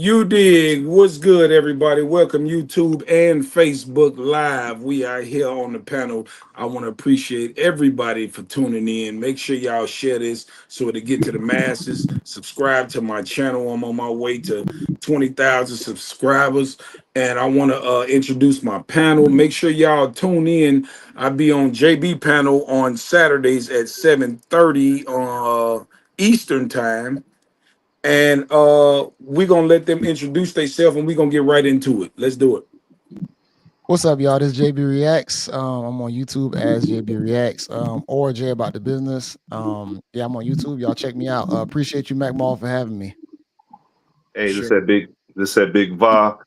You dig. What's good, everybody? Welcome, YouTube and Facebook Live. We are here on the panel. I want to appreciate everybody for tuning in. Make sure y'all share this so it'll get to the masses. Subscribe to my channel. I'm on my way to 20,000 subscribers. And I want to introduce my panel. Make sure y'all tune in. I'll be on JB panel on Saturdays at 7:30 Eastern time. And we're gonna let them introduce themselves and we're gonna get right into it. Let's do it. What's up, y'all? This is JB Reacts. I'm on YouTube as JB Reacts, or J About the Business. Yeah, I'm on YouTube. Y'all check me out. Appreciate you, MacMaal, for having me. Hey, Sure. this that big Va,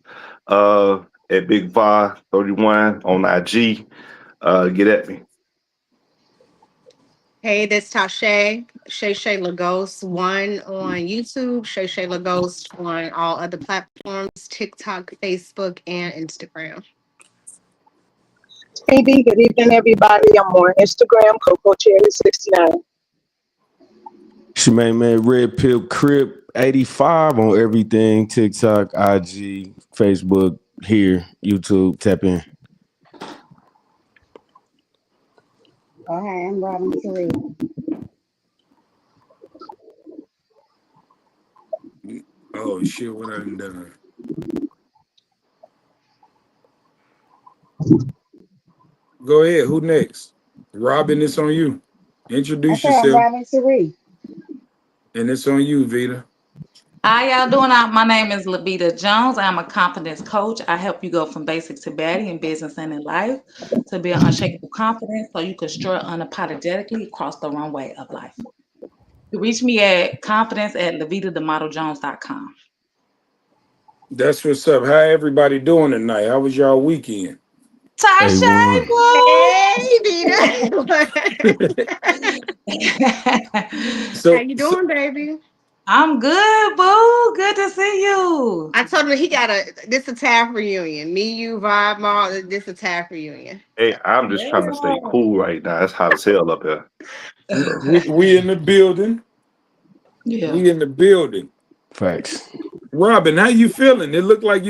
at Big Va 31 on IG. Get at me. Hey, this Tashay, Shay Lagos, one on YouTube, Shay Lagos on all other platforms, TikTok, Facebook, and Instagram. Hey, B, good evening, everybody. I'm on Instagram, Coco Cherry 69. It's your main man, Red Pill Crip 85 on everything, TikTok, IG, Facebook, here, YouTube, tap in. Hi, I'm Robin Sheree. Oh shit, what I done? Go ahead. Who next? Robin, it's on you. I Introduce said I'm yourself. Robin Sheree. And it's on you, Vita. How y'all doing? My name is Labita Jones. I'm a confidence coach. I help you go from basic to baddie in business and in life to build unshakable confidence so you can strut unapologetically across the runway of life. You reach me at confidence at lavitathemodeljones.com. That's what's up. How everybody doing tonight? How was y'all weekend? Tasha, A1. boo! Hey, Vita. How So, you so doing, baby? I'm good, boo. Good to see you. I told him he got this a TAF reunion. Me, you, Vibe, Mall, this a TAF reunion. Hey, I'm just trying to stay Yeah. cool right now. It's hot as hell up here. So, we in the building. Yeah. We in the building. Facts. Robin, how you feeling? It looked like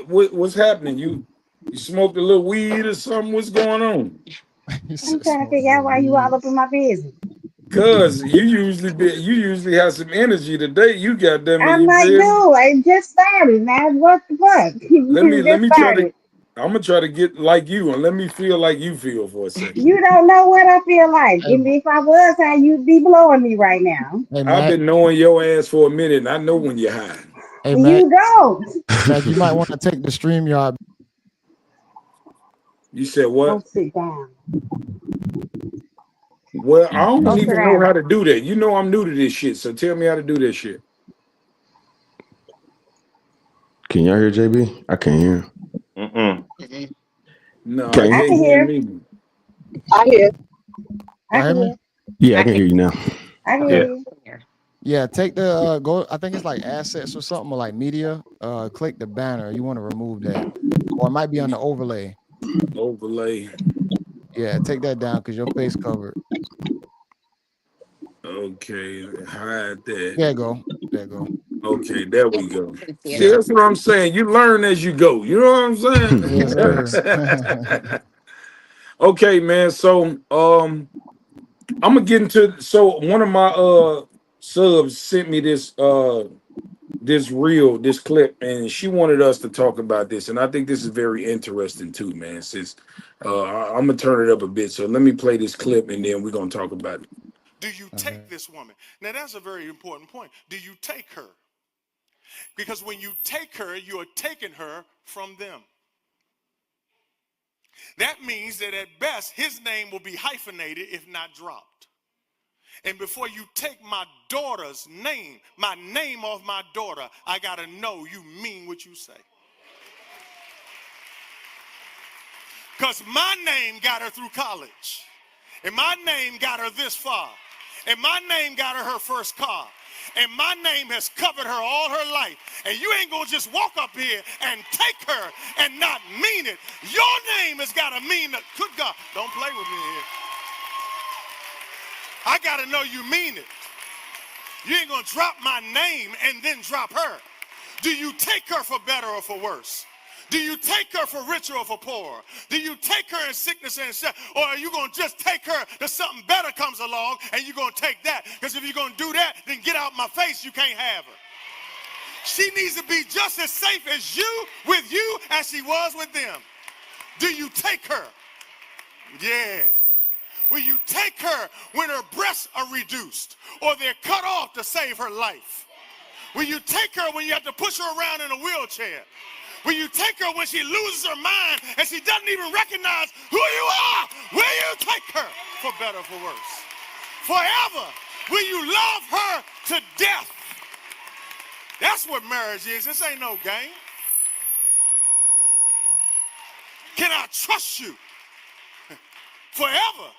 what's happening? You smoked a little weed or something? What's going on? I'm trying to figure out why you all up in my business. Cause you usually have some energy today. You got them I'm you like, feel me? no, it just started, man. What the fuck? It Let just me try to started. I'm gonna try to get like you and let me feel like you feel for a second. You don't know what I feel like. Hey, And if I was high, you'd be blowing me right now. hey, I've Mac. been knowing your ass for a minute and I know when you're high. Hey, Mac. You don't. Mac, you might want to take the stream yard. You said Go what? sit down. Well, I don't Go sit even know down. how to do that. You know I'm new to this shit, so tell me how to do this shit. Can y'all hear JB? I can't hear him. No, I Can't I hear. can't can hear hear. him either. I hear. I Y'all hear can me? hear. Yeah, I I can can hear you now. I can hear yeah. you. hear. Yeah, take the go. I think it's like assets or something, or like media. Click the banner. You want to remove that, or it might be on the overlay. Overlay. Yeah, take that down because your face covered. Okay, hide that. There you go. There you go. Okay, there we go. See, Yeah. that's what I'm saying. You learn as you go. You know what Yes, Facts. sir. I'm saying? Okay, man. So, I'm gonna get into. So, one of my subs sent me this clip, and she wanted us to talk about this, and I think this is very interesting too, man. Since I'm gonna turn it up a bit, so let me play this clip, and then we're gonna talk about it. Do you Okay. take this woman? Now, that's a very important point. Do you take her? Because when you take her, you are taking her from them. That means that at best, his name will be hyphenated, if not dropped. And before you take my daughter's name, my name off my daughter, I got to know you mean what you say. Because my name got her through college. And my name got her this far. And my name got her first car. And my name has covered her all her life. And you ain't gonna just walk up here and take her and not mean it. Your name has got to mean that. Good God, don't play with me here. I gotta know you mean it. You ain't gonna drop my name and then drop her. Do you take her for better or for worse? Do you take her for richer or for poorer? Do you take her in sickness and in or are you going to just take her till something better comes along and you're going to take that? Because if you're going to do that, then get out my face. You can't have her. She needs to be just as safe as you with you as she was with them. Do you take her? Yeah. Will you take her when her breasts are reduced or they're cut off to save her life? Will you take her when you have to push her around in a wheelchair? Will you take her when she loses her mind and she doesn't even recognize who you are? Will you take her for better or for worse? Forever. Will you love her to death? That's what marriage is. This ain't no game. Can I trust you forever?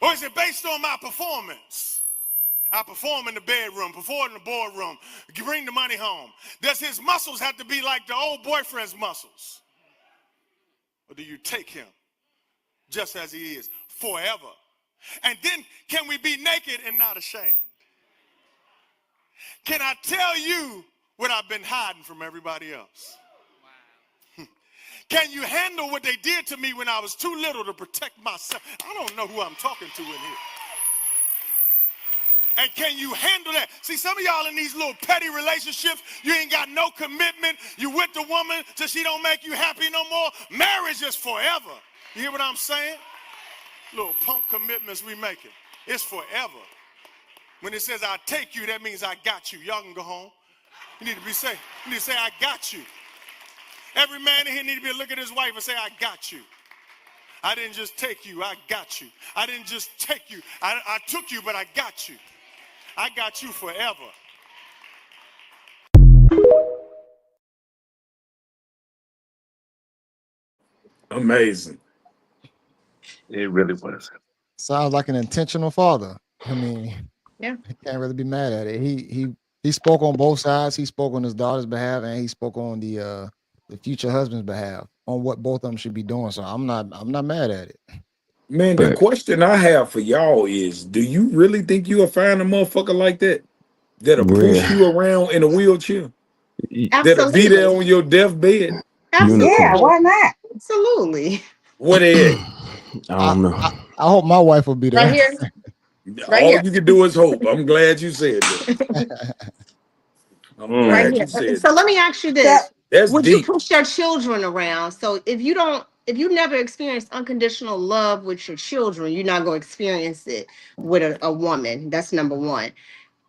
Or is it based on my performance? I perform in the bedroom, perform in the boardroom, bring the money home. Does his muscles have to be like the old boyfriend's muscles? Or do you take him just as he is forever? And then can we be naked and not ashamed? Can I tell you what I've been hiding from everybody else? Can you handle what they did to me when I was too little to protect myself? I don't know who I'm talking to in here. And can you handle that? See, some of y'all in these little petty relationships, you ain't got no commitment. You with the woman till she don't make you happy no more. Marriage is forever. You hear what I'm saying? Little punk commitments we making. It's forever. When it says I take you, that means I got you. Y'all can go home. You need to be say, you need to say I got you. Every man in here need to be look at his wife and say I got you. I didn't just take you, I got you. I didn't just take you, I took you, but I got you. I got you forever. Amazing. It really was. Sounds like an intentional father. I mean, Yeah. he can't really be mad at it. He spoke on both sides. He spoke on his daughter's behalf, and he spoke on the future husband's behalf on what both of them should be doing. So I'm not mad at it. Man, the question I have for y'all is, do you really think you'll find a motherfucker like that? That'll push you around in a wheelchair? That'll be there on your deathbed? Absolutely. Yeah, why not? Absolutely. What they at? I don't know. I hope my wife will be there. Right here. Right All here. you can do is hope. I'm glad you said that. I'm Right glad here. you said So that. let me ask you this. That's Would you deep. push your children around? So if you never experienced unconditional love with your children, you're not going to experience it with a woman. That's number one.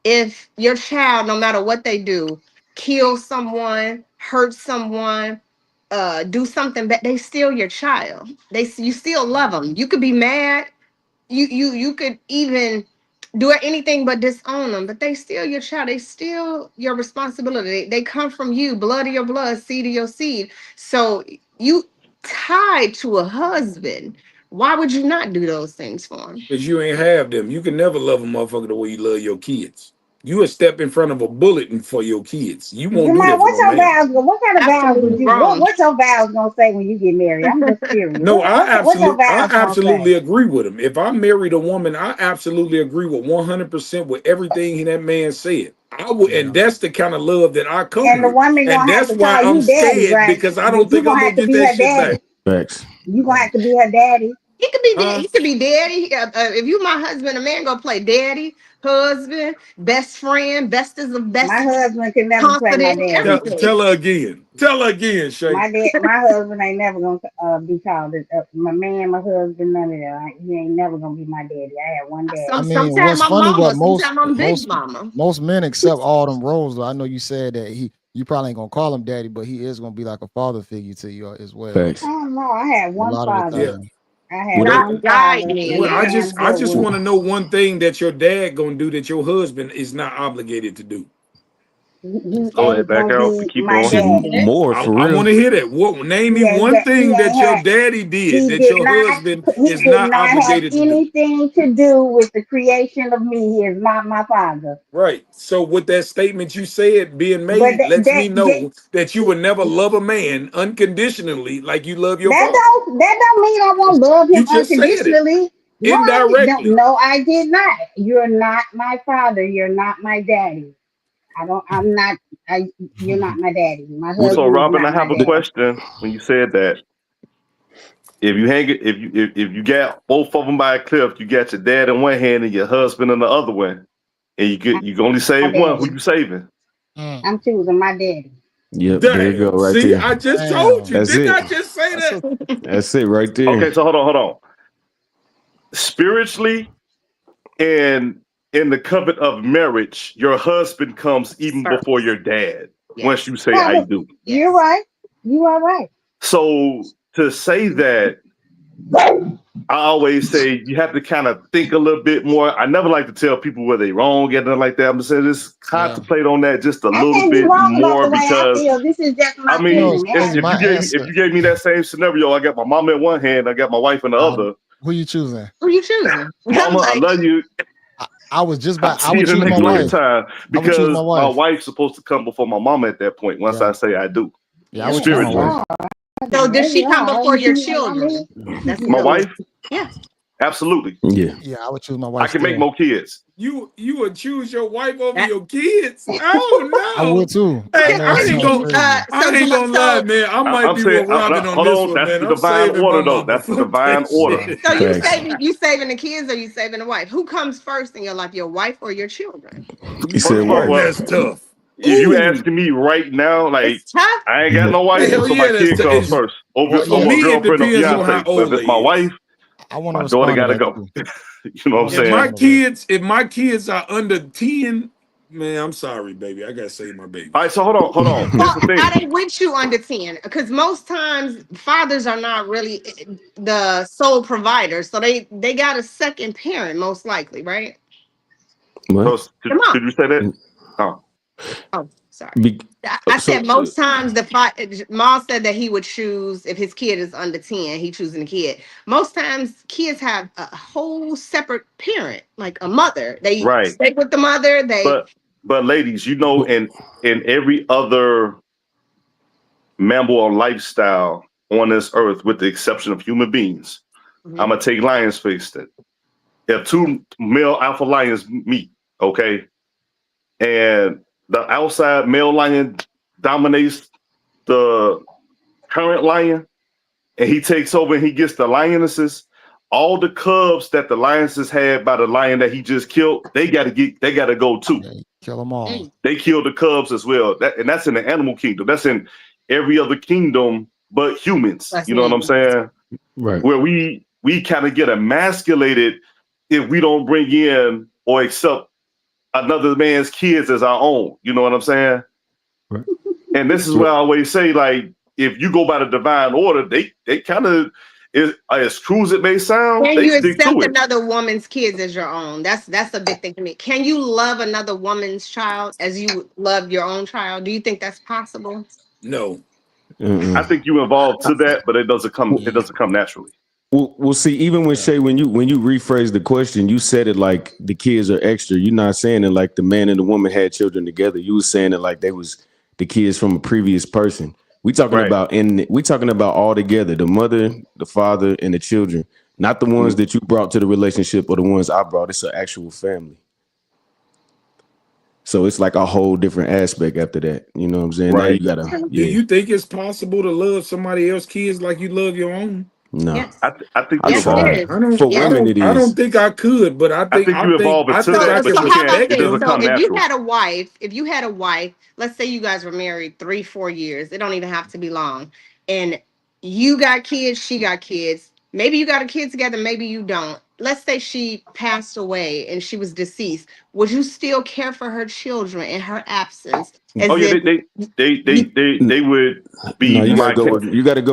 If your child, no matter what they do, kill someone, hurt someone, do something, but they still your child. You still love them. You could be mad. You could even do anything but disown them, but they still your child. They still your responsibility. They come from you, blood of your blood, seed of your seed. So you tied to a husband. Why would you not do those things for him? Because you ain't have them. You can never love a motherfucker the way you love your kids. You a step in front of a bullet and for your kids. You won't do Jamal, that for what's no your man. vows? What kind of vows would Absolutely you? wrong. What's your vows gonna say when you get married? I'm just curious. No, What's your I vows gonna absolutely say? agree with him. If I married a woman, I absolutely agree with 100% with everything that man said. I would, and that's the kind of love that I come And the with, woman and gonna have that's to why call I'm you daddy, scared right? because I You don't think I'm gonna gonna have to get be that her shit back. daddy. Facts. You gonna have to be her daddy. He could be Huh? he could be daddy. If you my husband, a man gonna play daddy, husband, best friend, bestest of best My friends, husband can never play my confident, daddy. everything. Tell her again. Tell her again, Shay. My husband ain't never gonna be called my man, my husband, none of that. He ain't never gonna be my daddy. I had one I daddy. mean, Sometimes what's I'm funny? What mama, sometimes I'm big mama. most men accept all them roles. Though I know you said that you probably ain't gonna call him daddy, but he is gonna be like a father figure to you as well. Facts. I don't know. I had A one lot of the father. Yeah. time. I had Well, one God father, did, and well, the I yeah. just man good with want to me. know one thing that your dad gonna do that your husband is not obligated to do. He Go ain't ahead, back gonna out. be Keep my going. Shit, daddy. more for I real. want to hear that. What name me one He thing ain't that your had. daddy did He that did your not. husband He is did not not have obligated to do. anything to do with the creation of me. He is not my father. Right. So with that statement you said being But made lets me know that you would never love a man unconditionally like you love your father. that don't mean I won't love You him just said it unconditionally. No, I don't. indirectly. No, I did not. You're not my father. You're not my daddy. I'm not. You're not my daddy. My Well, so husband is Robin, I not my have a daddy. question. When you said that, if you hang it, if you got both of them by a cliff, you got your dad in one hand and your husband in the other one, and you can only My save one. Who daddy. you saving? I'm choosing my daddy. Yep, there you go, Damn. right See, there. I just told Damn. you. That's Didn't it. I just say That's that? a That's it right there. Okay, so hold on. Spiritually and in the covenant of marriage, your husband comes even First. before your dad. Yes. Once you say I do. You're right. You are right. So to say that, I always say you have to kind of think a little bit more. I never like to tell people where they wrong and nothing like that. I'm just saying just contemplate on that just a I little can't be bit wrong about more the way I because feel. This is just I my you know, mean, it's feeling. crazy. if My answer. you gave me that same scenario, I got my mama in one hand, I got my wife in the other. Who you choosing? Who you choosing? I'm Mama, I like, love you. I was just I'll about. I see you would in the choose next my wife. lifetime I would choose my because my wife. wife's supposed to come before my mama at that point once Yeah. I say I do. Yeah, I would choose my Spiritually. wife. so does she Maybe come I before ain't your choosing my children? man. That's My the wife? yeah. Absolutely. Yeah. Yeah, I would choose my I wife can make still. more kids. You would choose your wife over That, your kids? Oh I would no. too. I Hey, know that sounds crazy. so I ain't gonna lie, so man. I might I'm be saying, with Robin on hold this on, one, that's man. the I'm divine saving my order, though. mama. That's the Fuck divine that order. shit. so Facts. you saving the kids or you saving the wife? Who comes first in your life, your wife or your children? He said First of all, wife. well, That's tough. if you Ooh. asking me right now, like It's tough. I ain't got no wife, Hell so my yeah, that's kid tough. comes first over Well, For over yeah, a me, it girlfriend or depends on how fiance. But if old it's they my is. wife, I want to my daughter respond to gotta that go. too. You know I what I'm want to If saying? my respond to that. kids are under 10, man, I'm sorry, baby. I gotta save my All babies. right, so hold on. Here's Well, the are thing. they with you under 10? Because most times fathers are not really the sole provider. So they got a second parent, most likely, right? What? Could, Come on. could you say that? Oh, Oh, sorry. Be, I so said most times Maul said that he would choose if his kid is under 10, he choosing the kid. Most times kids have a whole separate parent, like a mother. They right. stay with the mother. They But ladies, you know, in every other mammal or lifestyle on this earth, with the exception of human beings, I'm Mhm. gonna take lions for instance. If two male alpha lions meet, okay, and the outside male lion dominates the current lion, and he takes over and he gets the lionesses. All the cubs that the lionesses had by the lion that he just killed, they gotta go too. Yeah, kill them all. Mm, They kill the cubs as well. And that's in the animal kingdom. That's in every other kingdom but humans. that's You know what I'm me. saying? right. Where we kind of get emasculated if we don't bring in or accept another man's kids as our own. You know what I'm saying? Right. And this is Right. where I always say, like, if you go by the divine order, they kind of, as cruel as it may sound, Can they you stick to accept it. another woman's kids as your own? That's a big thing to me. Can you love another woman's child as you love your own child? Do you think that's possible? No. I think you evolve to that, but it doesn't come naturally. Well, see, even when Yeah. Shay, when you rephrase the question, you said it like the kids are extra. You're not saying it like the man and the woman had children together. You was saying it like they was the kids from a previous person. Right. We talking about all together, the mother, the father, and the children, not the ones that you brought to the relationship or the ones I brought. It's an actual family. So it's like a whole different aspect after that. You know what I'm saying? Now you Right. gotta, Do yeah. you think it's possible to love somebody else's kids like you love your own? No. Yes. I think I you Yes, it evolve. tried. is. For Yes. women, it I don't is. think I could, but I think you evolve into I that, So but can how about it respect this? doesn't them. So come natural. if you had a wife, let's say you guys were married 3, 4 years, it don't even have to be long, and you got kids, she got kids. Maybe you got a kid together, maybe you don't. Let's say she passed away and she was deceased. Would you still care for her children in her absence? Oh As yeah, if you they would be No, you gotta my go kids.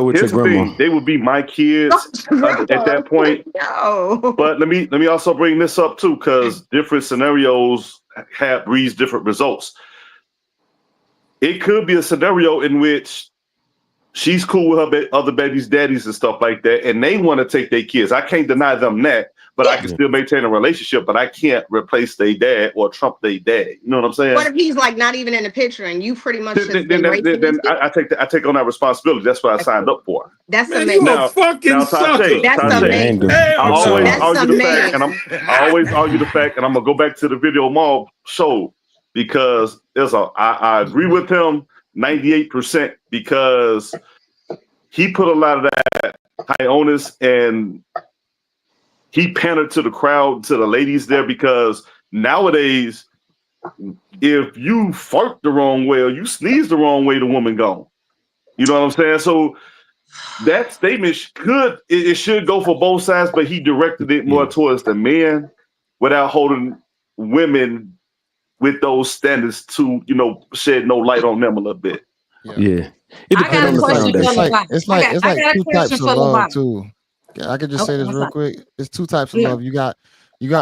with your Here's the grandma. thing: they would be my kids at grandma, that point. no. But let me also bring this up too, because different scenarios have breeds different results. It could be a scenario in which she's cool with her other babies' daddies and stuff like that, and they want to take their kids. I can't deny them that, but I Yeah. can Yeah. still maintain a relationship. But I can't replace their dad or trump their dad. You know what I'm What saying? if he's like not even in the picture and you pretty much Then, just then, been then, raising these then kids? I take on that responsibility. That's what I signed up for. That's Man, you a amazing. Now, fucking sucker. That's Yeah, I ain't amazing. doing. I I'm always sorry. That's argue the fact, and amazing. I always argue the fact, and I'm gonna go back to the video mall show. because I agree with him 98% because he put a lot of that high onus and he pandered to the crowd, to the ladies there, because nowadays, if you fart the wrong way or you sneeze the wrong way, the woman gone. You know what I'm saying? So that statement it should go for both sides, but he directed it more towards the men without holding women with those standards to, shed no light on them a little bit. Yeah. It I depends got on a the question for foundation. Levon. It's I like got a two question types for of love Levon. too. I could just Okay, say this what's real up? quick. It's two types of Yeah. love. You got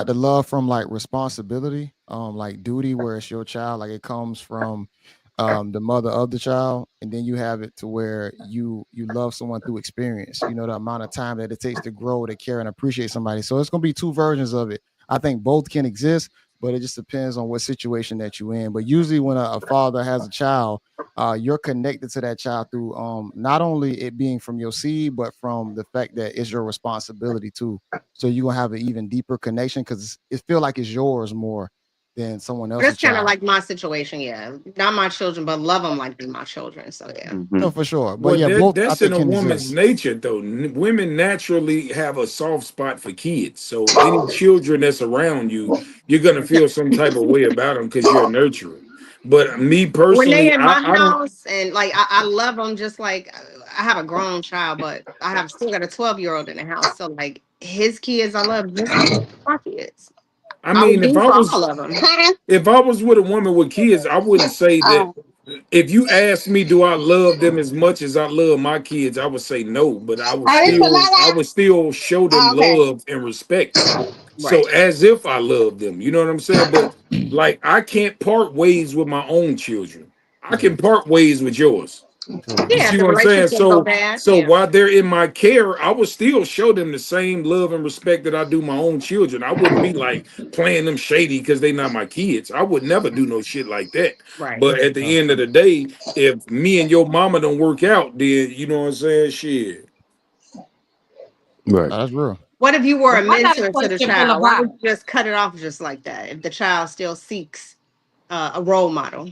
the love from like responsibility, like duty, where it's your child, like it comes from the mother of the child, and then you have it to where you love someone through experience. You know, the amount of time that it takes to grow, to care, and appreciate somebody. So it's gonna be two versions of it. I think both can exist, but it just depends on what situation that you're in. But usually, when a father has a child, you're connected to that child through not only it being from your seed, but from the fact that it's your responsibility too. So you're gonna have an even deeper connection because it feel like it's yours more than someone else's That's kind of child. like my situation, yeah. Not my children, but love them like they're my children. So yeah. No, for sure. But Well, yeah, both I that's in think a can woman's exist. nature, though. Women naturally have a soft spot for kids. So any children that's around you, you're gonna feel some type of way about them because you're a nurturer. But me When they personally, in my I don't. house and like I love them just like I have a grown child, but I have still got a 12-year-old in the house. So like his kids, I love just like my kids. I I would mean, do for all of them. if I was with a woman with kids, I wouldn't say that. If you ask me, do I love them as much as I love my kids, I would say no. But I would still show them love and respect. So Right. as if I love them, you know what I'm saying? But like I can't part ways with my own children. I Yeah, can part ways with yours. true. You Yeah, if see the what I'm saying? relationship go So bad. so Yeah. while they're in my care, I would still show them the same love and respect that I do my own children. I wouldn't be like playing them shady because they not my kids. I would never do no shit like that. Right. But at the end of the day, if me and your mama don't work out, then you know what I'm saying? Shit. Right. That's real. What if you were Well, a I got a mentor to the question for child? Why would Levon. you just cut it off just like that if the child still seeks a role model?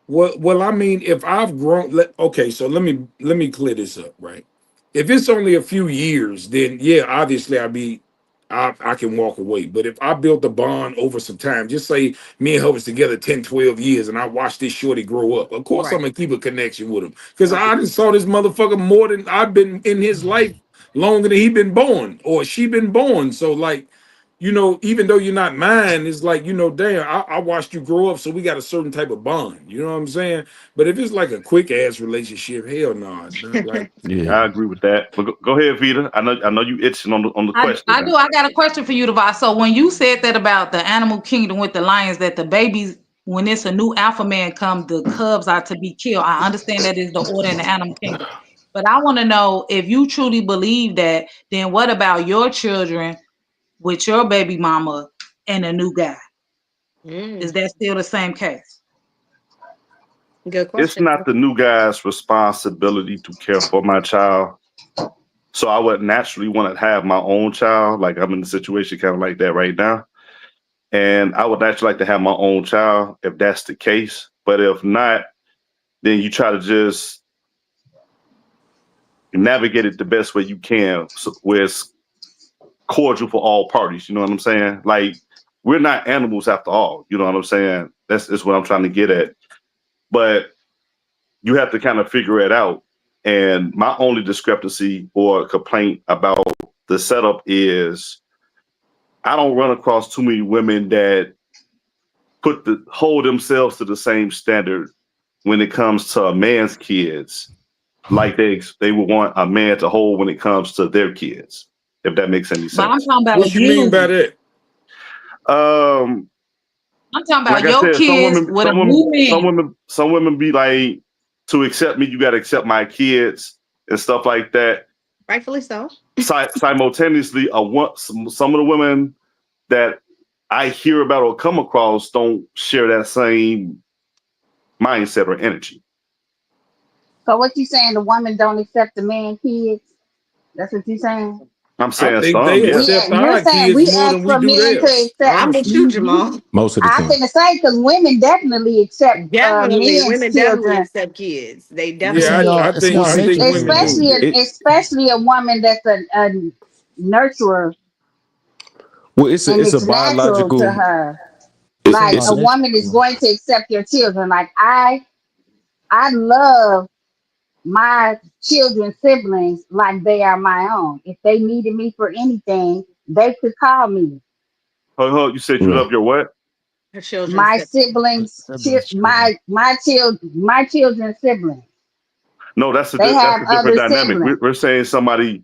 Well, I mean, if I've grown, okay, so let me clear this up, right? If it's only a few years, then yeah, obviously I can walk away. But if I built a bond over some time, just say me and her was together 10, 12 years and I watched this shorty grow up, of course I'm Right. gonna keep a connection with him. Because Okay. I just saw this motherfucker more than I've been in his life longer than he been born or she been born. So like, even though you're not mine, it's like, damn, I watched you grow up, so we got a certain type of bond. You know what I'm saying? But if it's like a quick ass relationship, hell no. Not like Yeah. I agree with that. But go ahead, Vita. I know you itching on the question I now. do. I got a question for you, Devon. So when you said that about the animal kingdom with the lions, that the babies, when it's a new alpha man come, the cubs are to be killed. I understand that is the order in the animal kingdom. But I want to know if you truly believe that, then what about your children with your baby mama and a new guy? Is Mm, that still the same case? good It's question. not the new guy's responsibility to care for my child. So I would naturally want to have my own child. Like I'm in a situation kind of like that right now. And I would actually like to have my own child if that's the case. But if not, then you try to just navigate it the best way you can, so where it's cordial for all parties. You know what I'm saying? Like we're not animals after all. You know what I'm saying? That's what I'm trying to get at. But you have to kind of figure it out. And my only discrepancy or complaint about the setup is I don't run across too many women that hold themselves to the same standard when it comes to a man's kids, like they would want a man to hold when it comes to their kids, if that makes any But I'm sense. talking what about you mean by you. that? Um, I'm talking like about I your said, some kids women, with a some new women, some man. women, some women be like, to accept me, you got to accept my kids and stuff like that. Rightfully so. Simultaneously, some of the women that I hear about or come across don't share that same mindset or energy. So what you saying? The woman don't accept the man kids? That's what you saying? I'm I saying think some, they yeah. accept You're our saying kids we more ask than we for do men to theirs. accept. I'm with Honestly. you, Jamal. Most of the I time. finna say because women definitely accept Definitely, men's women definitely children, accept kids. They It's in Yeah, definitely y'all. I It's in think Well, y'all I see, think nature women anyway. do. it, especially a woman that's a nurturer, well, it's a and it's a it's natural to biological. her. It's in Like y'all It's a a, nature woman is anyway. going to accept your children. Like I love my children's siblings like they are my own. If they needed me for anything, they could call me. You said you right. love your what? her children. My siblings, Siblings, children. my children's siblings. No, They that's have a different other dynamic. siblings. We're saying somebody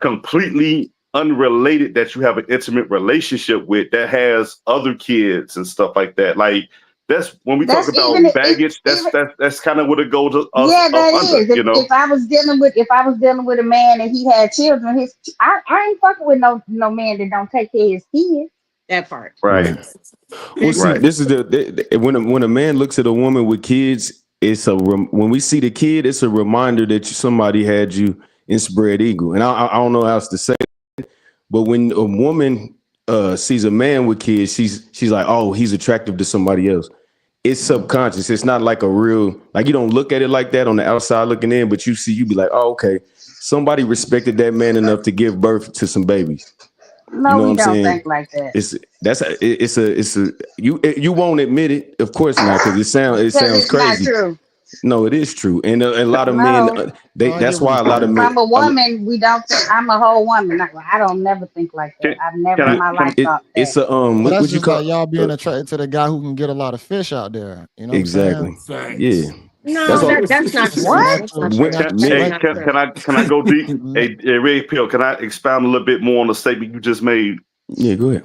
completely unrelated that you have an intimate relationship with that has other kids and stuff like that. Like that's when we talk That's even about if baggage. even That's kind of what it goes us yeah, up that under. is. If I was dealing with a man and he had children, I ain't fucking with no man that don't take care of his kids. That part. Right, Right. Well, see, right. this is when a man looks at a woman with kids, when we see the kid, it's a reminder that somebody had you in spread eagle. And I don't know how else to say it, but when a woman sees a man with kids, she's like, oh, he's attractive to somebody else. It's subconscious. It's not like a real, like you don't look at it like that on the outside looking in, but you be like, oh, okay, somebody respected that man enough to give birth to some babies. You No, know what we I'm don't saying? think like that. It's a you won't admit it, of course not, because it Because sounds it's not crazy. true. No, it is true, and a lot of men No. they No, I get that's what why he's a lot of saying. men From a woman, we don't think I'm a whole woman. I don't never think like that. Can, I've never can in I my life thought that. it's a But that's what you just call like y'all being uh, attracted to the guy who can get a lot of fish out there. You know what I'm saying? exactly, yeah. Facts. That's No, all. that's not It's a true. What? That's not natural. When, true. can, Natural That's men, hey, not selection. true. can I go deep? Na- Hey, Ray Pill, can I expound a little bit more on the statement you just made? yeah, go ahead.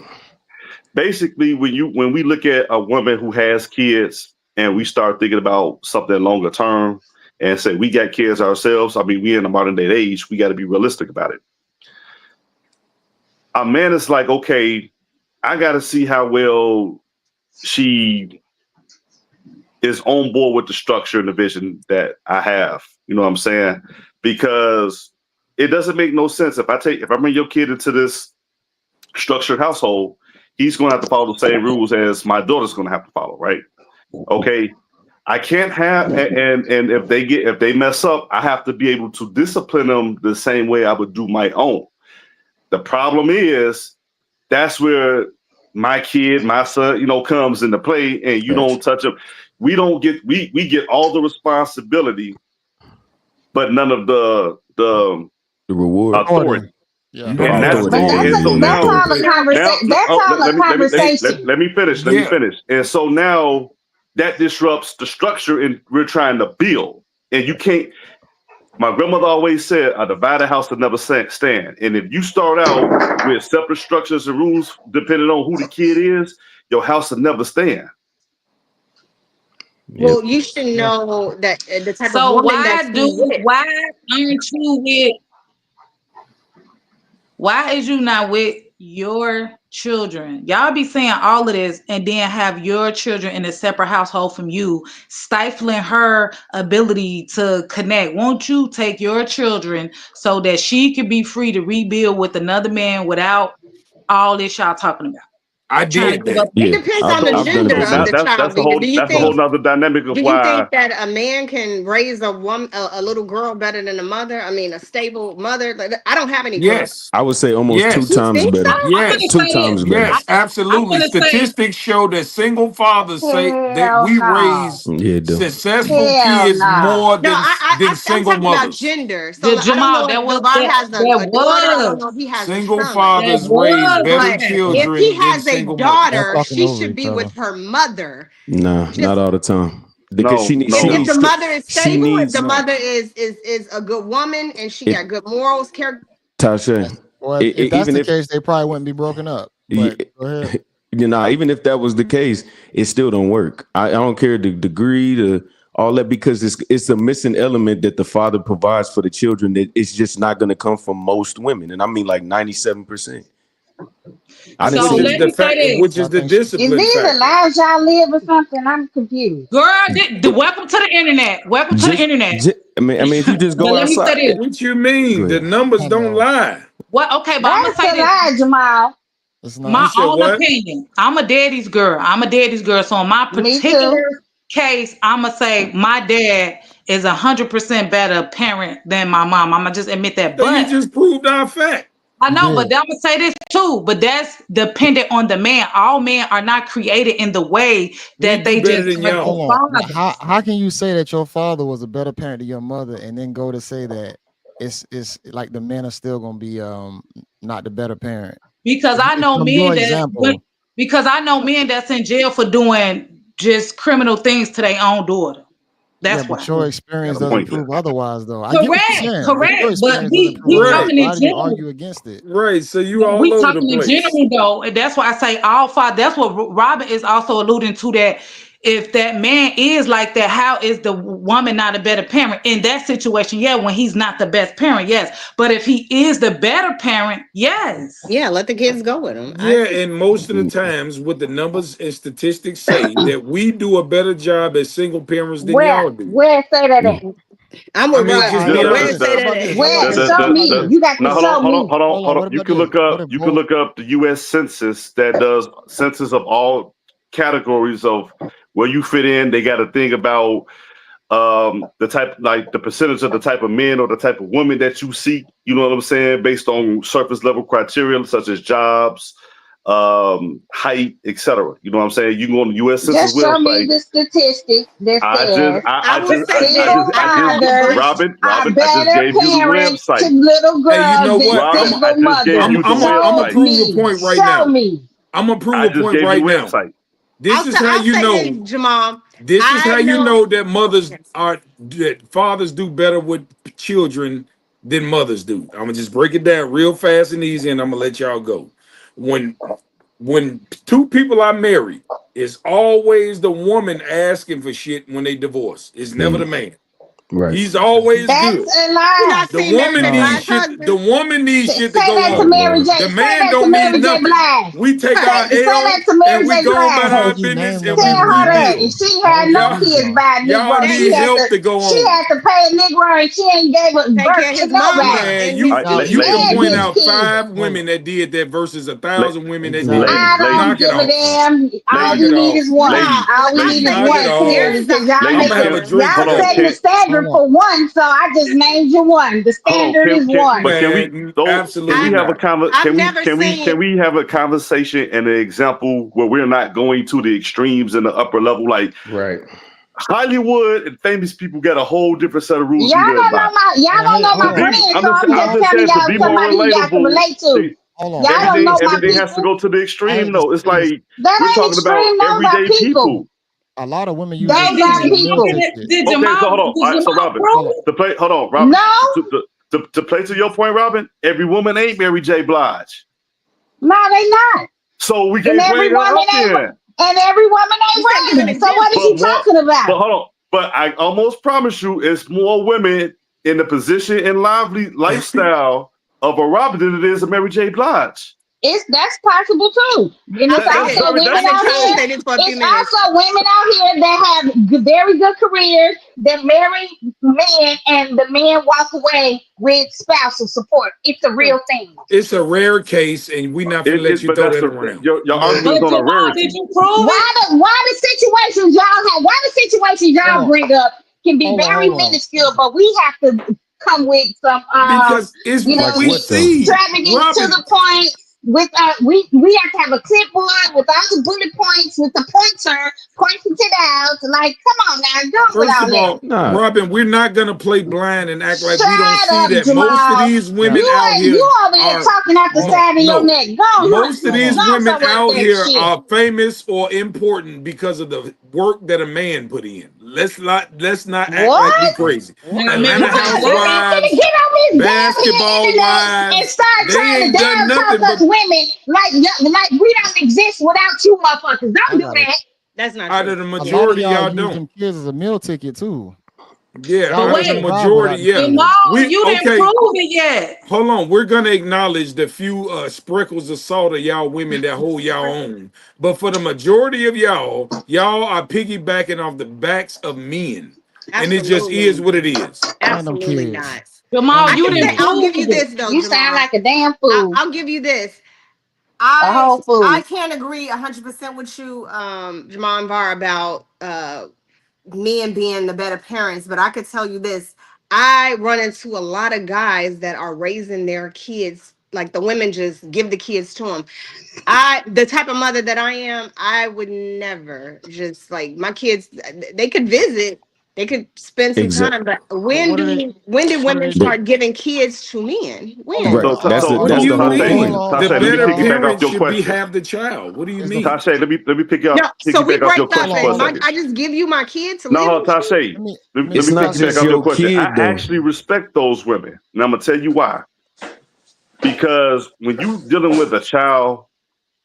Basically, when we look at a woman who has kids and we start thinking about something longer term and say we got kids ourselves, I mean, we in the modern day age, we got to be realistic about it. A man is like, okay, I got to see how well she is on board with the structure and the vision that I have. You know what I'm saying? Because it doesn't make no sense if I bring your kid into this structured household, he's going to have to follow the same rules as my daughter's going to have to follow, right? Okay. I can't have and if they mess up, I have to be able to discipline them the same way I would do my own. The problem is that's where my kid, my son, comes into play, and you Facts. don't touch him. We get all the responsibility, but none of the The reward, authority. Order. Yeah. You And don't the have that's authority. But Yeah, and yeah, so yeah. that's now all a authority. conversation. That's all a conversation. let me finish. Let me Yeah. finish. And so now that disrupts the structure and we're trying to build. And you can't. My grandmother always said, "A divided house will never stand." And if you start out with separate structures and rules, depending on who the kid is, your house will never stand. Yep. Well, you should Yeah. know that the type of So woman that you with. why aren't you with why is you not with your children? Y'all be saying all of this and then have your children in a separate household from you, stifling her ability to connect. Won't you take your children so that she can be free to rebuild with another man without all this y'all talking about? I Trying to did give that. up. It Yeah, depends on I've the So I've done it gender so of now before. the child. Do you that's a Yeah. whole think nother dynamic of do you think why that a man can raise a woman, a little girl, better than a mother? I mean, a stable mother. Like, I don't have any girls. Yes. I would say almost two Yes. You times think so? better. I'm gonna Yes. Two say this. times better. Yes. I'm Absolutely. gonna say Statistics show that single fathers say that Hell we no. raise Yeah, it do. successful Hell kids no. more No, than I'm single talking about mothers. gender. So the like, I don't Jamal, know if Devon has a daughter. I don't know if he has a Single son right that fathers now. raise was better But Yeah. if he children than has a single Y'all mothers. daughter, talking she over should each be other. with her mother. Nah, not Just all the time. Because no, she if no. the needs mother is she stable, if the needs No. mother is a good woman and she it got good morals, character. Tasha. Or if that's Even the if case, they probably wouldn't be broken up. But go ahead. even if that was the case, it still don't work. I don't care the degree, the all that, because it's a missing element that the father provides for the children that it's just not going to come from most women, and I mean like 97%. I didn't so Which see is let it. the me say fact, this. which I is the think so. Is discipline these the factor. lives y'all live or something? I'm confused. Girl, welcome to the internet. Welcome to the Just, internet. just I mean, if you just But go let me say outside, this. What you go mean? The ahead. numbers I don't know. lie. Well, okay, but I'm gonna That's say a this. lie, Jamal. It's You My not. said own what? opinion. I'm a daddy's girl. So in my Me too. particular case, I'm gonna say my dad is 100% better parent than my mom. I'm gonna just admit that. So you But just proved our fact. I You know, but did. I'm gonna say this too. But that's dependent on the man. All men are not created in the way We that do they better just than are the y'all. Hold on. fathers. How can you say that your father was a better parent to your mother, and then go to say that it's like the men are still gonna be not the better parent? Because I If know from your men example, because I know men that's in jail for doing just criminal things to their own daughter. yeah, That's but why. your Got experience a doesn't point there. prove otherwise, though. I get what you're Correct, saying, but your correct. But experience doesn't we prove Right. otherwise. talking in Why do you general. argue against it? Right. So you But all we over the talking in place. general though, and that's why I say all five. That's what Robin is also alluding to. That if that man is like that, how is the woman not a better parent in that situation? Yeah, when he's not the best parent, yes. But if he is the better parent, yes. Yeah, let the kids go with them. I Yeah, agree. and most of the times what the numbers and statistics say that we do a better job as single parents than Where? y'all do. Where say that at? I'm I with mean, just Robin, The, be but the, where the, honest. say What the, that about at? this? Hold Where? on. Show What about me. this? You got to now hold on, show hold on, me. hold on, Hold on. hold What on. You about can this? look What up. if You can both? look up the U.S. Census that does census of all categories of where you fit in. They got a thing about the type, like the percentage of the type of men or the type of women that you seek. You know what I'm saying? Based on surface level criteria such as jobs, height, etc. You know what I'm saying? You can go on the U.S. Census Just show me website. the statistic that says I will say this. single I don't fathers agree. are I just better gave you the parents to website. little Hey, you know girls than what? Robin, I single just gave mothers. you the I'm Show gonna website. prove a me. point right Show now. me. I'm gonna prove I a just point gave you right the now. website. This is how I'll you say this, know. Jamal. This is I how you know. know that fathers do better with children than mothers do. I'm gonna just break it down real fast and easy, and I'm gonna let y'all go. When when two people are married, it's always the woman asking for shit when they divorce. It's never the man. Right. He's always good. That's a You lie. not The seen Mary woman J. needs No. Blige's shit. The husband? woman needs Say shit to go that to on. Mary J. The Say man that to don't need Mary J. nothing. Blige. We take our Say that L to and Mary we J. go on about I Blige. our heard you business name and them Tell we her that. rebuild. And individuals. she I had don't no Y'all, believe kids them. by a y'all Negro. That need help to go She on. had to pay a Negro and she ain't gave take birth care of to his mama nobody. Man, and you his All right, you sister. can ladies, And point his out kids. five Hold women on. that did that versus a la- thousand women that did Exactly. that. I ladies, don't Knock it give a off. damn. All Knock we it ladies, need off. is one. ladies, No, All we I ladies. need is say Knock it one. this. off. Clearly, Here's the because y'all I'm Ladies, gonna making have a can drink y'all hold on, today. setting the standard Hold on. for one. So I just named you one. The hold on. standard is one. But can we Man, though? Can absolutely we I've have a not. can I've we never can we seen can we have a conversation and an example where we're not going to the extremes and the upper level? Like Right. Hollywood and famous people got a whole different set of rules Y'all we live don't by. know my y'all Hey, don't hey, know To my hold be, on. brand, I'm so just I'm I'm just just telling saying to y'all be more somebody who y'all can relatable. relate to. Hold on. Y'all don't know my Everything has to people. go to the I extreme hate to though. say It's this. like we're That ain't talking about extreme. Those are everyday people. people. A lot of women use Those the Did, are extreme as a meal people. ticket. Okay, so hold on. All Did right, so Jamal Robin, Hold on. prove it? to play, hold on, Robin, No, to play to your point, Robin. Every woman ain't Mary J. Blige, no, they not. so we And can't every bring her woman up ain't there. and every woman you ain't said give an Robin. So what is example. you But what? talking But about? hold on. But I almost promise you, it's more women in the position and lively lifestyle of a Robin than it is a Mary J. Blige. That's possible too. And I'll it's say That's this. also very women that's I've been out trying to here. say this for a few It's minutes. also women out here that have very good careers that marry men and the men walk away with spousal support. It's a real thing. It's a rare case, and we not gonna let you but throw that's that the around. your You heard argument me? is But on a Jamal, did rarity. you prove it? Why the situations y'all have? Why the situations Hold y'all on. bring up can be very Hold on. minuscule, but we have to come with some Because it's you what Like know, we what though? see. extravagant to Robin, the point with we have to have a clipboard with all the bullet points with the pointer pointing to the house. Like, come on now, go with first all of that. all, Nah. Robin, we're not gonna play blind and act like we don't Shut see up, that most of Jamal. these Yeah. women out You here over here are talking out the Hold on. side of your no. neck. Go Most of Hold these on. go women somewhere with out that here shit. are famous or important because of the work that a man put in. Let's not act like we What? crazy. What? Now, Atlanta Mary J. You Blige. finna housewives, get on this damn here basketball internet and wives, start they trying to ain't done down talk nothing us but women like we don't exist without you motherfuckers. Don't I do got it. that. That's not out true. of the A lot of majority, y'all y'all use don't. them kids as a meal ticket too. Yeah, Y'all But out don't of the wait, survive majority, without the yeah. kids. Jamal, We you didn't okay. prove it yet. Hold on, we're gonna acknowledge the few sprinkles of salt of y'all women that hold y'all own. But for the majority of y'all are piggybacking off the backs of men. And it just is Absolutely. what it is. Man, them Absolutely kids. not. Jamal, you didn't I'll give you prove it. this though, You Jamal. sound like a damn fool. I'll give you this. A whole fool. I can't agree 100% with you, Jamal and Var, about men being the better parents, but I could tell you this. I run into a lot of guys that are raising their kids like the women just give the kids to them. The type of mother that I am, I would never just like my kids. They could visit, they could spend some Exactly. time, but But what are they? when did What are women they But doing? start giving kids to men? Hold on, When? right, So, though. so, so, What do that's so, you the whole Tasha, Hold mean? point. on, The Tasha, let me better hold piggyback on. off parent your should be question. have the child. What do you mean? Tasha, let me No, so we piggyback off your break up, question for a and Hold on. second. I just give you my kid to live No, with you. Tasha, let Let It's me me not piggyback just off Tasha. your your question. I kid though. actually respect those women, and I'm gonna tell you why. Because when you dealing with a child,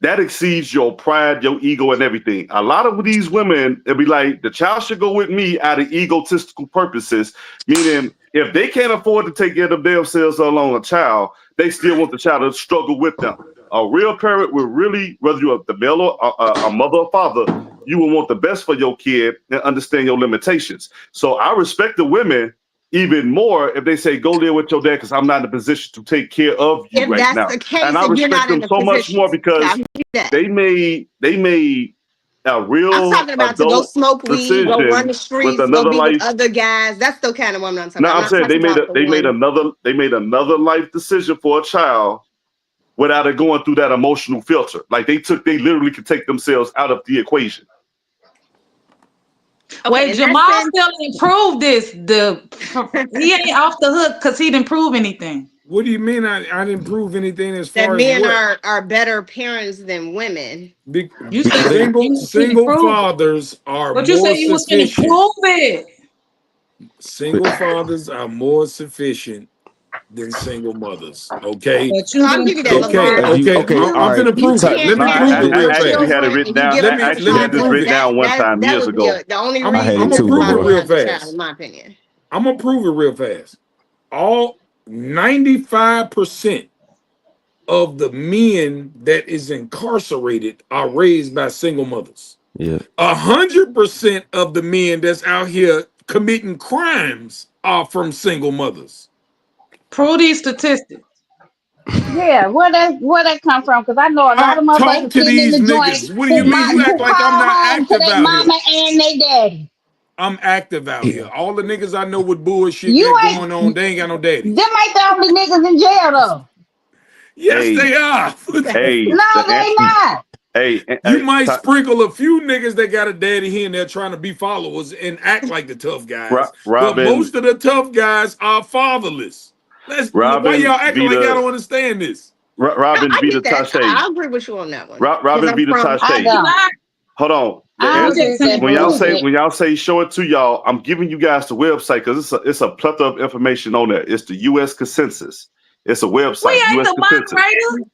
that exceeds your pride, your ego, and everything. A lot of these women, they'll be like, the child should go with me out of egotistical purposes, meaning if they can't afford to take care of themselves alone, a child, they still want the child to struggle with them. A real parent will really, whether you're the male or a mother or father, you will want the best for your kid and understand your limitations. So I respect the women even more if they say, go live with your dad because I'm not in a position to take care of you If right that's now. the And case, I and you're respect not in them a so much position, more I'll because give you that. they made a I'm real talking about to go adult smoke weed, go run decision the with streets, go another be with life. other guys. That's the kind of woman I'm talking Now about. I'm I'm not saying talking about the one. they made another life decision for a child without it going through that emotional filter. Like they literally could take themselves out of the equation. Okay, Wait, in that Jamal sense, still didn't prove this. He ain't off the hook because he didn't prove anything. What do you mean? I didn't prove anything as that far as men what? are better parents than women. Be, You said Because you single prove it, fathers are but you said more you was finna sufficient. prove it. Single fathers are more sufficient than single mothers. Okay. But So you I'll didn't give you that, prove Okay. it. Lamar. if you Okay. okay, all I'm right. finna You prove it. Ty, can't Let me No, have prove it I real single actually fast. had it children written and you down. give Let I them me a let actually me had this child. prove written it. down one time That years would be ago. the only I'm I had reason it I'm gonna too you prove it probably before. real won't have a child, fast. in my opinion. I'm gonna prove it real fast. All 95% of the men that is incarcerated are raised by single mothers. Yeah. 100% of the men that's out here committing crimes are from single mothers. Prove these statistics. Yeah, where that come from? Because I know a lot of Talk motherfuckers to sitting in these the joint niggas. What do you who mean? You act who like I'm call not home to active their out here. mama and their daddy. I'm active out here. All the niggas I know with bullshit You that ain't going on, they ain't got no them daddies. ain't the only niggas in jail though. Yes, Hey, they are. hey, No, they not. You hey, might sprinkle a few niggas that got a daddy here and there trying to be followers and act like the tough guys, but Robin, most of the tough guys are fatherless. Why Robin y'all acting like y'all Vita, don't understand this? No, Robin I Vita get that. Tashe, I agree with you on that one. Because Robin I'm Vita from I Tashe. He don't. lied. Hold on. The I You don't answer agree just with saying that when y'all prove say bullshit. it. when y'all say show it to y'all, I'm giving you guys the website because it's a plethora of information on there. It's the U.S. Consensus. It's a We website, ain't U.S. the Consensus. moderator.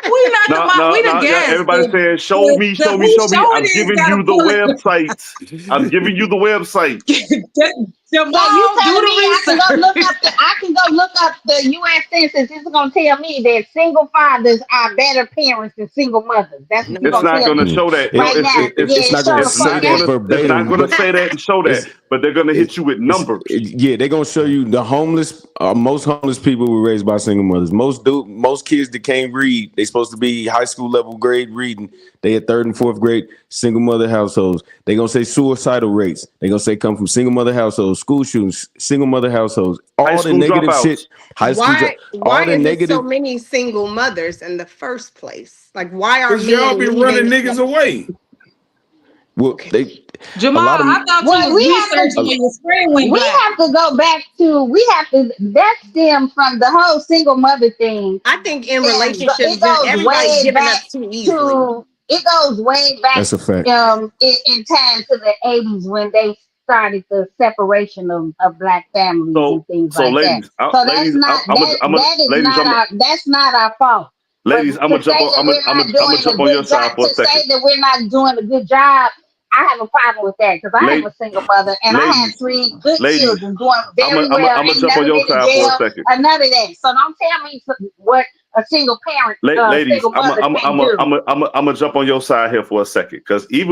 We not the No, mod. no, We the no. Yeah, guests. everybody's saying, show me, The show me, who show me. show I'm it is giving got to you the pull it. website. I'm giving you the website. So you Jamal, do telling me the I can go look research. up the U.S. Census? It's gonna tell me that single fathers are better parents than single mothers. That's what you're It's gonna not tell going to me Mm. show that. No, right now. It's Yeah, not gonna show the it's fuck say not that going out. to, it's not verbatim, going to but say that and show that. it's But they're going to hit it's you with numbers. yeah, they're gonna show you the homeless. Most homeless people were raised by single mothers. Most kids that can't read, they supposed to be high school level grade reading. They at third and fourth grade, single mother households. They gonna say suicidal rates. They gonna say come from single mother households, school shootings, single mother households. High All the school negative shit. dropouts. High school, why all the is it so negative. many single mothers in the first place? Like why are Cause y'all men be running leaving? niggas away. Well, Okay. they a Jamal, lot of I thought you Well, was researching and your screen went we black. have to go back to that stem from the whole single mother thing. I think in And relationships, it goes everybody's way giving back up too easily. to it goes way back that's a fact. in time to the 80s when they started the separation of black families and things So like that. ladies, So that's not that's not our fault. But ladies, to say that we're not I'm gonna doing jump a on your good job, side for to a second. say that we're not doing a good job, I have a problem with that because I am Late, a single mother and I have ladies, 3 good ladies, children doing very well, I'm gonna ain't jump on never your been in side for a jail second. or none of that. So don't tell me what a single parent, Ladies, single mother can do. I'm gonna jump on your side here for a second because You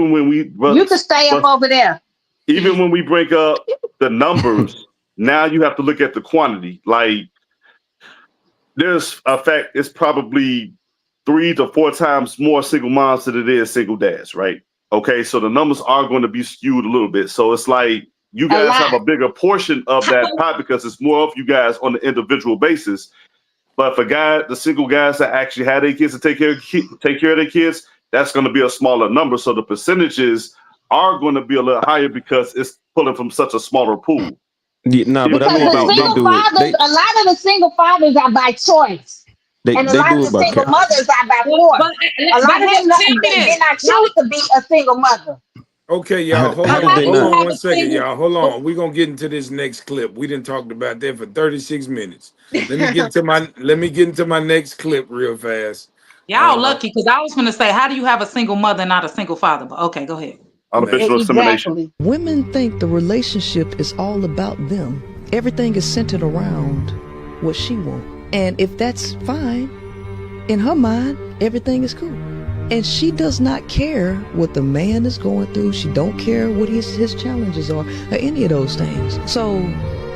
can stay up over there. even when we bring up the numbers, Now you have to look at the quantity. Like, there's a fact, it's probably 3 to 4 times more single moms than it is single dads, right? Okay, so the numbers are going to be skewed a little bit. So it's like you A guys have lot. a bigger portion of that pot because it's more of you guys on an individual basis. But for the single guys that actually had their kids to take care of their kids, that's going to be a smaller number. So the percentages are going to be a little higher because it's pulling from such a smaller pool. Yeah, nah, but I Because mean the Without single do it. fathers, a lot of the single fathers are by choice. And a They lot do of it the by single count. mothers are by But force. A lot of them tell me this. did not choose to be a single mother. Okay, How, y'all, hold how But did how on. they do Hold you not? on have one a second, single? y'all. Hold on. We're gonna get into this next clip. We didn't talk about that for 36 minutes. Let me get into my next clip real fast. Y'all Uh lucky because I was gonna say, how do you have a single mother, and not a single father? But okay, go ahead. man. artificial insemination. Exactly. Women think the relationship is all about them. Everything is centered around what she wants. And if that's fine, in her mind, everything is cool. And she does not care what the man is going through. She don't care what his challenges are or any of those things. So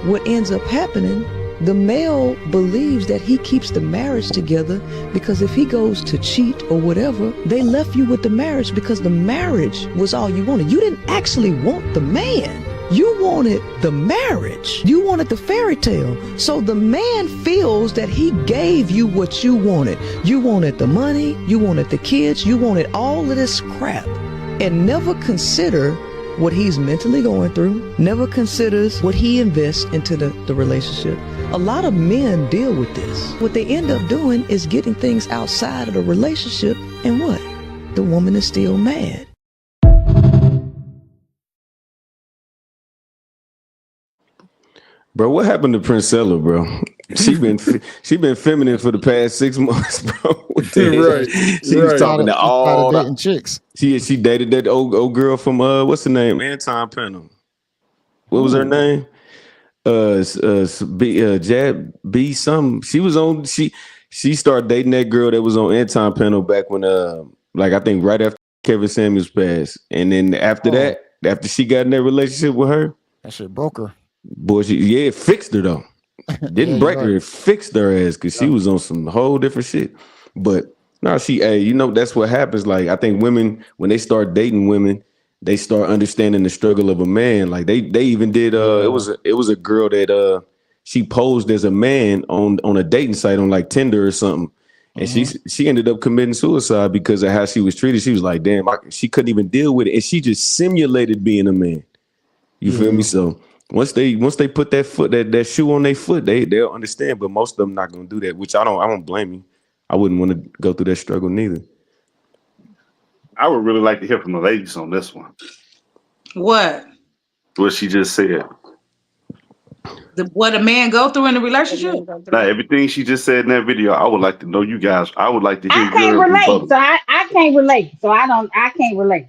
what ends up happening, the male believes that he keeps the marriage together because if he goes to cheat or whatever, they left you with the marriage because the marriage was all you wanted. You didn't actually want the man. You wanted the marriage. You wanted the fairy tale. So the man feels that he gave you what you wanted. You wanted the money, you wanted the kids, you wanted all of this crap, and never consider what he's mentally going through, never considers what he invests into the relationship. A lot of men deal with this. What they end up doing is getting things outside of the relationship, and what? The woman is still mad. Bro, what happened to Princella, bro? She been feminine for the past 6 months, bro. What the Right, hell? She was right. talking to He started all dating the. chicks. She dated that old girl from what's the name? Anton Panel. What was her Ooh, name? Jab B something. She was on. She started dating that girl that was on Anton Panel back when like I think right after Kevin Samuels passed, and then after oh, that, after she got in that relationship with her, that shit broke her. boy, it fixed her though. Yeah, Didn't you're break her, right. it fixed her ass because she Yeah. was on some whole different shit. But no, hey, that's what happens. Like I think women, when they start dating women, they start understanding the struggle of a man. Like they even did Yeah. it was a girl that she posed as a man on a dating site on like Tinder or something. And Mm-hmm. she ended up committing suicide because of how she was treated. She was like, damn, she couldn't even deal with it. And she just simulated being a man. You feel me? Yeah. So once they put that shoe on their foot, they'll understand. But most of them not gonna do that, which I don't blame you. I wouldn't want to go through that struggle neither. I would really like to hear from the ladies on this one. What? What she just said. What a man go through in a The relationship? men go Now, through. everything she just said in that video, I would like to know you guys. I would like to hear I can't your relate. rebuttal. So I can't relate. So I can't relate.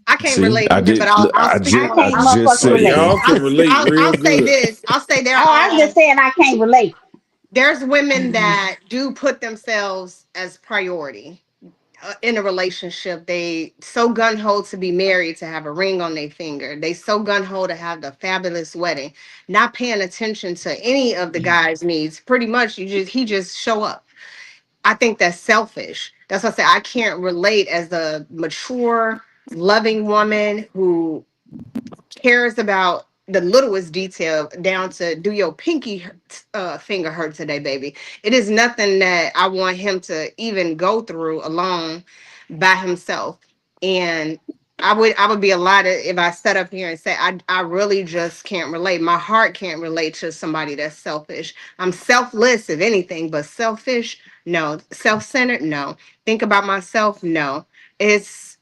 I can't See, relate I either, but did. I'll I speak just I on. I can't just motherfucking Oh, said relate. that. y'all can relate real I'll say good. this. I'll say Oh, I'm just saying I can't relate. there's women that do put themselves as priority in a relationship. They so gun ho to be married, to have a ring on their finger. They so gun ho to have the fabulous wedding, not paying attention to any of the guy's needs. Pretty much, he just show up. I think that's selfish. That's why I say I can't relate as a mature, loving woman who cares about the littlest detail down to do your pinky finger hurt today, baby. It is nothing that I want him to even go through alone by himself. And I would be a lot if I sat up here and say I really just can't relate. My heart can't relate to somebody that's selfish. I'm selfless if anything, but selfish, no. Self-centered, no. Think about myself, no. It's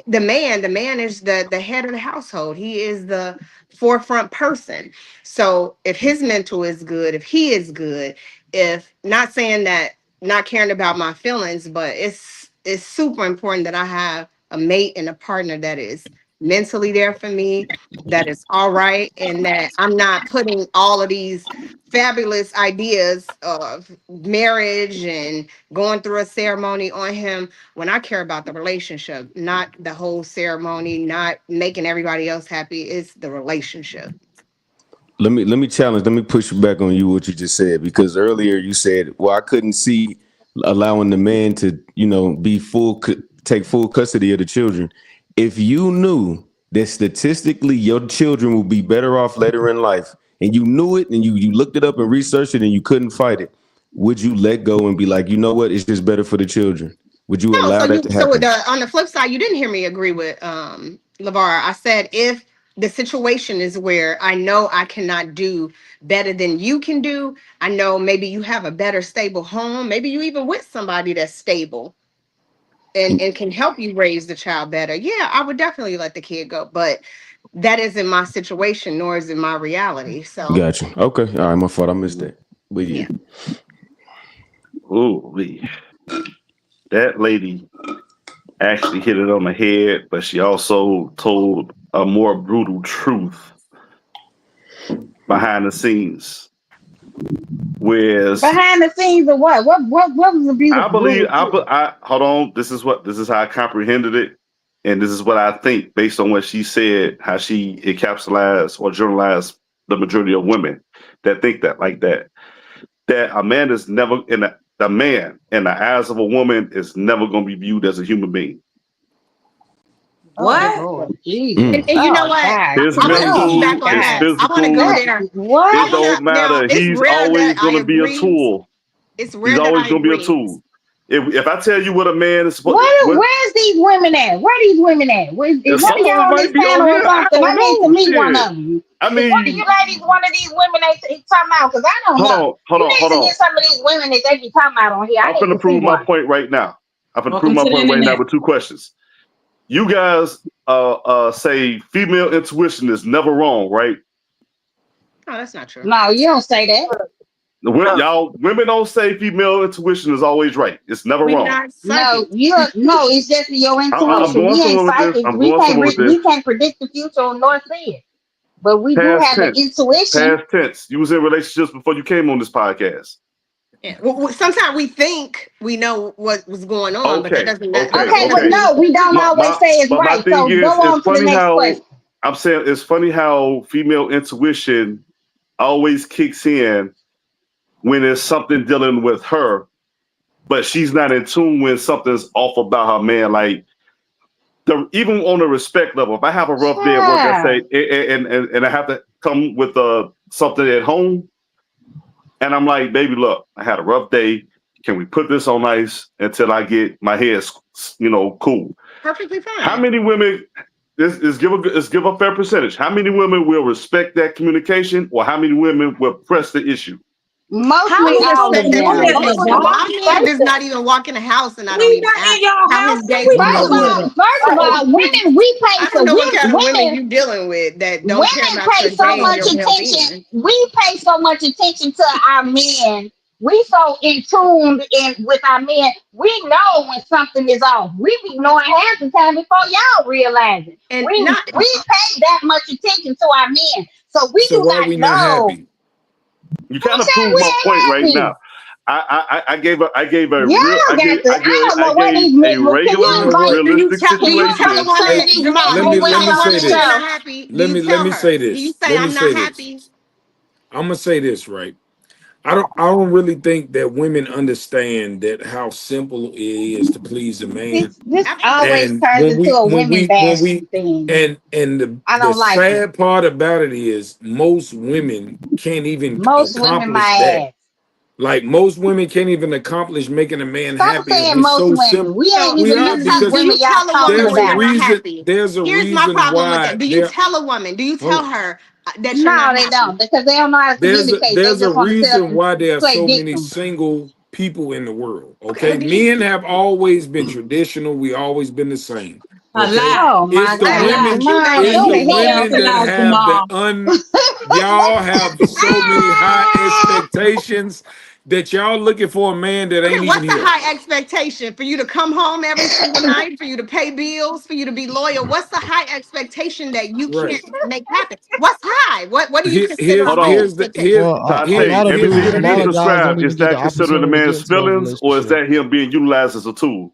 the man is the head of the household. He is the forefront person. So if his mental is good, if he is good, if not saying that not caring about my feelings, but it's super important that I have a mate and a partner that is mentally there for me, that is all right, and that I'm not putting all of these fabulous ideas of marriage and going through a ceremony on him when I care about the relationship, not the whole ceremony, not making everybody else happy. It's the relationship. Let me push back on you what you just said, because earlier you said, well, I couldn't see allowing the man to, be take full custody of the children. If you knew that statistically your children will be better off later in life, and you knew it, and you looked it up and researched it, and you couldn't fight it, would you let go and be like, you know what, it's just better for the children? Would you No, allow that to happen? on the flip side, you didn't hear me agree with LeVar. I said if the situation is where I know I cannot do better than you can do, I know maybe you have a better stable home, maybe you even with somebody that's stable and can help you raise the child better. Yeah, I would definitely let the kid go, but that isn't my situation, nor is it my reality. So Gotcha. Okay. All right. My fault. I missed that. But yeah. yeah. Ooh, that lady actually hit it on the head, but she also told a more brutal truth behind the scenes. Whereas Behind the scenes of what? What was the I beautiful? believe I hold on. This is how I comprehended it, and this is what I think based on what she said, how she encapsulated or generalized the majority of women that think that like that. That a man is never the man in the eyes of a woman is never going to be viewed as a human being. What? Oh, Lord, Jesus. And you know Oh, what? God. His I want to mental, piggyback on his that. I want to physical, go there. What? it don't Now, matter. it's He's rare always that I going to be a agree. tool. It's He's rare that always I going to be a agree. tool. If I tell you what a man is supposed to, Where's these women at? Where these women at? Is one some of of y'all them on this might be on panel or here. I something? don't I need to know. meet one Shit. of you. I Is one of you mean, ladies one of these women they talking about? Because I don't know. You need to get some of these women that they be talking about on here. I I'm need going to to see prove my one. point right now. I'm going to prove Welcome my to the point right now internet. with two questions. You guys say female intuition is never wrong, right? No, that's not true. No, you don't say that. Y'all women don't say female intuition is always right. It's never We wrong. not No, psychic. no, it's just your I'm intuition. going We ain't somewhere with this. psychic. I'm going somewhere with this. We can't predict the future nor see it. But we do Past have an tense. intuition. Past tense. You was in relationships before you came on this podcast. Yeah. Well, sometimes we think we know what was going on, but that Okay. doesn't Okay. Okay, that but doesn't Okay. mean no, we don't always say it's But my right. thing So go is, it's on to the funny next how question. I'm saying it's funny how female intuition always kicks in when there's something dealing with her, but she's not in tune when something's off about her man. Like even on a respect level, if I have a rough day at work, I Yeah. say, and I have to come with something at home, and I'm like, baby, look, I had a rough day. Can we put this on ice until I get my head, cool? perfectly How fine. many women? Let's give a fair percentage. How many women will respect that communication, or how many women will press the issue? How Mostly we all supposed of to Respect that know them. that, communication. LeVar? My man does not even walk in the house, and I don't We even not ask in your how house, his so day we You know know First of what? better. all, women we pay I so don't know what kind of women women you dealing with that don't care women about pay your so day and much your attention. well-being. We pay so much attention to our men. We so in tune in with our men. We know when something is off. We be knowing half the time before y'all realize it. And We not pay that much attention to our men, so we So do why not we not know. happy? You Who kind of said prove my point we right ain't now. happy? I gave a real Y'all got the. I don't I know what gave these a men. Can You you regular know invite? what? realistic Can you tell a situation. invite some of woman, these Jamal, men do Let or me you let tell women me a on say the woman you're this. not show? happy? Do Let you me let tell me her? say Do you this. say Let me I'm not say this. happy? I'm gonna say this, right. I don't really think that women understand that how simple it is to please a man. This Absolutely. always And turns into a women when bashing we thing. and I the don't like it. sad part about it is most women can't even Most women accomplish that. my ass. Like most women can't even accomplish making a man Stop happy, and saying we most so women. simple. We ain't So We even are, these do because women you y'all tell a talking woman there's when a you're about. not reason. happy? There's a Here's my reason problem with why that. Do you there. tell a woman? Do you Hold tell on. her that you're No, not they happy? don't because they don't know how to communicate. They There's a just want to reason why there are play so many victim. single people in the world. Okay, Okay, well, do you? men have always been traditional. We always been the same. A Okay, lie. Oh it's my the A God, lie. women. Jamal, It's And go the you to know hell. that women that tonight, have Jamal. y'all have so many high expectations that y'all looking for a man that Okay, ain't even what's the here. high expectation for you to come home every single night, for you to pay bills, for you to be loyal? What's the high expectation that you Right. can't make happen? What's high? What do you consider a Hold high on, Here's the expectation? here Well, a here Tante. lot of Everything dudes, here a you lot just of here. guys don't described, even is get the that considered a opportunity to get man's into those feelings, or is relationships. that him being utilized as a tool?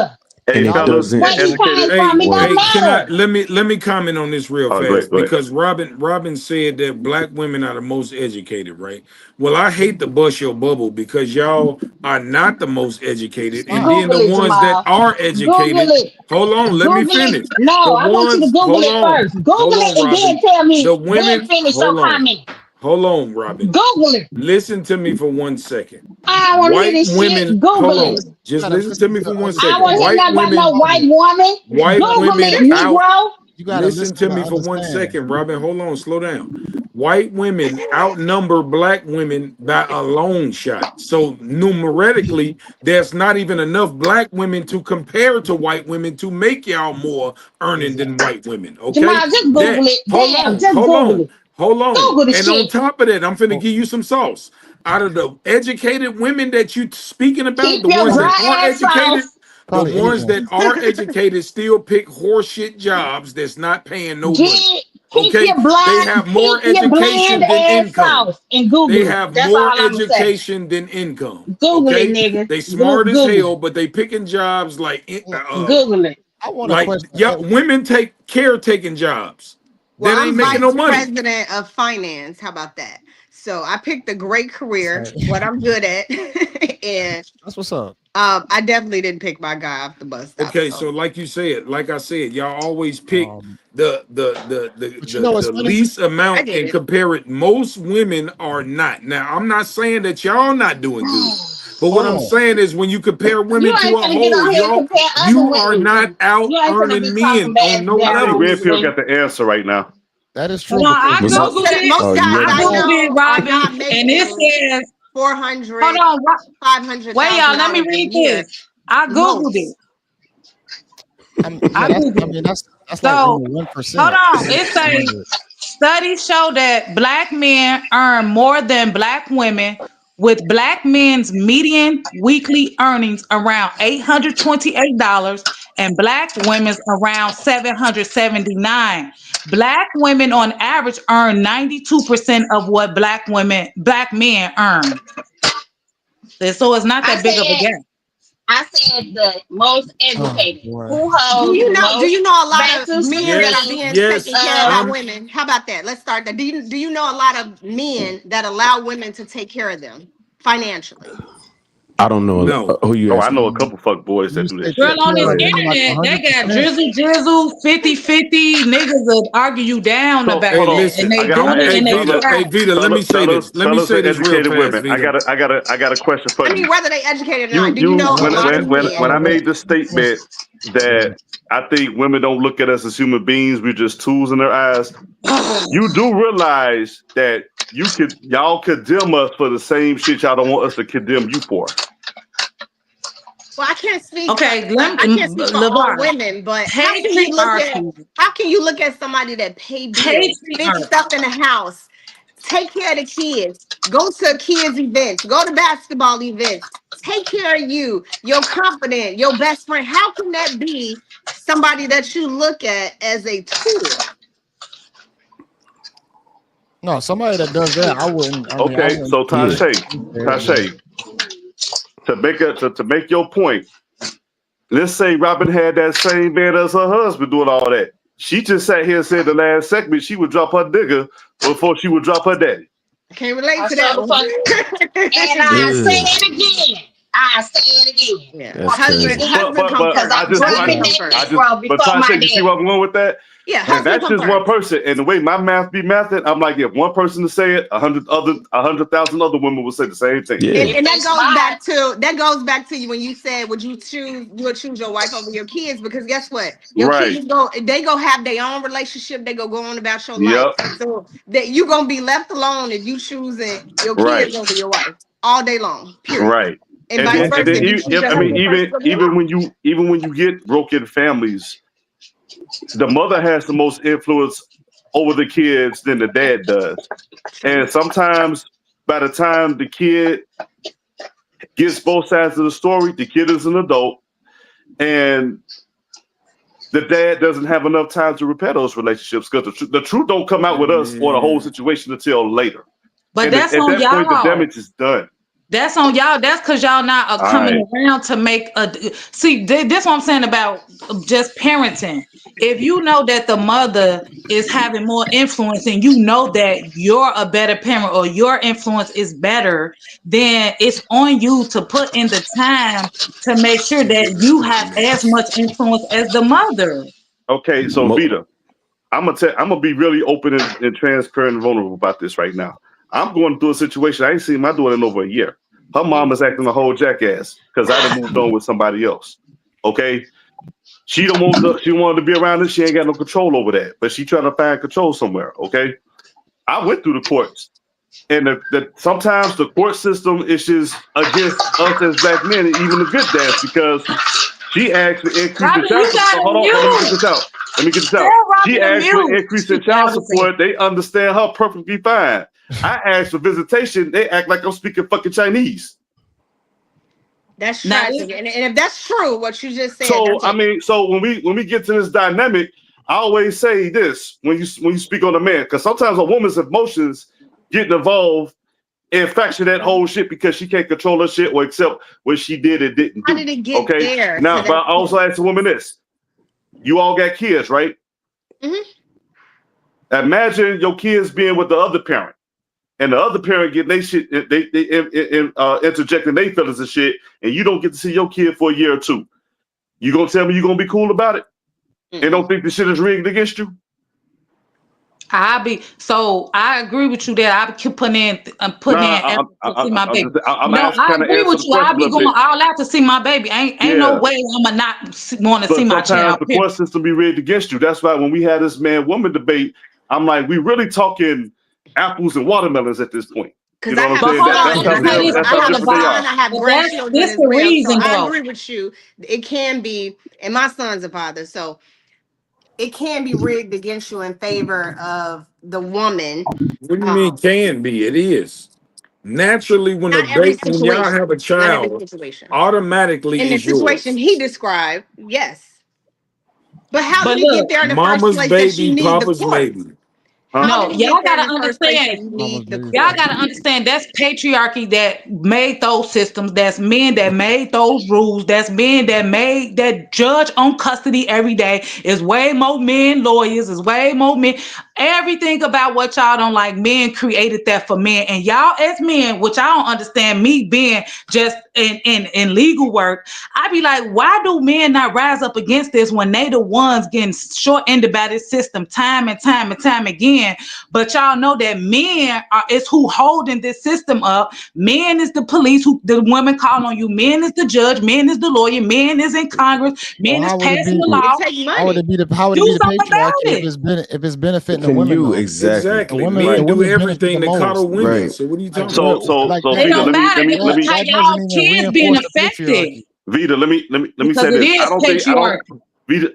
Hey, And it fellas, doesn't. Where you came educated. from, it Hey, don't hey, work. can I matter. let me comment on this real Oh, go ahead, fast go ahead. because Robin said that black women are the most educated, right? Well, I hate to bust your bubble because y'all are not the most It's educated, and not. then the Google it, ones that Jamal. are Google educated, it. hold on, let me Google it. finish. No, The I want you to ones, Google it first. Google hold on, it and then Robin. tell me, The then women, finish your comment. hold on, Robin. Google it. Listen to me for 1 second. I don't want to hear White this shit. women, Google hold it. on. You Just gotta listen to listen me to for one other I second. want to people. hear White nothing about women, no white woman. white Google women it, out. Negro. You gotta Listen listen to to me for one understand. second, Robin. Hold on, slow down. White women outnumber black women by a long shot. So numerically, there's not even enough black women to compare to white women to make y'all more earning than Exactly. white women. Okay? Jamal, just Google That it. Damn, just Google it. hold on. Google the And on shit. top of that, I'm finna Well, give you some sauce. Out of the educated women that you speaking about, Keep the your ones that are dry ass educated, sauce. the probably ones anything. that are educated still pick horseshit jobs that's not paying no money. Get, Okay? They have more keep your bland education than ass income. sauce and They Google it. have That's more all I'm gonna say. education than income. Google it, Okay? nigga. They smart as Google hell, it. but they picking jobs Well, Google it. I want a like question. yeah, women take caretaking jobs Well, that ain't I'm making no vice money. president of finance. How about that? So I picked a great career, Say, what I'm good at, and that's what's up. I definitely didn't pick my guy off the bus stop. Okay, so So like you said, like I said, y'all always pick Um, but you know what's the funny? least I amount and did. compare it. Most women are not. Now, I'm not saying that y'all not doing good, but what I'm Hold on. saying is when you compare You women to ain't a gonna get whole, on here and y'all, compare other you are not women. out You ain't gonna earning be talking men on bad no I about think other levels. Red Pill women. got the answer right now. That is Hold true on, because I What's up? googled it. Oh, Most you guys ready? I I googled it, know are Robin, not and it making says, hold 400, on, wait, y'all, let me $500,000 a read year. this. I googled it. Most. yeah, I googled it. that's like So only hold 1%. on. Only It says 200. studies show that black men earn more than black women, with black men's median weekly earnings around $828 and black women's around $779. Black women on average earn 92% of what black men earn. So it's not I that big of a said, gap. I said the most Oh educated. boy. Who holds the Do most you know a lot of bachelor's men that are Yes, degrees? being yes. taken care of by Um, women? How about that? Let's start there. Do you know a lot of men that allow women to take care of them financially? I don't know No. who you Oh, I asking. know a Um, couple fuck boys when that you do say that Girl, take shit. on care Go this of, ahead. you mean like internet, they got 100%? drizzle, jizzle, 50-50. Niggas will argue you down So about Hey, hold on. that. And listen. I they got doing it Hey, and they Vita. Hey, proud. Vita. Let me say this. Let me fellas say and this real educated fast, women. I Vita. got a question for I mean, you. whether they educated or You not, do you you know Hold a on, lot of when hold I men? on. made the statement that I think women don't look at us as human beings, we're just tools in their eyes. You do realize that y'all condemn us for the same shit y'all don't want us to condemn you for. Well, Okay, I can't speak for all LeVar, women, but patriarchy, how can you look at somebody that pay bills, fix patriarchy. stuff in the house, take care of the kids, go to kids events, go to basketball events, take care of you, your confidant, your best friend? How can that be somebody that you look at as a tool? No, somebody that does that, I wouldn't. I mean, I Okay, wouldn't so Yeah. Tashay, to make your point, let's say Robin had that same man as her husband doing all that. She just sat here and said the last segment she would drop her nigga before she would drop her daddy. I can't relate I to saw that the one. fuck, and I say Ugh, it again. I say it again. Yeah, that's Fucking crazy. again. husband come Because first. I'm Husband dropping come that first. But Negro before my Tasha, you see where daddy. I'm going with that? Yeah, And husband that's come just one first. person. And the way my math be mathed, I'm like, if one person to say it, 100,000 other women will say the same thing. Yeah. If And they that goes smart, back to you when you said you would choose your wife over your kids, because guess what, your Right. kids go have their own relationship, they go on about your life, Yep. so that you gonna be left alone if you choosing your Right. kids over your wife all day long, period. Right. And And vice then, Wife and is versa then if you a choose your wife is husband first over your wife. even when you get broken families, the mother has the most influence over the kids than the dad does. True. And sometimes by the time the kid gets both sides of the story, the kid is an adult, and the dad doesn't have enough time to repair those relationships because the truth don't come out with us or the whole situation until later. But And that's at on that point, the y'all. damage is done. That's on y'all. That's because y'all not coming around to make a. See, this what I'm saying about just parenting. If you know that the mother is having more influence and you know that you're a better parent or your influence is better, then it's on you to put in the time to make sure that you have as much influence as the mother. Okay, so Vita, I'm gonna be really open and transparent and vulnerable about this right now. I'm going through a situation. I ain't seen my daughter in over a year. Her mom is acting a whole jackass because I done moved on with somebody else. Okay, she wanted to be around it. She ain't got no control over that, but she trying to find control somewhere. Okay, I went through the courts, and sometimes the court system is just against us as black men, and even the good dads, because she actually increased the child support. Hold on, let me get this out. She actually increased the child support. They understand her perfectly fine. I asked for visitation. They act like I'm speaking fucking Chinese. That's tragic. And if that's true, what you just said. So so when we get to this dynamic, I always say this when you speak on a man, because sometimes a woman's emotions get involved and fracture that whole shit because she can't control her shit or accept what she did and didn't do. How did it get there? Now, but I also ask the woman this: you all got kids, right? Mm-hmm. Imagine your kids being with the other parent, and the other parent getting they shit, they interjecting their feelings and shit, and you don't get to see your kid for a year or two. You gonna tell me you gonna be cool about it, and don't think the shit is rigged against you? I agree with you there. I keep putting in effort to see my baby. I agree with you. I'll be going all out to see my baby. Ain't no way I'ma not want to see my child. The court system be rigged against you. That's why when we had this man-woman debate, I'm like, we really talking apples and watermelons at this point. Because I have grandchildren as well. So I agree with you. It can be, and my son's a father, so it can be rigged against you in favor of the woman. What do you mean can be? It is. Naturally, when y'all have a child, automatically in the situation he described, yes. But how did he get there in the mama's first place? Baby, papa's baby. No, y'all gotta understand. Y'all gotta understand that's patriarchy that made those systems. That's men that made those rules. That's men that judge on custody every day. Is way more men lawyers. Is way more men. Everything about what y'all don't like, men created that for men. And y'all as men, which I don't understand, me being just in legal work, I be like, why do men not rise up against this when they the ones getting short-ended by this system time and time again? But y'all know that men is who holding this system up. Men is the police, who the women call on you. Men is the judge. Men is the lawyer. Men is in Congress. Men is passing the law. How would it be the patriarchy if it's benefiting the women? Exactly. Men do everything to coddle women. Right. So what are you talking about? So it don't matter. Let me how y'all kids being affected. Vita, let me say this.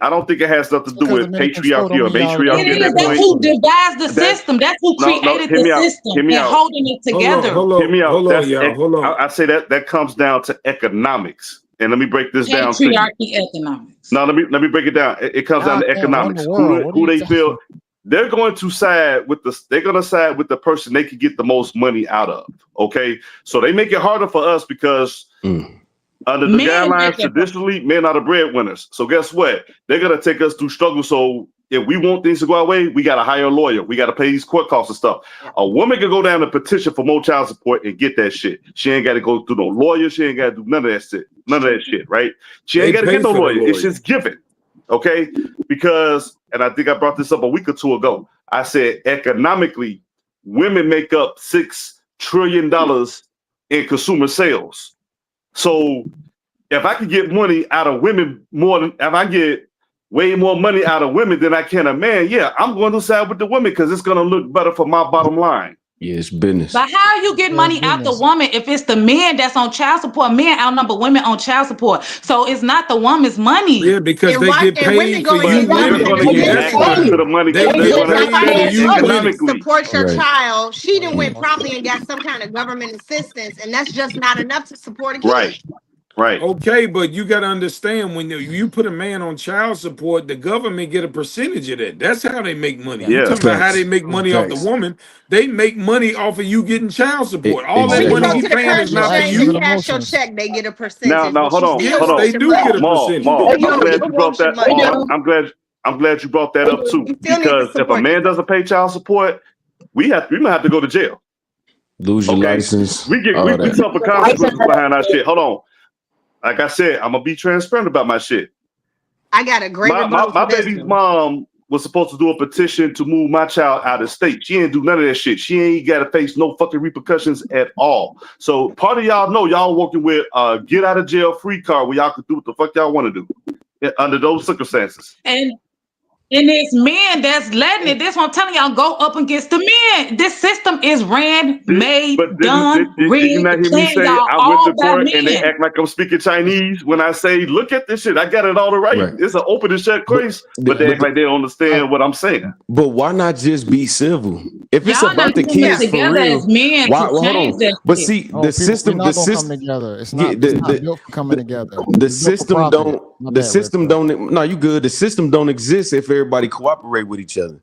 I don't think it has nothing to do with patriarchy or matriarchy. That's who devised the system. That's who created the system and holding it together. Hear me out. Hold on, y'all. Hold on. I say that comes down to economics. And let me break this down. Patriarchy economics. No, let me break it down. It comes down to economics. Who they feel they're going to side with the person they can get the most money out of. Okay. So they make it harder for us because under the guidelines, traditionally, men are the breadwinners. So guess what? They're gonna take us through struggle. So if we want things to go our way, we gotta hire a lawyer. We gotta pay these court costs and stuff. A woman can go down and petition for more child support and get that shit. She ain't gotta go through no lawyer. She ain't gotta do none of that shit, right? She ain't gotta get no lawyer. It's just given. Okay? Because, and I think I brought this up a week or two ago. I said economically, women make up $6 trillion in consumer sales. So if I can get money out of women if I get way more money out of women than I can a man, yeah, I'm going to side with the women because it's going to look better for my bottom line. Yeah, it's business. But how you get money out the woman if it's the men that's on child support? Men outnumber women on child support, so it's not the woman's money. Yeah, because they get paid for you. Women going to get access to the money. They get paid for you economically. Support your child. She done went probably and got some kind of government assistance, and that's just not enough to support a kid. Right. Right. Okay, but you got to understand when you put a man on child support, the government get a percentage of that. That's how they make money. Yeah. You Yeah. talking about how they Facts. make money off the Facts. woman? They make money off of you getting child support. All Or that when you money go Exactly. he to the paying is credit Your not for union actions and and you. cash your emotions. check, they get a Now, percentage, but hold you on, still hold Yes, on. they want your do get a money. percentage. Maul, You I'm glad still you brought want your that. money. Maul, I'm glad you brought that up too. You still need to Because if a support man yourself. doesn't pay child support, we might have to go to jail. Lose your Okay, license, we all that. suffer consequences behind our shit. Hold on, like I said, I'm gonna be transparent about my shit. I got a great rebuttal My for this baby's one. mom was supposed to do a petition to move my child out of state. She ain't do none of that shit. She ain't got to face no fucking repercussions at all. So part of y'all know y'all working with get out of jail free card where y'all can do what the fuck y'all want to do under those circumstances. And it's men that's letting it. This what I'm telling y'all. Go up against the men. This system is ran, made, done, Did you rigged, not hear me planned, say y'all, I went all to by court and they men. act like I'm speaking Chinese when I say, look at this shit. I got it all right. Right. It's an open and shut But case, but they act like they don't understand what I'm saying. but why not just be civil? If it's Y'all not about the coming kids for together as real, men why? to Well, hold change on. that But shit. see, Oh, people, we're the not gonna come system, together. yeah, It's not built for coming together. the It's built for system profit. don't. My The bad, Red system Pill. don't. No, you good. The system don't exist if everybody cooperate with each other.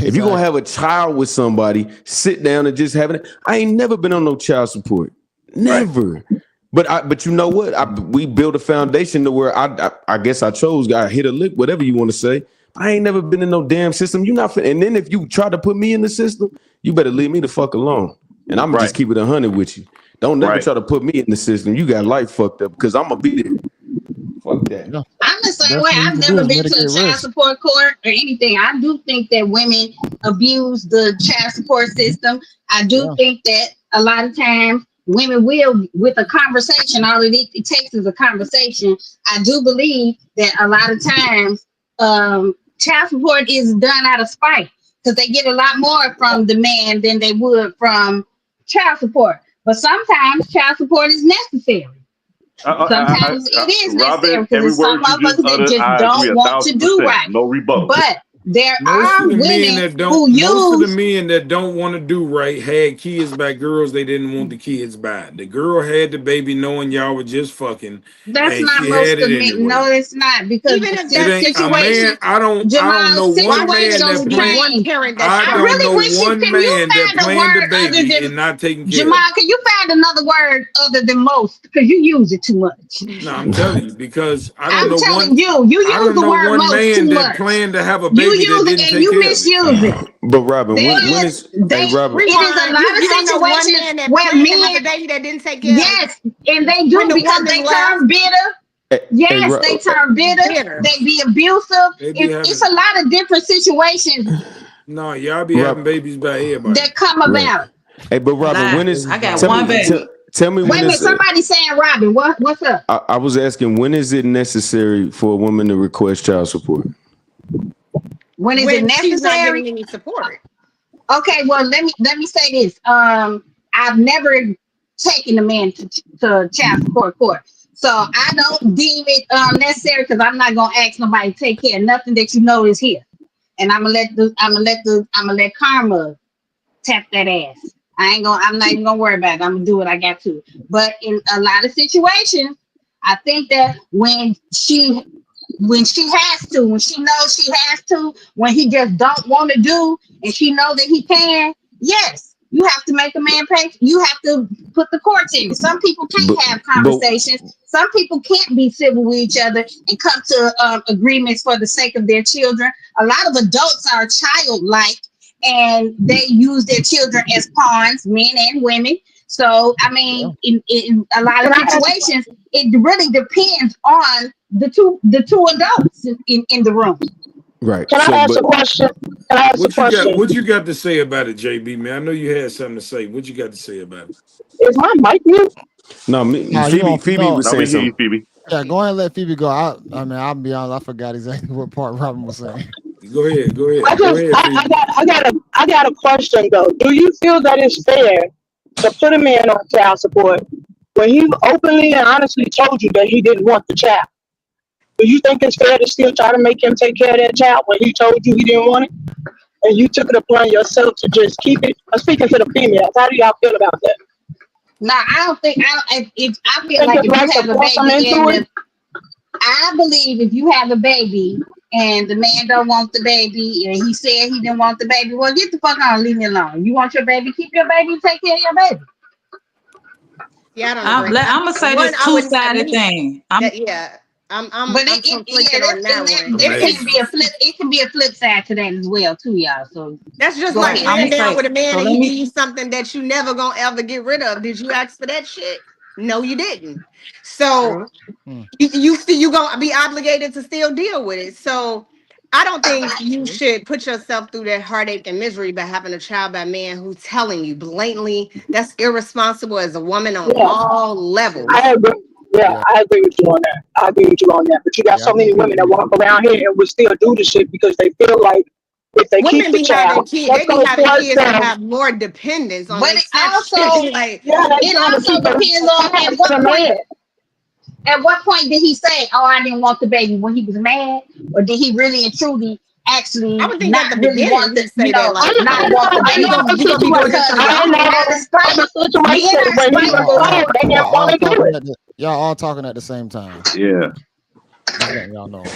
If you're gonna Exactly. have a child with somebody, sit down and just having it. I ain't never been on no child support. Right. Never. But you know what? We built a foundation to where I guess I chose. I hit a lick, whatever you want to say. I ain't never been in no damn system. You not. And then if you try to put me in the system, you better leave me the fuck alone. And I'm gonna Right. just keep it 100 with you. Don't never Right. try to put me in the system. You got life fucked up because I'm gonna be there. Fuck that. Yeah. I'm the same Best way. thing you I've can do never is been to a mitigate child risk. support court or anything. I do think that women abuse the child support system. I do Yeah. think that a lot of times women will, with a conversation, all it takes is a conversation. I do believe that a lot of times child support is done out of spite because they get a lot more from the man than they would from child support. But sometimes child support is necessary. Sometimes it is necessary Robin, because every there's some word you just motherfuckers that uttered, just I agree don't want to do 1,000%. right. No rebuttal. But there Most are of the men women that don't, who most of the use men that don't want to do right had kids by girls they didn't want the kids by. The girl had the baby knowing y'all were just fucking, that's and not she had most it of men. No, anyway. it's not because Even if It that ain't a man. situations, situation, I don't Jamal, know why one can't it man situations that only be plan. one change. parent that's I I don't really know struggling? wish you one can you man that find a planned the word other baby than and not taking care Jamal. of it. Can you find another word other than most? Because you use it too much. No, I'm telling you because I'm telling you, you I use don't the know word one most too man that much. planned to have a You baby that use it didn't and take you care of it. misuse it. But Robin, There when is is they hey Robin? it is a Rewind. lot of You don't know one situations man that where planned to have a men, baby that didn't take care of it yes, and they when do the because woman they left. turn bitter. Hey, Yes, they turn bitter. Bitter. They be abusive. They be It's a having lot of different situations no, y'all be having Rob, babies by everybody. that come right? about. Hey, but Robin, Lie. when is? I got Tell one me, baby. tell me Wait when a minute, is. somebody saying Robin. What's up? I was asking when is it necessary for a woman to request child support? When is it When she's not necessary? getting any support. Okay, well let me say this. I've never taken a man to child support court. So I don't deem it necessary because I'm not gonna ask nobody to take care of nothing that you know is here. And I'm gonna let karma tap that ass. I'm not even gonna worry about it. I'm gonna do what I got to. But in a lot of situations, I think that when she has to, when she knows she has to, when he just don't want to do, and she know that he can, yes, you have to make a man pay. You have to put the courts in. Some people can't have But conversations. Some people can't be civil with each other and come to agreements for the sake of their children. A lot of adults are childlike and they use their children as pawns, men and women. So, I Yeah. mean, in a lot of situations, it really depends on the two adults in the room. right. Can I So, ask a but question? Can I ask a What you got? question? What you got to say about it, JB? Man, I know you had something to say. What you got to say about it? Is my mic mute? no, Nah, you Phoebe. don't Phoebe was Now saying we hear you, something. Phoebe. yeah, go ahead and let Phoebe go. I mean, I'll be honest, I forgot exactly what part Robin was saying. Go ahead. Go I ahead. Go just ahead, Phoebe. I got a question though. Do you feel that it's fair to put a man on child support when he openly and honestly told you that he didn't want the child? Do you think it's fair to still try to make him take care of that child when he told you he didn't want it? And you took it upon yourself to just keep it? I'm speaking to the females. How do y'all feel about that? No, I don't think. If I feel Think like it's if right you to have a force them baby into and it? I believe if you have a baby and the man don't want the baby and he said he didn't want the baby, well, get the fuck on, and leave me alone. You want your baby, keep your baby, take care of your baby. Yeah, I don't I'm agree. gonna say One, this I wouldn't say two-sided me. thing. That yeah, I'm But I'm yeah, conflicted that's on and that that one there can Okay. be because a flip. It can be a flip side to that as well, too, y'all. So that's just go like ahead. I'm laying gonna down say with a man so. and Let he give me. you something that you never gonna ever get rid of. Did you ask for that shit? No, you didn't. So True. Hmm. you gonna be obligated to still deal with it. So I don't think you should put yourself through that heartache and misery by having a child by a man who's telling you blatantly that's irresponsible as a woman on Yeah, all I levels. agree. Yeah, Yeah, I agree with you on that. I agree with you on that. But you got yeah, I so many think women that people. walk around here and will still do the shit because they feel like if they keep Women the be having child, kids, that's they be gonna having force kids to them. have more dependence on But their section. Like Yeah, they it trying to also keep a depends on tab on the man. at what point did he say, "Oh, I didn't want the baby" when he was mad, or did he really and truly I actually would think at not the really want beginning the, he'd say that, I, like, I not know, want the I you know baby? gonna the you gonna be doing this situation. because of I me? know the Men situation are when he was spiteful. Y'all, at home. They y'all didn't want all to do talking it. at the. Y'all all talking at the same time. Yeah. Just letting y'all know.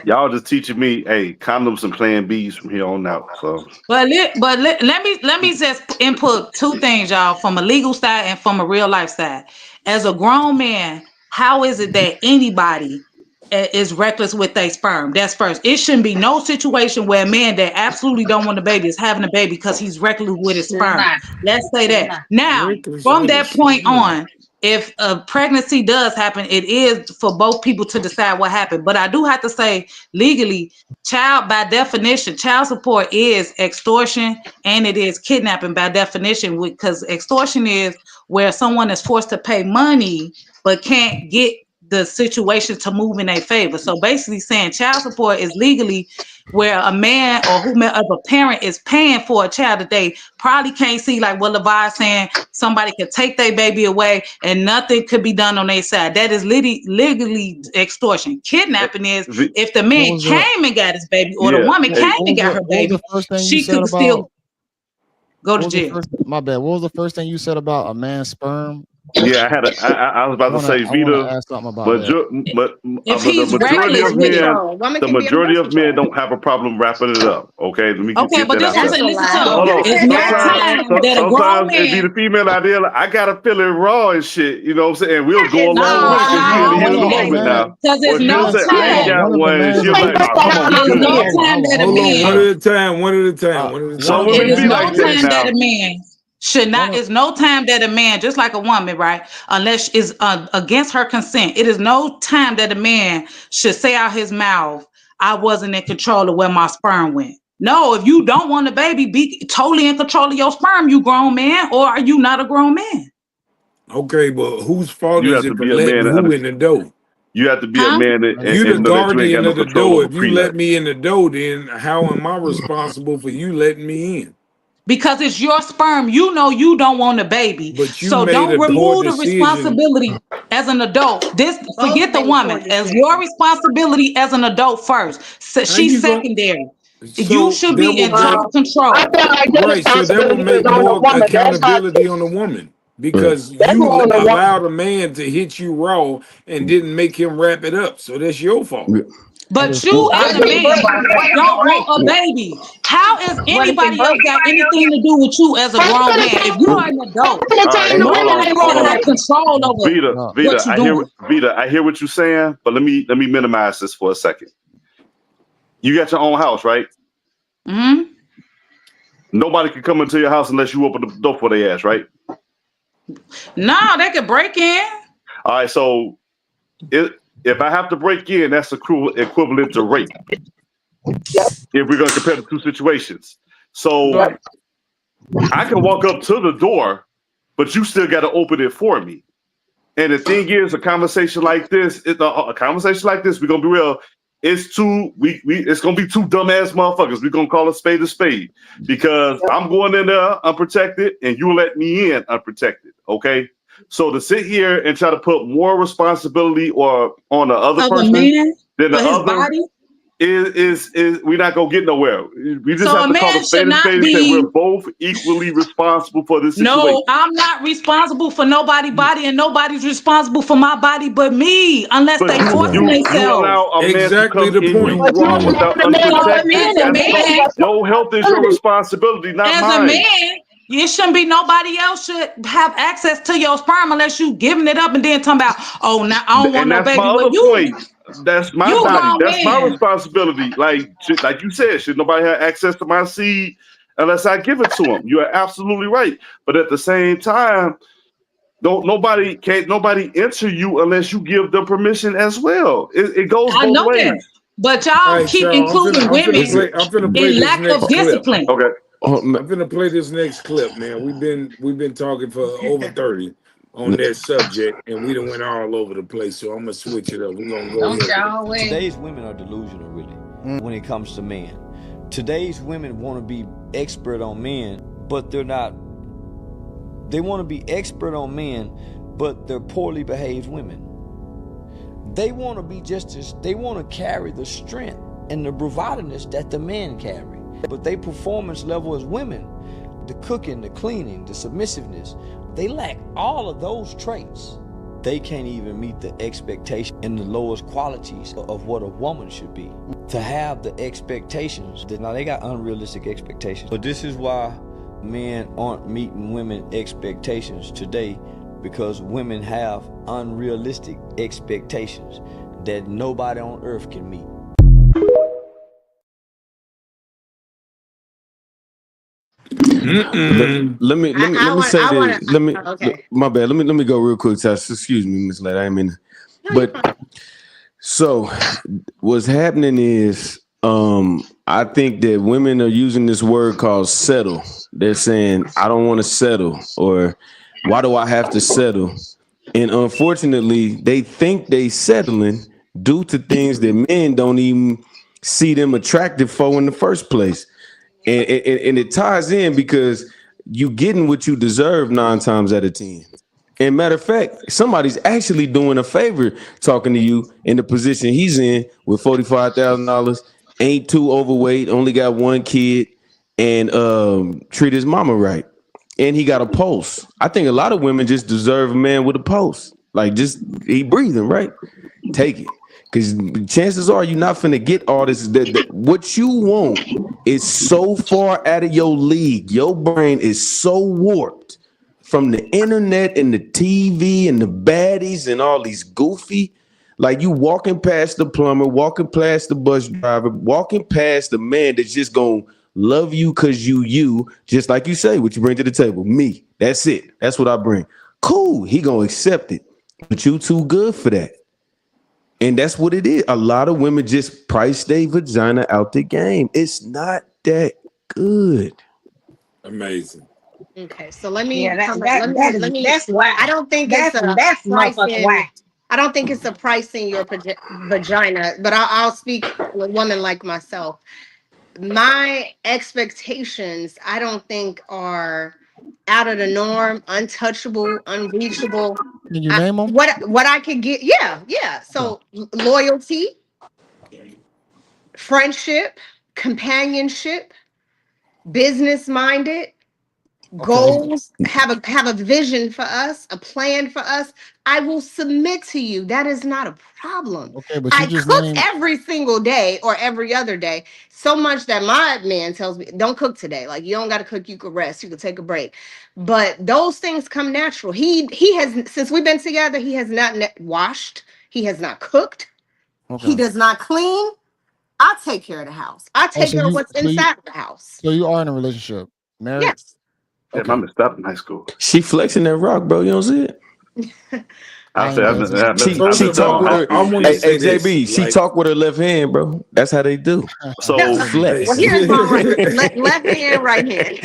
Y'all just teaching me, hey, condoms and plan Bs from here on out. So Let me just input two things, y'all, from a legal side and from a real life side. As a grown man, how is it that anybody is reckless with their sperm? That's first. It shouldn't be no situation where a man that absolutely don't want a baby is having a baby because he's reckless with his Should sperm. not. Let's say Should that. not. Now, Reckless from with that his point sperm. on, if a pregnancy does happen, it is for both people to decide what happened. But I do have to say, legally, child by definition, child support is extortion and it is kidnapping by definition, because extortion is where someone is forced to pay money but can't get the situation to move in their favor. So basically saying child support is legally where a man or whomever parent is paying for a child that they probably can't see, like what Levi saying, somebody could take their baby away and nothing could be done on their side. That is legally extortion. Kidnapping is v- if the What man was the came and got his baby or the yeah, woman what, came hey, what and was got the her what was the baby, first thing you she said could about still go to what was the jail. first my bad? What was the first thing you said about a man's sperm? yeah, I was about to say, I wanna Vita, ask something about that. If but the he's That's majority reckless of on with you it. men, though. Woman the can be on the majority birth of men control. don't have a problem wrapping it up. Okay, let me Okay, get but that this out what I'm there. That's saying. a Listen lie. to Hold him. on. It's no Sometimes, time that a grown sometimes it be man. the female idea. Like, I gotta feel it raw and shit. You know what I'm saying? And we'll That go is along with it No, because we in the no, heat One of the of the man. moment man, now. Because Or there's if she'll no say, hold I ain't on. time. got One of the one, and man, she'll be like, oh, come on, we There's good. no time that a hold on. One man. at a time, one at a time, one at a One So of time. if the It it is be man, no like that time that a now, man should one not. of It's no time that a man, just like a woman, right? Unless it's against her consent. It is no time that a man should say out his mouth, "I wasn't in control of where my sperm went." No, if you don't want a baby, be totally in control of your sperm, you grown man, or are you not a grown man? Okay, but whose fault you is have to it for be a letting man. who in the door? You have to be a Huh? man You the and know that you ain't got guardian no of the control door. over If you let prenup. me in the door, then how am I responsible for you letting me in? Because it's your sperm. You know you don't want a baby. But you So made don't a poor remove the decision. responsibility as an adult. This both forget the made woman. poor As your decisions. responsibility as an adult first. So How she's you going secondary. You so should that be would in total make I control. feel like that right, so that would responsibility is make on the more woman. That's how accountability on the woman Right. because that's you on the woman. allowed a man to hit you raw and didn't make him wrap it up. So that's your fault. I But just you want as What a if he man break? What if he don't break? want a baby. How is What if he anybody else break? got anything to do with you as a I'm grown gonna man? tell If you you. are an I'm adult, gonna All tell right, you the no hold reason on, they longer hold want you to on. have break. control no, over no. what you doing. Vita, I hear what you're saying, but let me minimize this for a second. You got your own house, right? Hmm. Nobody can come into your house unless you open the door for their ass, right? No, they could break in. All right, so if I have to break in, that's equivalent to rape. Yep, If we're gonna compare the two situations, so yep. Right. I can walk up to the door, but you still got to open it for me. And the thing is, a conversation like this, a conversation like this, we're gonna be real. It's it's gonna be two dumbass motherfuckers. We're gonna call a spade because I'm going in there unprotected and you let me in unprotected. Okay. So to sit here and try to put more responsibility or on the other Of a person man than for the his other, body. is we're not gonna get nowhere. We just So have a to call a man should spade a not spade and say be. we're both equally responsible for this situation. No, I'm not responsible for nobody's body, and nobody's responsible for my body but me, unless But they you forcing you Right. you themselves. allow a man to Exactly come the in point. you But you raw don't have without the man So unprotected. as a That's man, your health is your responsibility, not as a mine. man, it shouldn't be nobody else should have access to your sperm unless you giving it up and then talking about, oh, now I don't want And no that's my baby. Well, other point. That's my you a body. grown That's my man. responsibility. Like you said, should nobody have access to my seed unless I give it to them? You are absolutely right. But at the same time, can't nobody enter you unless you give them permission as well. It goes I both know that. ways. But All y'all right, keep y'all. including Is women it? I'm finna play in this lack of next clip. discipline. Okay. I'm finna play this next clip, man. We've been talking for over 30 on that subject, and we done went all over the place. So I'm gonna switch it up. We're gonna go Don't ahead. y'all wait. Today's women are delusional, really, when it comes to men. Today's women want to be expert on men, but they're not. They want to be expert on men, but they're poorly behaved women. They want to be they want to carry the strength and the bravadiness that the men carry. But their performance level as women, the cooking, the cleaning, the submissiveness, they lack all of those traits. They can't even meet the expectation and the lowest qualities of what a woman should be. To have the expectations, now they got unrealistic expectations. But this is why men aren't meeting women expectations today, because women have unrealistic expectations that nobody on earth can meet. Let me say I this. want Let me to. Okay. my bad. Let me go real quick. Tess. Excuse me, Miss Lady. I mean, No, you're fine. but so what's happening is, I think that women are using this word called settle. They're saying, I don't want to settle, or why do I have to settle? And unfortunately, they think they settling due to things that men don't even see them attractive for in the first place. And it ties in because you getting what you deserve 9 times out of 10. And matter of fact, somebody's actually doing a favor talking to you in the position he's in with $45,000, ain't too overweight, only got 1 kid, and treat his mama right. And he got a pulse. I think a lot of women just deserve a man with a pulse. Like, just he breathing, right? Take it. Because chances are you're not finna get all this. What you want is so far out of your league. Your brain is so warped from the internet and the TV and the baddies and all these goofy, like you walking past the plumber, walking past the bus driver, walking past the man that's just gonna love you because you, just like you say, what you bring to the table. Me, that's it. That's what I bring. Cool, he gonna accept it. But you too good for that. And that's what it is. A lot of women just price their vagina out the game. It's not that good. Amazing. Okay, so let me Yeah, that come. that that is Let me. that's why. I don't think it's a That's motherfucking pricing. why. I don't think it's a pricing your vagina, but I'll speak with a woman like myself. My expectations, I don't think are out of the norm, untouchable, unreachable. Can you name them? What I could get, yeah, yeah. Okay. So loyalty, friendship, companionship, business minded, Okay. goals, have a vision for us, a plan for us. I will submit to you. That is not a problem. Okay, but you I just cook named. every single day or every other day, so much that my man tells me, don't cook today. Like, you don't got to cook, you could rest, you could take a break. But those things come natural. He has, since we've been together, he has not washed, he has not cooked, he Okay. does not clean. I take care of the house. I Oh, take care of what's inside the house. so you are in a relationship, married? Yes. Damn, I Okay. missed out in high school. She flexing that rock, bro. You don't see it? I I say ain't I mad missed, at I you. missed, She I First she missed of out talk in all, with high her. I school. want to Hey, say hey this. JB, she talk with her left hand, bro. That's how they do. So Well, Flex. here's my left hand, right hand.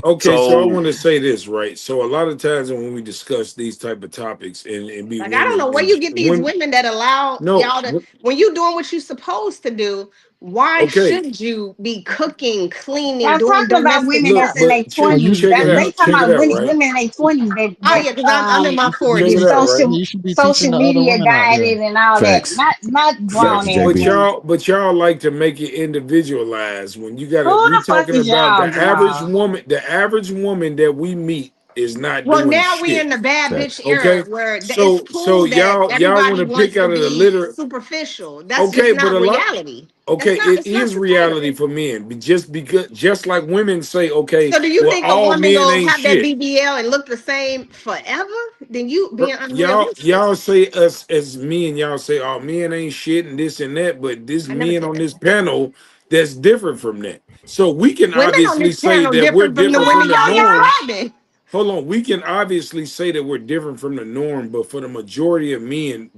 Okay, so I so want to say this, right? So a lot of times when we discuss these type of topics and be Like, I don't know women where and you get these women, women that allow no, y'all to, when you doing what you supposed to do, why Okay, should you be cooking, cleaning, Y'all doing talking about domestic women look, that's in tasks? their but check Oh, twenties. check it That they out. talking Check it about out, women, right? women in their twenties that Oh yeah, because I'm in my you Check should it forties. out, be, right? social you should be teaching social the other media women out here. dieting and all that. Facts. Not grown Facts, ass But JB. women. y'all like to make it individualized when you got Who to we the fuck talking is about y'all, Jamal? the average woman that we meet is not Well, doing now we in shit. the bad bitch Facts. era Okay? where it's So cool that y'all want everybody to pick wants to out of the be litter. superficial. That's just Okay, but not a lot reality. okay, it It's not is reality sustainable. for men. Just like women say, okay, So do you well think a all woman men gonna ain't have that shit. BBL and look the same forever? Then you being unrealistic. Y'all say us as men, y'all say, oh, men ain't shit and this and that, but this I never men said on that. this panel that's different from that. So we can Women on obviously this say panel that we're different from the different from women the y'all norm. describing. Hold on, we can obviously say that we're different from the norm, but for the majority of men,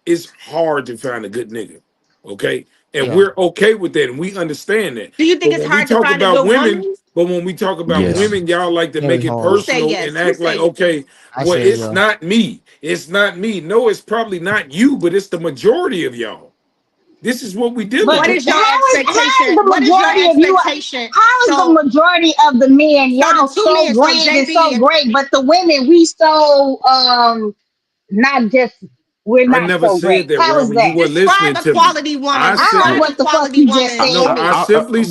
it's hard to find a good nigga. Okay. And Yeah. we're okay with that and we understand that. Do you think But it's when we hard to talk find a about good women, woman? but when we talk about Yes. women, y'all like to Very make it Who hard. say personal and yes? Who act like, say yes? okay, I well, say it's yeah. not me. It's not me. No, it's probably not you, but it's the majority of y'all. This is what we dealing But What with. is your how is expectation? the What is your majority of you? expectation? How is the So majority of the men so the y'all two so men, so grand and JB so and great, but the women we so not just we're I not never so great. said that, How is Robin. You that? weren't describe listening a to me. quality woman. I I heard said, Describe a what the fuck quality you just woman no,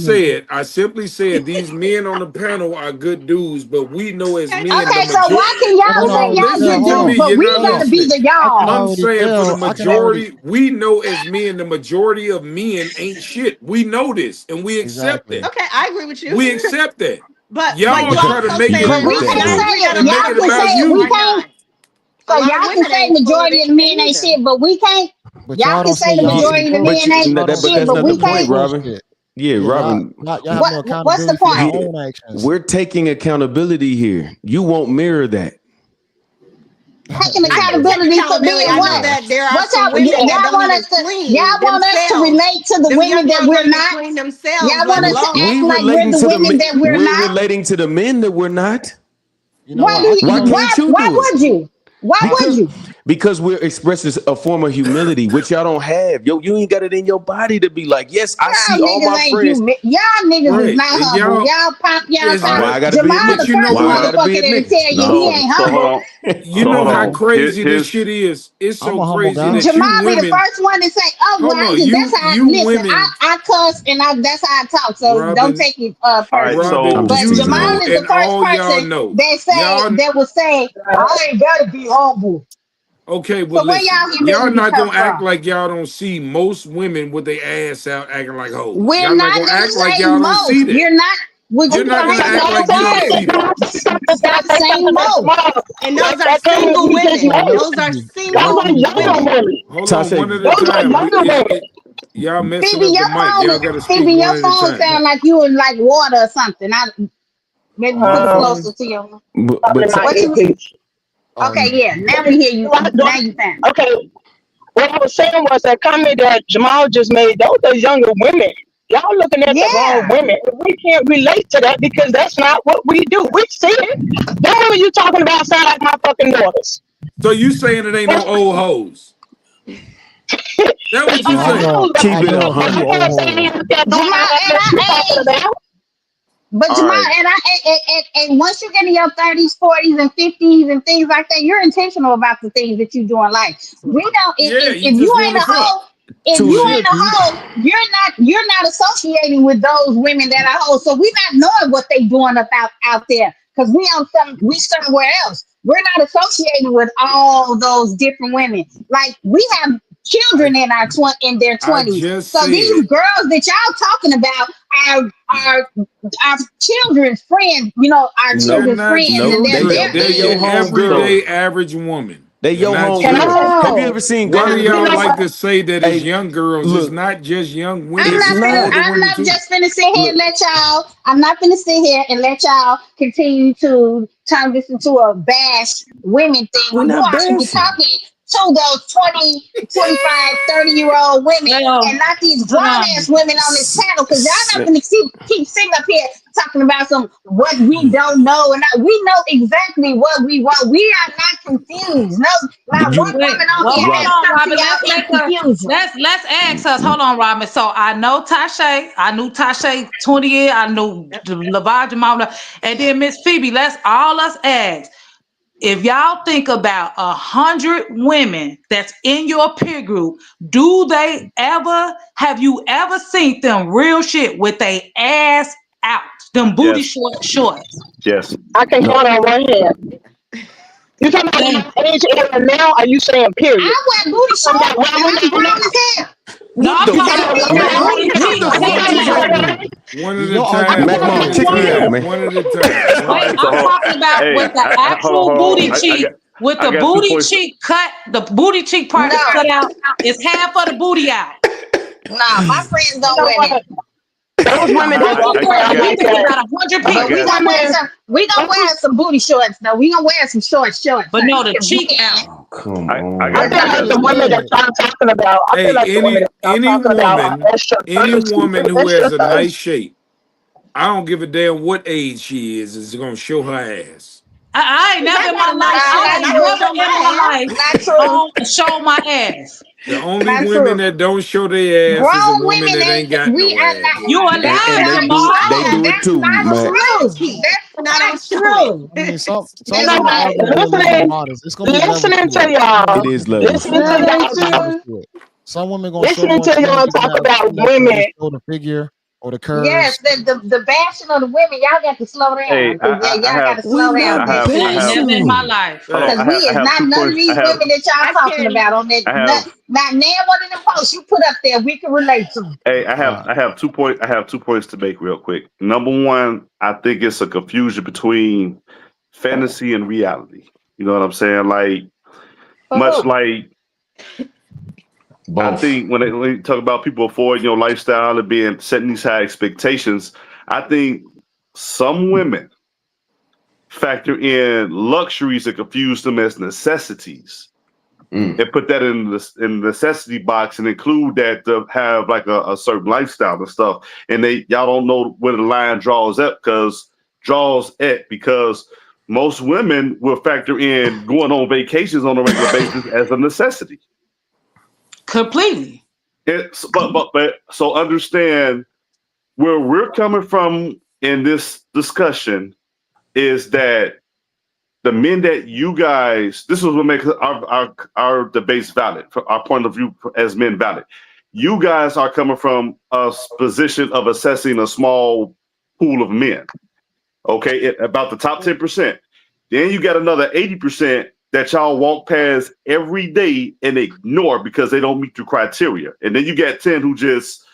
to said. me. I simply said these men on the panel are good dudes, but we know as Okay. men the Okay, so majority. why can I y'all can Hold say on, already y'all tell. listen good Hold to me. dudes, on. but You're we not Hold on. gotta be listening. the I can y'all? I'm already saying for the tell. I can already majority, we know as men the majority of men ain't shit. We know this and we accept exactly. that. Okay, I agree with you. We accept that. But Y'all you try to also make He it But agree we with that can't personal say though. agree that a it. and make lot Y'all it of can say about women it. We are you. can't. not. A So lot of y'all can women say ain't full of majority it of the men ain't either. shit, but we can't. But Y'all y'all can don't say say the y'all majority of the support. But men ain't Y'all don't but say shit, that's but y'all not the we point, can't. support Robin. shit. Yeah, Yeah, Robin. y'all have What no what's the accountability for point? y'all Yeah, own actions. we're taking accountability here. You won't mirror that. Taking There I you do go. take accountability for accountability. being I know what? Yeah. that there are What some y'all women that y'all don't want even us to clean themselves. relate to the Them women that young we're ladies not? clean themselves, Y'all let want We us to alone act we like we're relating the to the women that we're we're not? relating to the men that we're not. You know what? I can Why only can't you Why do it? would you? Why would Because you? because we're expressing a form of humility, which y'all don't have. You ain't got it in your body to be like, yes, I see Y'all all niggas my ain't friends. human. Y'all niggas is Right. not And humble. y'all Y'all pop y'all is top. Why I not gotta be a Jamal but the nigga? you know first Why I what? gotta be a motherfucker to nigga? tell you he No. ain't So hold humble. on. You So know hold how on. crazy this Here's shit is. It's I'm so a humble crazy guy. that you Jamal be the women, first one to say, "Oh, well, hold on, that's how." you Listen, women, I cuss and that's how I talk. So don't Robin, take it all right. personal. I'm Robin, So just But you teasing Jamal her. know, is the and first all y'all person know. that Y'all will say, "I ain't gotta be humble." okay, but So where listen, y'all y'all humility not come gonna act from? like y'all don't see most women with their ass out acting like hoes. We're Y'all not not gonna gonna act like say y'all don't see most. that. You're not. Would You're you not gonna please act be like you don't quiet? see that. Stop saying most. And those are single Oh, women. Those are Yoshi. single Yoshi, women. Hold on, one at Tasha, a time. Y'all messing Phoebe, up the mic. Y'all gotta speak one at a time. sound like you in like water or something. Maybe My come phone. closer to your. but What you? oh, Okay, yeah. Now we hear you. Now you sound. Okay, what I was saying was that comment that Jamal just made, those are younger women. Y'all looking at the wrong Yeah. women. We can't relate to that because that's not what we do. We see it. Them women you talking about sound like my fucking daughters. So you saying it ain't no old hoes? That what They you no, are saying? hoes, but keep I it I know a a can't, few I hundred. old can't say they hoes. out there doing Jamal all that and mess you talking I, about. but all Jamal right. and and once you get in your 30s, 40s, and 50s and things like that, you're intentional about the things that you do in life. We don't. Yeah, you If you just ain't want to a fuck. hoe, if Tune you in. ain't a Should be. hoe, you're not associating with those women that are hoes. So we're not knowing what they doing about out there because we somewhere else. We're not associating with all those different women. Like we have I children in their I 20s. just So these said girls that y'all talking about our children's friends, our they're Nope. children's not friends, and Nope. they're They children. their They're they your your age. home girl. everyday average woman. They They're your not home Can I girl. children. Have you No, ever seen Why do Golden you y'all know Girls? like what? to say that it's Hey, young girls? It's look, not just young women. it's It's not. older I'm women not too. just finna sit here and Look, let y'all. I'm not finna sit here and let y'all continue to turn this into a bash women thing we're when you not all should be bashing. talking to those 20, 25, 30-year-old women and not these grown-ass women on this panel, because y'all not going to keep sitting up here talking about what we don't know. And we know exactly what we want. We are not confused. No, not one woman on here has come to y'all in confusion. Let's ask us. Hold on, Robin. So I know Tasha. I knew Tasha 20 years. I knew Lavaja Mama. And then Miss Phoebe, let's all us ask. If y'all think about 100 women that's in your peer group, have you ever seen them real shit with their ass out? Them booty shorts? Yes. I can count on one hand. You talking about my age era now? Are you saying period? I wear booty shorts and I'm grown as hell. No, I'm talking about one at a time. MacMaal, check me out, man. One at a time. Wait, I'm talking about with the actual booty cheek, with the booty cheek cut, the booty cheek part is cut out. It's half of the booty out. Nah, my friends don't wear that. Those women don't like that. We gonna wear some booty shorts though. We gonna wear some shorts. But no, the cheek out. Oh, come on. I feel like the women that I'm talking about. I feel like any woman who has a nice shape, I don't give a damn what age she is gonna show her ass. I ain't never in my life show my ass. The only women that don't show their ass is a woman that ain't got no ass. You are lying. They do it too, man. That's true. I mean, some women modest. It's gonna be listening to y'all. It is lovely. Listening to y'all. Some women gonna listening to y'all talk about women. Show the figure or the curves. Yes, the bashing of the women. Y'all got to slow down. Hey, y'all got to slow down. Never in my life. Because we is not none of these women that y'all talking about on that. Not name one of the posts you put up there we can relate to. Hey, I have 2 points. I have 2 points to make real quick. Number one, I think it's a confusion between fantasy and reality. You know what I'm saying? Like much like both. I think when you talk about people avoiding your lifestyle and setting these high expectations, I think some women factor in luxuries and confuse them as necessities. And put that in the necessity box and include that to have like a certain lifestyle and stuff. And y'all don't know where the line draws because most women will factor in going on vacations on a regular basis as a necessity. Completely. But so understand where we're coming from in this discussion is that the men that you guys, this is what makes our debates valid, our point of view as men valid. You guys are coming from a position of assessing a small pool of men, okay, about the top 10%. Then you got another 80% that y'all walk past every day and ignore because they don't meet your criteria. And then you got 10 who just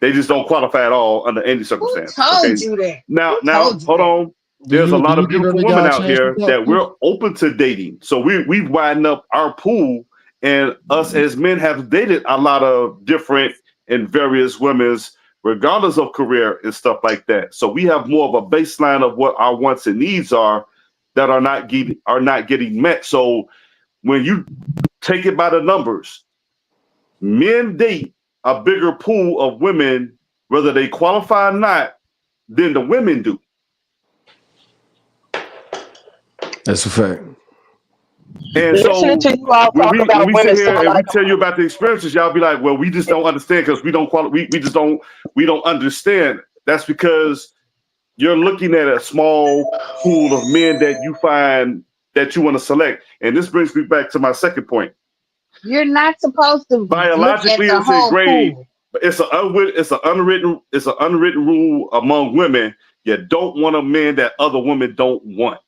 don't qualify at all under any circumstance. Who told you that? Now, hold on. There's a lot of beautiful women out here that we're open to dating. So we've widened up our pool, and us as men have dated a lot of different and various women's, regardless of career and stuff like that. So we have more of a baseline of what our wants and needs are that are not getting met. So when you take it by the numbers, men date a bigger pool of women, whether they qualify or not, than the women do. That's a fact. And so when we sit here and we tell you about the experiences, y'all be like, "Well, we just don't understand because we don't understand." That's because you're looking at a small pool of men that you find that you want to select. And this brings me back to my second point. You're not supposed to biologically it's a grade. It's an unwritten rule among women. You don't want a man that other women don't want.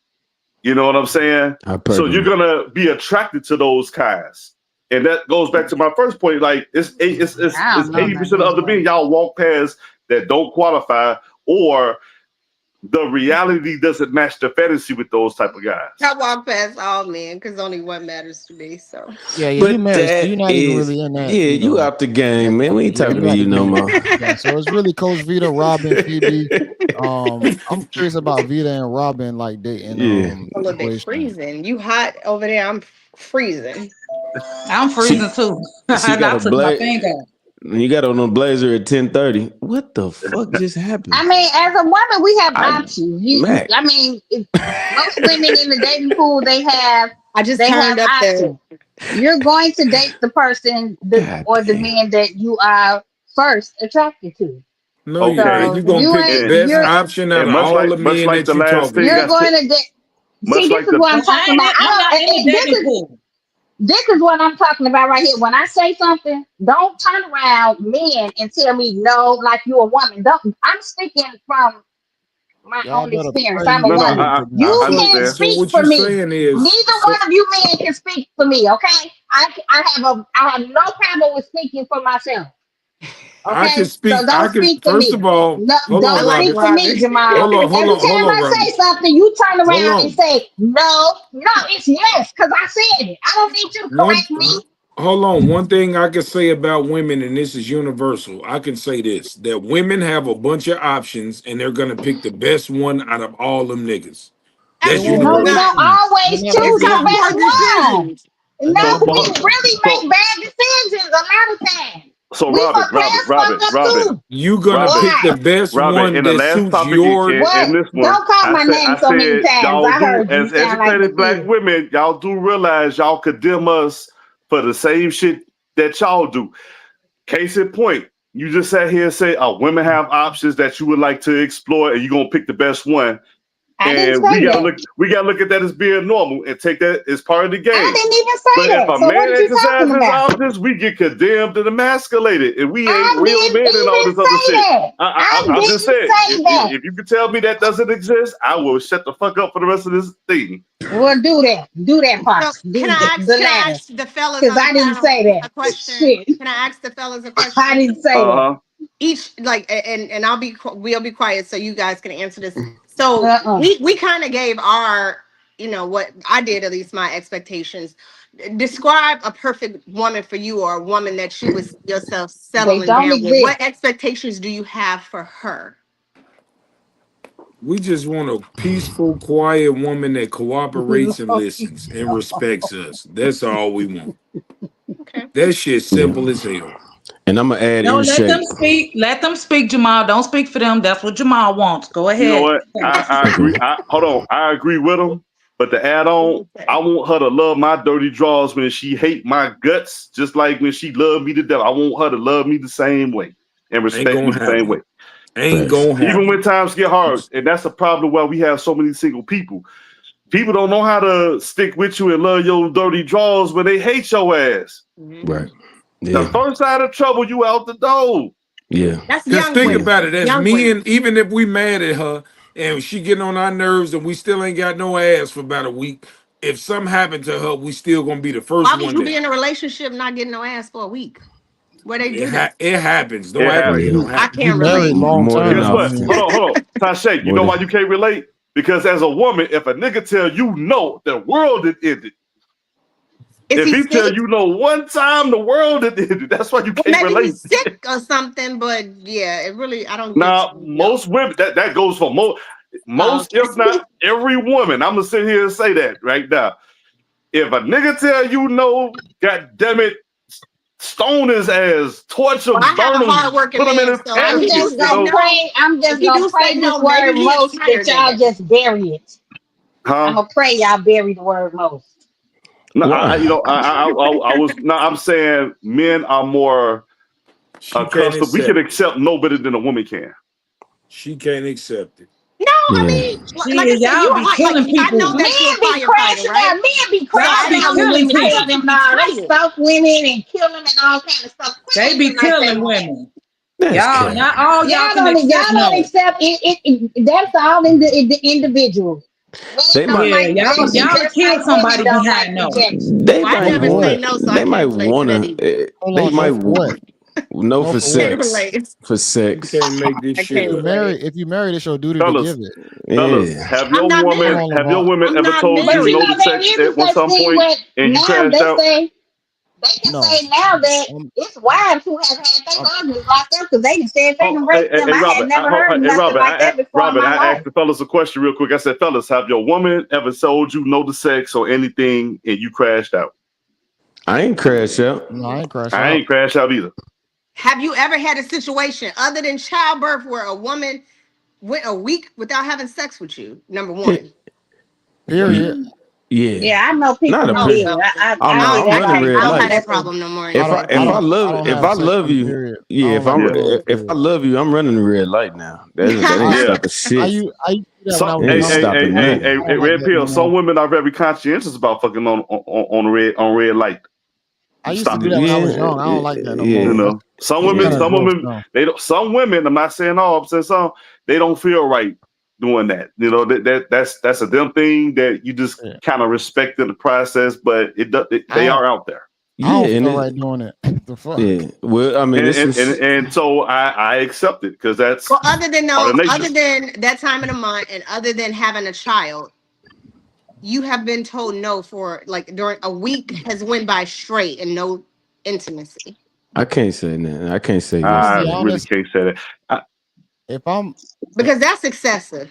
You know what I'm saying? So you're gonna be attracted to those guys, and that goes back to my first point. Like it's 80% of the men y'all walk past that don't qualify, or the reality doesn't match the fantasy with those type of guys. I walk past all men because only one matters to me. So yeah, but you're not even really in that. Yeah, you out the game, man. We ain't talking to you no more. Yeah, so it's really Coach Vita, Robin, Phoebe. I'm curious about Vita and Robin like dating. a little bit freezing. You hot over there? I'm freezing. I'm freezing too. She And got I a took my black. thing off. You got on a blazer at 10:30. What the fuck just happened? I mean, as a woman, we have I options. Mac. I mean, most women in the dating pool, they have I just turned up the. options. You're going to date the person God or the damn. man that you are first attracted to. No, you Okay. ain't. So You gonna pick the And, best you're option out and of all the much men like that the you last talking thing to. I you're said, going to date. See, much this like is the what I'm talking about. I'm not in the dating pool. This is what I'm talking about right here. When I say something, don't turn around men and tell me no, like you're a woman. Don't. I'm speaking from my Y'all own better experience. pray I'm you a no, married woman. to You I God. can't understand. So speak what for you me. saying is, Neither so one of you men can speak for me. Okay, I have no problem with speaking for myself. I can Okay, so speak. I don't can. speak for First of me. all, No, hold I on, don't like speak Robert. for me, Robin. Jamal. Hold on, hold Every on, hold time on, I say Robert. something, you turn Hold around and on. say no. No, it's yes because I said it. I don't need you to One. correct me. Hold on. One thing I can say about women, and this is universal. I can say this: that women have a bunch of options, and they're gonna pick the best one out of all them niggas. That's won't No, we always universal. don't choose. They're always not It's choose always the some choose. best poor one. decisions. They're No, not So, we always choose. really make so, bad decisions a lot of times. so, We Robert, fuck past fuck up too. You gonna Robert, pick Why? the best Robert. one In the that last suits topic, your. in What? this one, Don't call my name I so many said, times. y'all I do heard you. You as sound like the educated black kid. women, y'all do realize y'all condemn us for the same shit that y'all do. Case in point, you just sat here and say, "Oh, women have options that you would like to explore, and you're gonna pick the best one." I didn't And say that. we gotta look at that as being normal and take that as part of the I game. didn't even But say if that. a So what man are you talking exercises his about? options, we get condemned and emasculated, and we ain't I real didn't men and all even this other say shit. that. I I'm just didn't saying, say that. if you can tell me that doesn't exist, I will shut the fuck up for the rest of this thing. Well, do that. Do that part. So Do the can I latter. ask the fellas Because on the I didn't panel say a that. question? Shit. Can I ask the fellas a I question? didn't say Uh that. huh. Each like and we'll be quiet so you guys can answer this. So Uh-uh. we kind of gave our, what I did, at least my expectations. Describe a perfect woman for you, or a woman that you would see yourself They settling don't down with. exist. What expectations do you have for her? We just want a peaceful, quiet woman that cooperates and listens and respects us. That's all we want. Okay. That shit Yeah. simple as hell. And I'm gonna add No, in let them shape. speak. Let them speak, Jamal. Don't speak for them. That's what Jamal wants. Go You know ahead. what? I Okay. agree. Hold on. I agree with him. But to add on, I want her to love my dirty draws when she hate my guts, just like when she loved me to death. I want her to love me the same way and Ain't respect me gonna the same way. happen. Ain't Facts. gonna Even when happen. times get hard, and that's the problem why we have so many single people. People don't know how to stick with you and love your dirty draws when they hate your ass. Right. The Yeah. first sign of trouble, you out the door. Yeah. That's Cause young think Yeah. women. about it, as Young women. men, even if we mad at her and she getting on our nerves and we still ain't got no ass for about a week, if something happened to her, we still gonna be the first Why would one you be there. in a relationship not getting no ass for a week? Where they do that? It happens. Don't It act like happens. it Yeah. don't I happen. You can't married relate. long More than term. Guess I what? often. mean, Hold on. Tasha, you More know than why you can't relate? Because as a woman, if a nigga tell you no, the world is ended. Is If he he tell sick? you no one time, the world is ended. That's why you Well, can't maybe relate. he's sick or something, but yeah, it really, I don't get Now, no. most women, that goes for most, Okay. if not every woman. I'm gonna sit here and say that right now. If a nigga tell you no, god damn it, stone his ass, torch Well, him, I have burn a him, hardworking put him in man, his so if I'm he do casket, just you say gonna know? no, pray. I'm if just he gonna do pray say this no, maybe word he is most that tired that y'all day. just bury it. I'm Huh? gonna pray y'all bury the word most. No, why? I was. No, I'm saying men are more She can't accustomed. We can accept it. accept no better than a woman can. She can't accept it. No, I Yeah. mean, like I Shit, said, you y'all a be hot, like killing I know people. Men that you're a be firefighter, crashing right? out. Men be So Y'all crashing be out with killing women, I know people. telling you them be no. They tired. stuff women and kill them and all kind of stuff. Quit They acting be like that, killing man. women. That's Y'all, cap. not all y'all can Y'all accept don't no. accept it. That's all in the individual. Men They don't might Yeah, like rejection, y'all to just kill like women somebody don't like behind no. rejection. they Well, I might no never for say what? want no, so I they might can't relate to that wanna either. Hold they on. No might for what? no No for for I what? can't sex. relate. For You sex. can't make this I shit If can't you up. relate. married, it's your duty to Fellas, give it. fellas, Yeah. I'm not Hold married. on, have your LeVar. women I'm ever not told But you you no married. know to there sex is a at one such some thing point where and you now crashed out? they can No. say now that I'm, it's wives who have had their I'm, husbands locked up because they done said they Oh, done raped them. hey, I had Robert. never heard Hey, nothing Robert. like that before in Robert. my I life. asked the fellas a question real quick. I said, fellas, have your woman ever told you no to sex or anything and you crashed out? I ain't crash out. No, I ain't crash I out. ain't crash out either. Have you ever had a situation other than childbirth where a woman went a week without having sex with you? Number one. Period. Yeah. Yeah, I know people Not a who Oh period. did. well. Oh I no, agree. I'm I running can't. red I I don't have can't that lights. say. problem no more I If I don't. anymore. I if I don't. I love don't if have I sex love on the you, period. I yeah. don't let nobody on the If I period. love you, I'm running the red light now. That ain't I Yeah. stopping shit. I used to do that when I So, was Ain't younger. stopping I nothing. don't like red that no pill. more. Some women are very conscientious about fucking on red light. I used to Stop do it. that when I was Yeah, young. I don't like that no You more. yeah, know, It's kind of some gross women, now. they don't. Some women, I'm not saying all, I'm saying some, they don't feel right doing that. You know, that's a them thing that you just Yeah. kind of respect in the process, but I they don't. are out there, I yeah, don't and feel it, right doing it. The fuck. yeah. Well, I mean, this is and so I accept it because that's Well, other than part of nature. other than that time of the month, and other than having a child, you have been told no for like during a week has went by straight and no intimacy. I can't say nothing. I can't say I'm gonna yes to I be that. really honest. can't say that. If I'm Because that's excessive.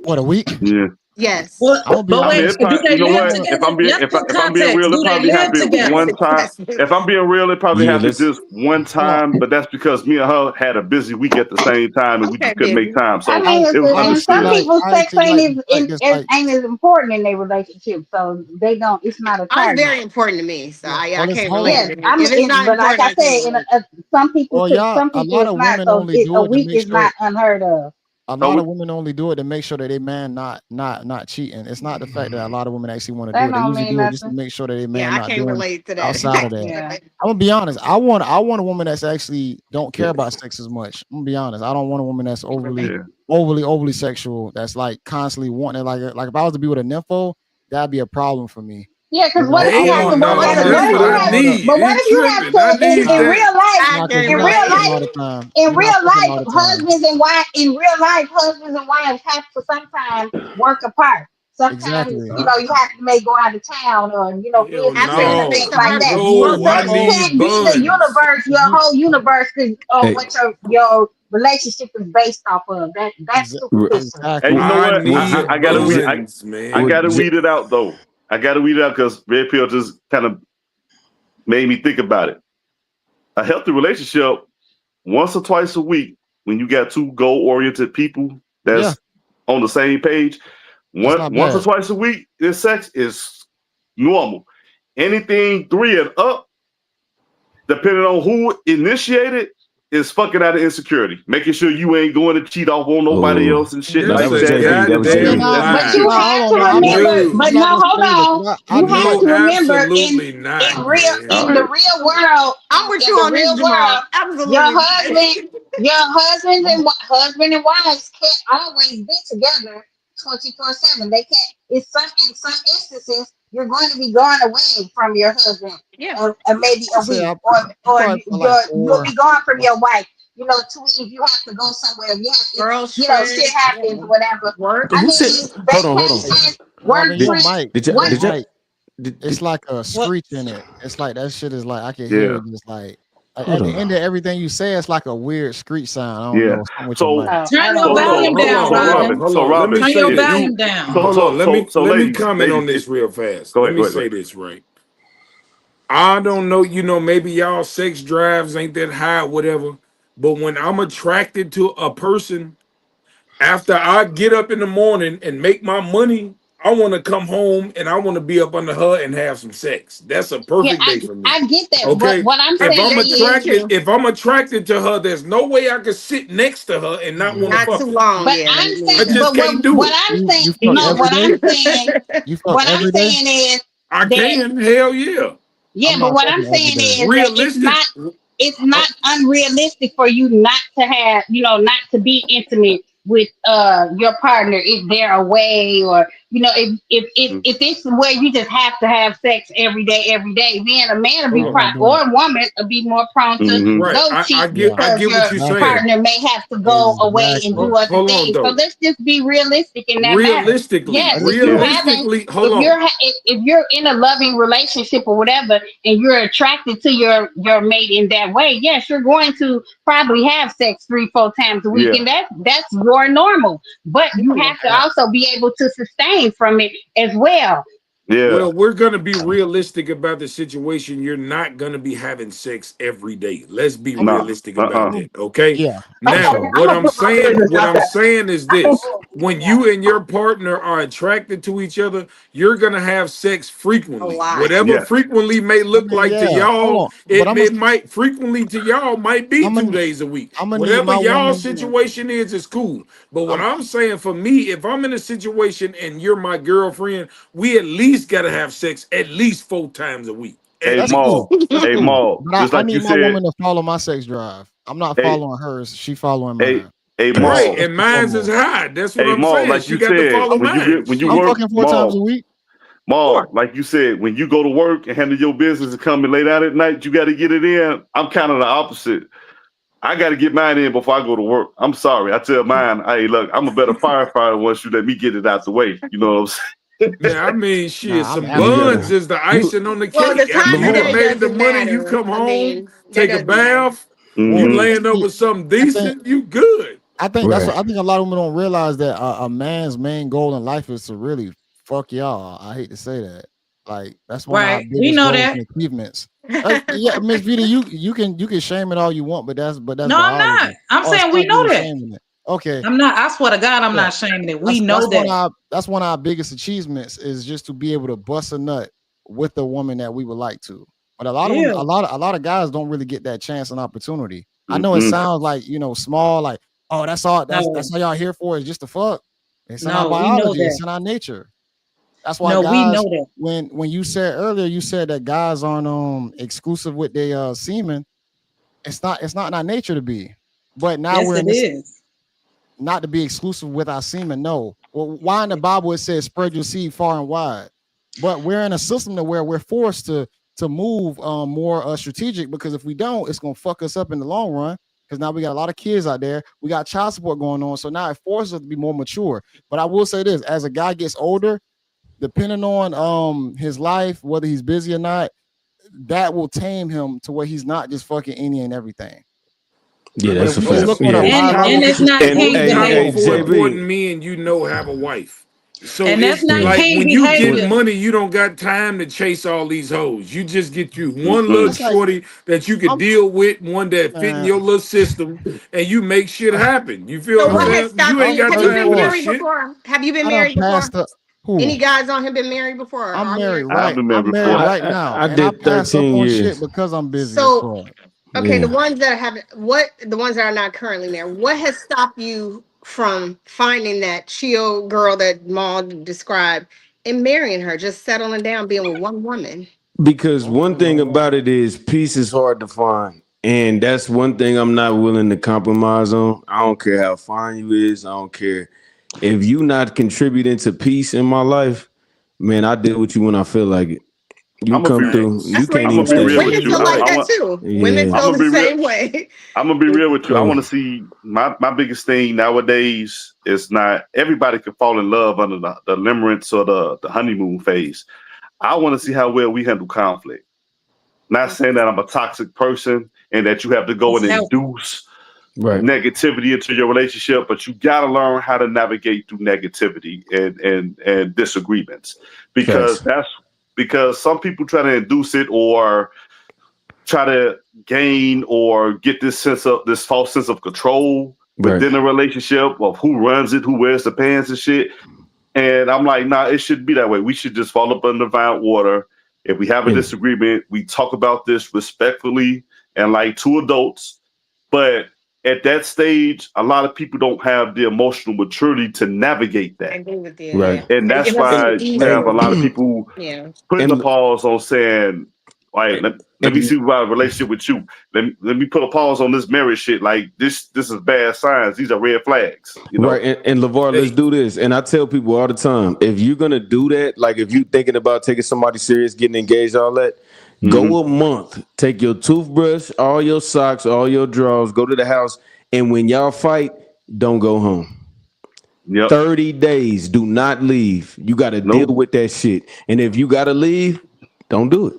what a week, Yeah. Yes. Well, I'm gonna be but I mean, wait, honest. it do probably, they you know live I'm what? gonna, If together? Let's put I'm being context. real, it Do they probably live happened together? one That's time. excessive. If I'm being real, it probably Yeah, happened let's. just one hold on. time, but that's because me and her had a busy week at the same time, and we Okay, just couldn't make baby. time. I So I mean, it was and honestly some understood. like. people's I sex actually like this. Like, ain't as important in their relationship, so they don't. It's not a It's target. very important to me, so I well, it's can't hold relate on. Yes, to it. I mean, If it's not but like important, I I can't said, relate. Well, y'all, some a people lot it's of not. women So only do a it to week make is sure. not unheard of. A lot of women only do it to make sure that they man not cheating. It's not the fact that a lot of women actually want to do That it. They don't usually mean do it just to nothing. make sure that they Yeah, man I not can't doing relate to that. outside of that. Yeah. I'm gonna be honest. I want a woman that's actually don't care about sex as much. I'm gonna be honest. I don't want a woman that's overly Yeah. overly sexual. That's like constantly wanting it. Like if I was to be with a nympho, that'd be a problem for me. Yeah, because You what know, if you have Hell to? I But want a no, woman. that's what what if I you I don't have? want to. need. But what You if you have tripping? I to need in Nah, that. real life? nah, because I you're In not real fucking life, all agree. the time. in You're not real fucking life, all the time. husbands and wives have to sometimes work apart. Sometimes, Exactly. you have to may go out of town or, Hell visit I've seen and the no. things face of like her that. If you with So a No, I some you nympho, need can't be the buns. universe, if your you whole universe of Hey, what your relationship is based off of. That's superficial. And exactly. you know I what? need I gotta well, buns, I man. well, gotta weed it out though. I gotta weed it out because red pill just kind of made me think about it. A healthy relationship once or twice a week when you got two goal oriented people Yeah, that's on the same page. that's not Once or bad. twice a week, this sex is normal. Anything three and up, depending on who initiated, is fucking out of insecurity. Making sure you ain't going to cheat off on nobody oh else and shit no, that That's like was a that. JB. That was Okay, goddamn JB. now, But lie. you now have hold to on. Now I'm not. remember, I'm but No, not no, gonna hold say this. on. I You do have like. no, to remember absolutely not, All in man. the right. real world, I'm with in you the on this, real Jamal. world, your Absolutely husband, not. husband and wives can't always be together 24/7. They can't. It's some in some instances you're going to be going away from your husband, Yeah. maybe I a say week, I or probably feel like you'll four. be gone from Like, your wife. If you have to go somewhere, if you have if Girl shit trip, happens, whatever. work. I Who mean, said? it's I say, vacations, work Robin, Did trips. your What did you mic, it's did, like a What? screech in it. It's like that shit is like I can hear Yeah. it just like hold at the end on? of everything you say, it's like a weird screech sound. I don't Yeah. know something with your So mic. I Turn your don't so know. so volume Hold down, on, so hold on, Robin. Robin, hold on. Let me Turn say your if this. you volume down. so Hold on. so so so Let me ladies, comment on this real fast. go Let ahead, go me ahead, go say ahead. this right. I don't know, maybe y'all sex drives ain't that high, whatever. But when I'm attracted to a person, after I get up in the morning and make my money, I want to come home and I want to be up under her and have some sex. That's a Yeah, perfect day for me. I get that. But Okay. what I'm I If think I'm saying that's me is, attracted, too. if I'm attracted to her, there's no way I could sit next to her and not want to Not fuck too her. long, but yeah. I'm Me I saying, just but can't do what it. I'm saying, You fuck no, every day. You fuck what I'm every day. saying is I that, can, hell yeah. yeah, I'm but not what I'm fucking every saying day. is that Realistic. it's not unrealistic for you not to have, not to be intimate with your partner if they're away, or if it's where you just have to have sex every day, then a man will Yeah, be I'm not doing or it. a woman will be more prone to Mm-hmm. Right. go I cheat get Yeah, I because get what your you're exactly. saying. partner may have to go away and Exactly. do other Hold on things. So though. let's just be realistic in that matter. Realistically, Yes, Yeah. hold on. if you're in a loving relationship or whatever, and you're attracted to your mate in that way, yes, you're going to probably have sex 3-4 times a week, Yeah. and that's your normal. But you have to I, also be able to sustain from it as well. Yeah. Well, we're going to be realistic about the situation. You're not going to be having sex every day. Let's be I'm Nah. realistic about Uh-uh. that, okay? yeah, for Now, sure. I'm gonna put my business what out I'm there. saying is this. When you and your partner are attracted to each other, you're going to have sex A frequently. lot. Whatever Yeah. frequently may I look mean, like to yeah, hold y'all, on, but it might frequently to y'all might be I'm gonna 2 days a week. I'm gonna need Whatever my y'all woman. situation is cool. But what I'm I'm saying for me, if I'm in a situation and you're my girlfriend, we at least gotta have sex at least 4 times a week. At Hey That's cool. Maul. least. That's Hey cool. Maul. But Just I like you need my said, woman to follow my sex drive. I'm not hey, following hers. She following hey, mine. hey That's Right. Maul. first And and mine's is foremost. high. That's what Hey I'm Maul, saying. like She you got to said, follow when you mine. get when you I'm work, Shit. fucking 4 times a Maul, week. Maul, like you said, when you go to work and handle your business and come and lay down at night, you gotta get it in. I'm kind of the opposite. I got to get mine in before I go to work. I'm sorry. I tell mine, hey, look, I'm a better firefighter once you let me get it out the way. You know what I'm saying? Now, I mean, shit, Nah, I'm some You absolutely. buns gotta is the you icing on the Well, the cake. After time of you done day Lavar. made the doesn't money, you matter. come I home, mean, that take a doesn't matter. bath, you Well, Mm-hmm. laying see, over something I think decent, you good. Right. I think a lot of women don't realize that a man's main goal in life is to really fuck y'all. I hate to say that. Like that's one of our Right. We biggest know goals that. and achievements. Yeah, Miss Vita, you can shame it all you want, but that's No, I'm not. biology. I'm Oh, it saying sounds we like you know were that. shaming it. Okay, I'm not. I swear to God, I'm yeah. not shaming it. We know that. That's one of our biggest achievements is just to be able to bust a nut with the woman that we would like to. But a lot of women, Yeah. a lot of guys don't really get that chance and opportunity. I know it Mm-mm. sounds like small, like oh that's No. all y'all here for is just to fuck. It's in our No, we know biology. It's that. in our nature. That's why No, we know guys, that. when you said earlier, you said that guys aren't exclusive with their semen. It's not in our nature to be. But now Yes, we're in it this is. not to be exclusive with our semen. No. Well, why in the Bible it says spread your seed far and wide? But we're in a system to where we're forced to move more strategic because if we don't, it's gonna fuck us up in the long run. Because now we got a lot of kids out there. We got child support going on. So now it forces us to be more mature. But I will say this: as a guy gets older, depending on his life, whether he's busy or not, that will tame him to where he's not just fucking any and everything. Yeah, I But mean, if that's a we just fact. most look on a Yeah. And biological it's not And king most hey, behavior. powerful, JB, important men you know have a wife. So And that's it's not yeah. like king when you get When behavior. money, you don't got time to chase all these hoes. You just get you one little Mm-mm. it's like shorty that you could I'm deal with, one that fit in man, your little system, and you make shit happen. You feel So what I'm what man, has saying? You stopped ain't I'm you? got Have you time been for that 34. married shit. before? Have you been I done married before? passed the who? Any guys on here been married before or are married? I've been married I'm married before. right now, I and I did pass up 13 on shit years. because I'm busy as So fuck. okay, the Yeah. ones that have the ones that are not currently married, what has stopped you from finding that chill girl that Maul described and marrying her, just settling down, being with one woman? Because one thing about it is peace is hard to find. And that's one thing I'm not willing to compromise on. I don't care how fine you is. I don't care. If you not contributing to peace in my life, man, I deal with you when I feel like it. You I'm gonna come be through, Facts. you That's what can't I'm even gonna be stay real there. with women you. feel like I that want too. Women Yeah. I'm feel gonna the be real. same way. I'm gonna be real with you. I want to Come. see my biggest thing nowadays is not everybody can fall in love under the limerence or the honeymoon phase. I want to see how well we handle conflict. Not saying that I'm a toxic person and that you have to go It's and healthy. induce Right. negativity into your relationship, but you got to learn how to navigate through negativity and disagreements because Facts. because some people try to induce it or try to gain or get this false sense of control Right. within a relationship of who runs it, who wears the pants and shit. And I'm like, nah, it shouldn't be that way. We should just fall up under divine water. If we have a And disagreement, we talk about this respectfully and like two adults. But at that stage, a lot of people don't have the emotional maturity to navigate I that. agree with you. right. Yeah, And they that's give us And why too you easy. have a and lot of people Yeah. putting a and pause on saying, all right, let me and see about a relationship with you. Let me put a pause on this marriage shit. Like this is bad signs. These are red flags, you know? right, and LeVar, let's Hey, do this. And I tell people all the time, if you're gonna do that, like if you thinking about taking somebody serious, getting engaged, all that, Mm-hmm. go a month. Take your toothbrush, all your socks, all your drawers, go to the house, and when y'all fight, don't go home. Yep. 30 days, do not leave. You gotta deal Nope. with that shit. And if you gotta leave, don't do it.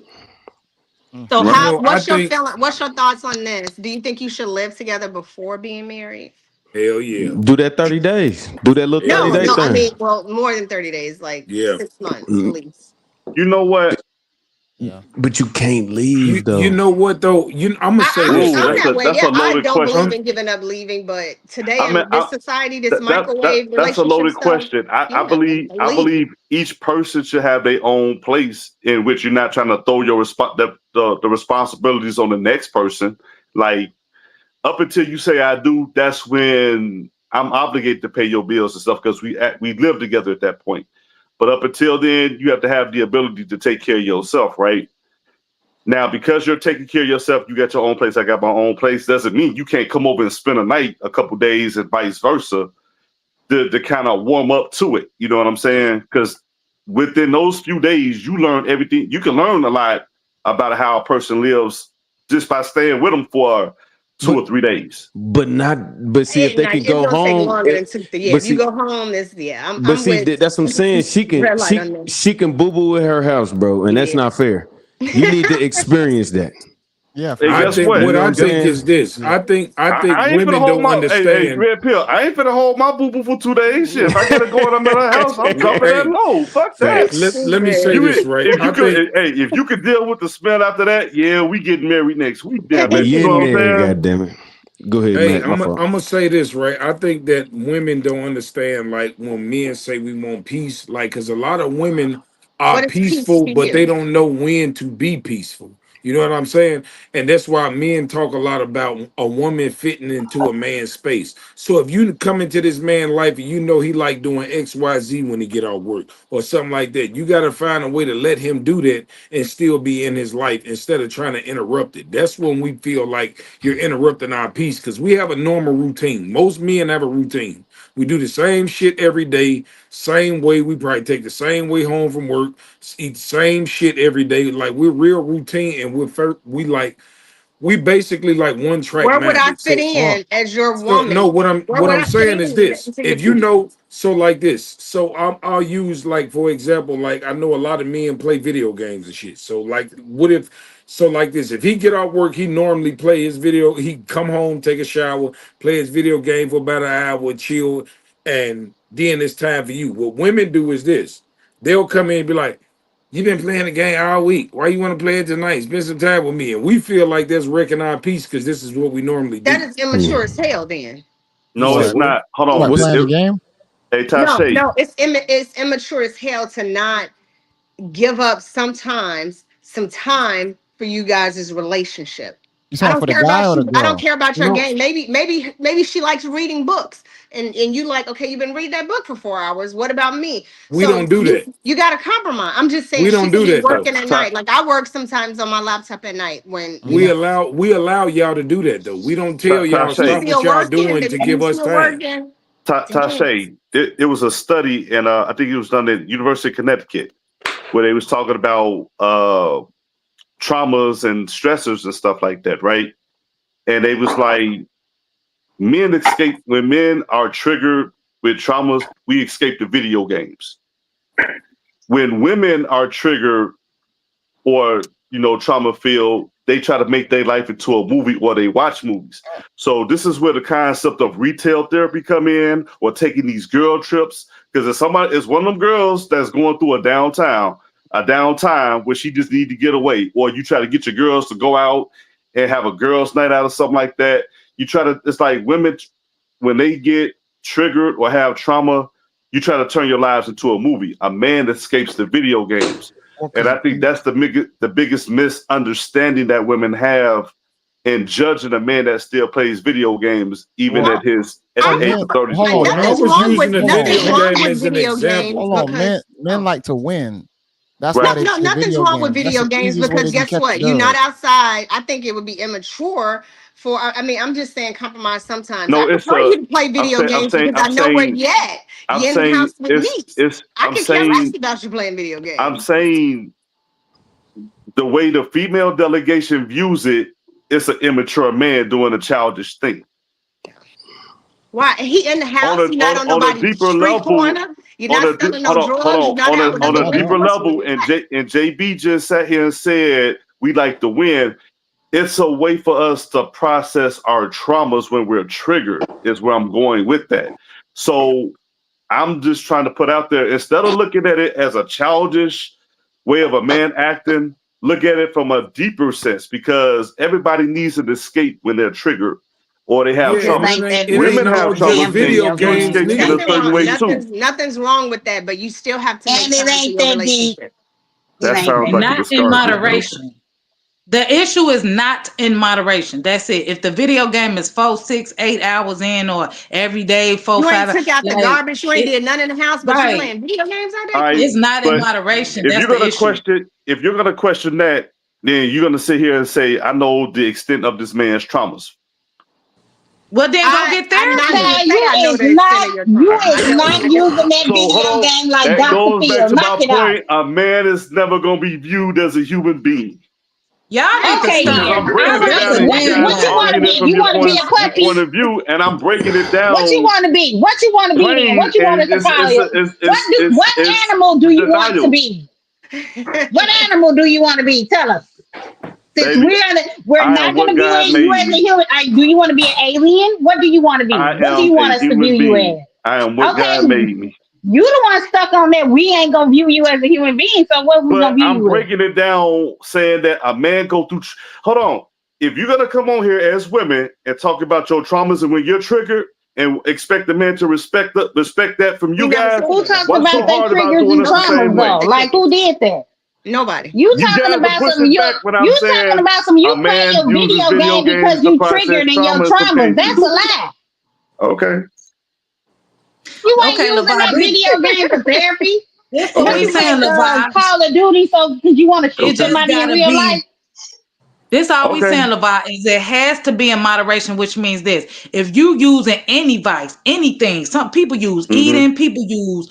Mm. So you Right. how know, I what's your think feeling what's your thoughts on this? Do you think you should live together before being married? hell yeah, Do that 30 days. Do that little hell 30 No, day yeah, no, I thing. mean, well, more than 30 days, like yeah. 6 months at least. You know what? Yeah. But you can't leave though. You know what though? I'm gonna say this, Ooh, I'm right? that way. that's Yeah, a I loaded don't believe question. in giving up leaving, but today I mean, in this society, this that microwave that's a relationship loaded stuff, question. yeah, I'm I leaving. believe each person should have their own place in which you're not trying to throw your the responsibilities on the next person. Like up until you say I do, that's when I'm obligated to pay your bills and stuff because we live together at that point. But up until then, you have to have the ability to take care of yourself, right? Now, because you're taking care of yourself, you got your own place. I got my own place. Doesn't mean you can't come over and spend a night, a couple days, and vice versa, to kind of warm up to it. You know what I'm saying? Because within those few days, you learn everything. You can learn a lot about how a person lives just by staying with them for 2 or 3 days. But see, if they can It's go gonna take home, longer than 2 yeah. but If you see, go home, this but I'm see, with that's what I'm saying. She can red light on this. she can boo boo in her house, bro, and that's Yeah. not fair. You need to experience that. Yeah, for Hey, I sure. guess think what? You what know what I I'm think is saying? this. Yeah. I think I ain't finna women hold don't my hey understand. red pill. I ain't finna hold my boo boo for 2 days. Shit, if I gotta go in another house, I'm dropping that Hey, low. Fuck that. let, Facts. let me say You this, right? if you I could think if you could deal with the smell after that, yeah, we getting married next week. Damn it. We You know in what there, I'm saying? goddamn it. Go ahead, Hey, Mac. My fault. I'm gonna say this, right? I think that women don't understand, like when men say we want peace, like because a lot of women are What is peace peaceful, to but they you? don't know when to be peaceful. You know what I'm saying? And that's why men talk a lot about a woman fitting into a man's space. So if you come into this man's life and you know he like doing X, Y, Z when he get off work or something like that, you got to find a way to let him do that and still be in his life instead of trying to interrupt it. That's when we feel like you're interrupting our peace because we have a normal routine. Most men have a routine. We do the same shit every day, same way. We probably take the same way home from work, eat the same shit every day. Like we're real routine, and we basically like one track Where would I minded. fit So in as your so no, woman? Where what would I'm I fit saying is in this: into your if you peace? know, so like this, so I'll use like for example, like I know a lot of men play video games and shit. So like, what if, so like this, if he get off work, he normally play his video. He come home, take a shower, play his video game for about an hour, chill, and then it's time for you. What women do is this: they'll come in and be like, you've been playing the game all week. Why you want to play it tonight? Spend some time with me. And we feel like that's wrecking our peace because this is what we normally That do. is Yeah. immature as hell. Then You No, said it's What? what? not. Hold What, on. What's playing the game? Hey no, Tashay. no, it's immature as hell to not give up sometimes some time for you guys' relationship. You I talking don't for the care guy about or the you. I don't girl? care about your No, game. Maybe she likes reading books, and you like, okay, you've been reading that book for 4 hours. What about me? we So don't do you that. you got to compromise. I'm just saying We she don't could do be that though. working at Ta- night. Like I work sometimes on my laptop at night when you Hmm. know We allow y'all to do that though. We don't tell y'all you Tashay. stop what still y'all working. doing If to you give us still time. working, damn. Tashay. It was a study, and I think it was done at University of Connecticut, where they was talking about traumas and stressors and stuff like that, right? And they was like, men escape when men are triggered with traumas. We escape the video games. When women are triggered or trauma filled, they try to make their life into a movie or they watch movies. So this is where the concept of retail therapy come in, or taking these girl trips. Because if somebody is one of them girls that's going through a downtime where she just need to get away, or you try to get your girls to go out and have a girls' night out or something like that. You try to, it's like women when they get triggered or have trauma, you try to turn your lives into a movie. A man escapes the video games. Well, And because I think that's the biggest misunderstanding that women have in judging a man that still plays video games, even well, at well, the age men. of 30s or Hold on, I men. 40s. was using a Hold on, video men. game as an Video example. games Hold on, men. because Men like to win. That's Right. why no, they no, play nothing's video wrong with games. That's video the games easiest way because they can guess catch a what? You're not dub. outside. I think it would be immature for. I mean, I'm just saying compromise sometimes. I No, it's prefer a you to play I'm video saying I'm games saying because I'm I know where saying you at. I'm You're in the saying house with me. I I'm could care less saying about you playing video I'm games. saying the way the female delegation views it, it's an immature man doing a childish thing. Why? He in the On house. a He not on on a nobody's deeper street level, corner. You're not selling no drugs. You're not out with I on other a know deeper that. girls. Where level, you and at? JB just sat here and said we like to win. It's a way for us to process our traumas when we're triggered, is where I'm going with that. So I'm just trying to put out there, instead of looking at it as a childish, way of a man acting, look at it from a deeper sense, because everybody needs an escape when they're triggered or they have Yeah, and trauma. Like that it ain't Women have all trauma just damn and video video you games games. escape in a neither. nothing certain wrong. way too. Nothing's wrong with that, but you still have to make And it time for ain't your that deep. relationship. It That ain't sounds that like a Not in discouragement, but okay. moderation. The issue is not in moderation. That's it. If the video game is 4, 6, 8 hours in, or every day 4, You ain't 5, took out the like garbage. You ain't it, did nothing in the house, but you right? playing video games all All day. right, It's not in but moderation. if That's you're the gonna issue. question that, then you're gonna sit here and say, I know the extent of this man's traumas. Well, then go get I'm not therapy. gonna Okay, say I know the extent of your you trauma. I is know not the using that So hold video on. game like That Dr. goes back Phil. to Knock my it off. point. A man is never gonna be viewed as a human being. Y'all need to Okay Because stop. then. I'm All breaking it right That's down a then. and you What damn guys what you are want to lie. arguing it be? from You your want to be a point puppy? of view, and I'm breaking it What you down want to be? What you want to be then? plain, What you want us and to call you? What it's animal do you want to denial. be? What animal do you want to be? Tell us. Since Baby, we're I am not going to what view God you made as a me. human. Do you want to be an alien? What do you want to be? I What do you am want a us to view human you being. as? I am what Okay, God made me. you the one stuck on that. We ain't gonna view you as a human being. So what we gonna But view I'm you as? breaking it down, saying that a man go through. Hold on. If you're gonna come on here as women and talk about your traumas and when you're triggered, and expect the man to respect that from we you never guys, said Who that. talked what's about so their hard about triggers doing and us the same traumas way? though? Like who did that? Nobody. You You talking guys are about some pushing back when I'm saying you a play man your uses video video game games because to you process triggered in your traumas. traumas. Okay. That's a lie. Okay. You ain't Okay, using Levi, that video game for therapy. this what What we you play saying, Levi. Call of Duty so because you want to shoot It Okay. just somebody in gotta real be. life? This all we Okay. saying, Levi, is it has to be in moderation, which means this. If you using any vice, anything, some people use Mm-hmm. eating, people use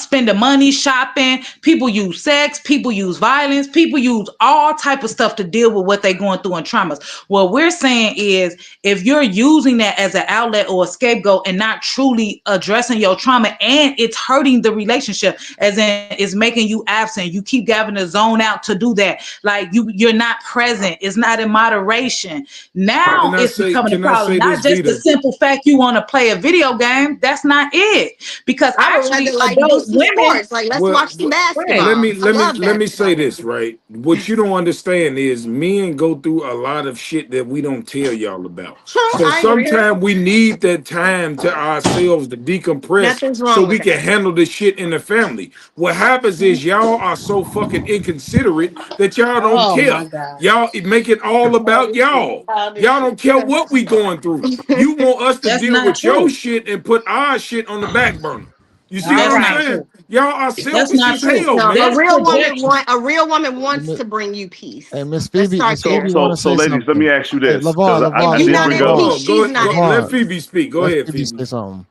spending money, shopping, people use sex, people use violence, people use all type of stuff to deal with what they're going through in traumas. What we're saying is if you're using that as an outlet or a scapegoat and not truly addressing your trauma and it's hurting the relationship, as in it's making you absent, you keep having to zone out to do that. Like you're not present. It's not in moderation. Now it's becoming a Can I problem. say this, Not just the Vita? simple fact you want to play a video game. That's not it. Because I would actually, rather like do adult some women, sports. Like let's Well, watch some right? let basketball. me I love let me say basketball. this, right. What you don't understand is men go through a lot of shit that we don't tell y'all about. True, So I agree. sometimes we need that time to ourselves to decompress Nothing's so wrong with we that. can handle this shit in the family. What happens is y'all are so fucking inconsiderate that y'all don't Oh care. my God. Y'all make it all about y'all. Y'all don't care what we going through. You want us to That's deal not with your true. shit and put our shit on the back burner. You see what All That's I'm not right. saying? true. Y'all are That's selfish not as true. hell, No, man. That's projection. a real woman Hey, wants to bring you peace. Miss Let's Phoebe, start Miss So Phoebe there. want to so so say ladies, let me something. ask you Hey, this, because Lavar, If I Lavar, you're did not bring at it up. peace, Hold on. she's not at Let Lavar, peace. Phoebe speak. Go let ahead, Phoebe Phoebe. say something.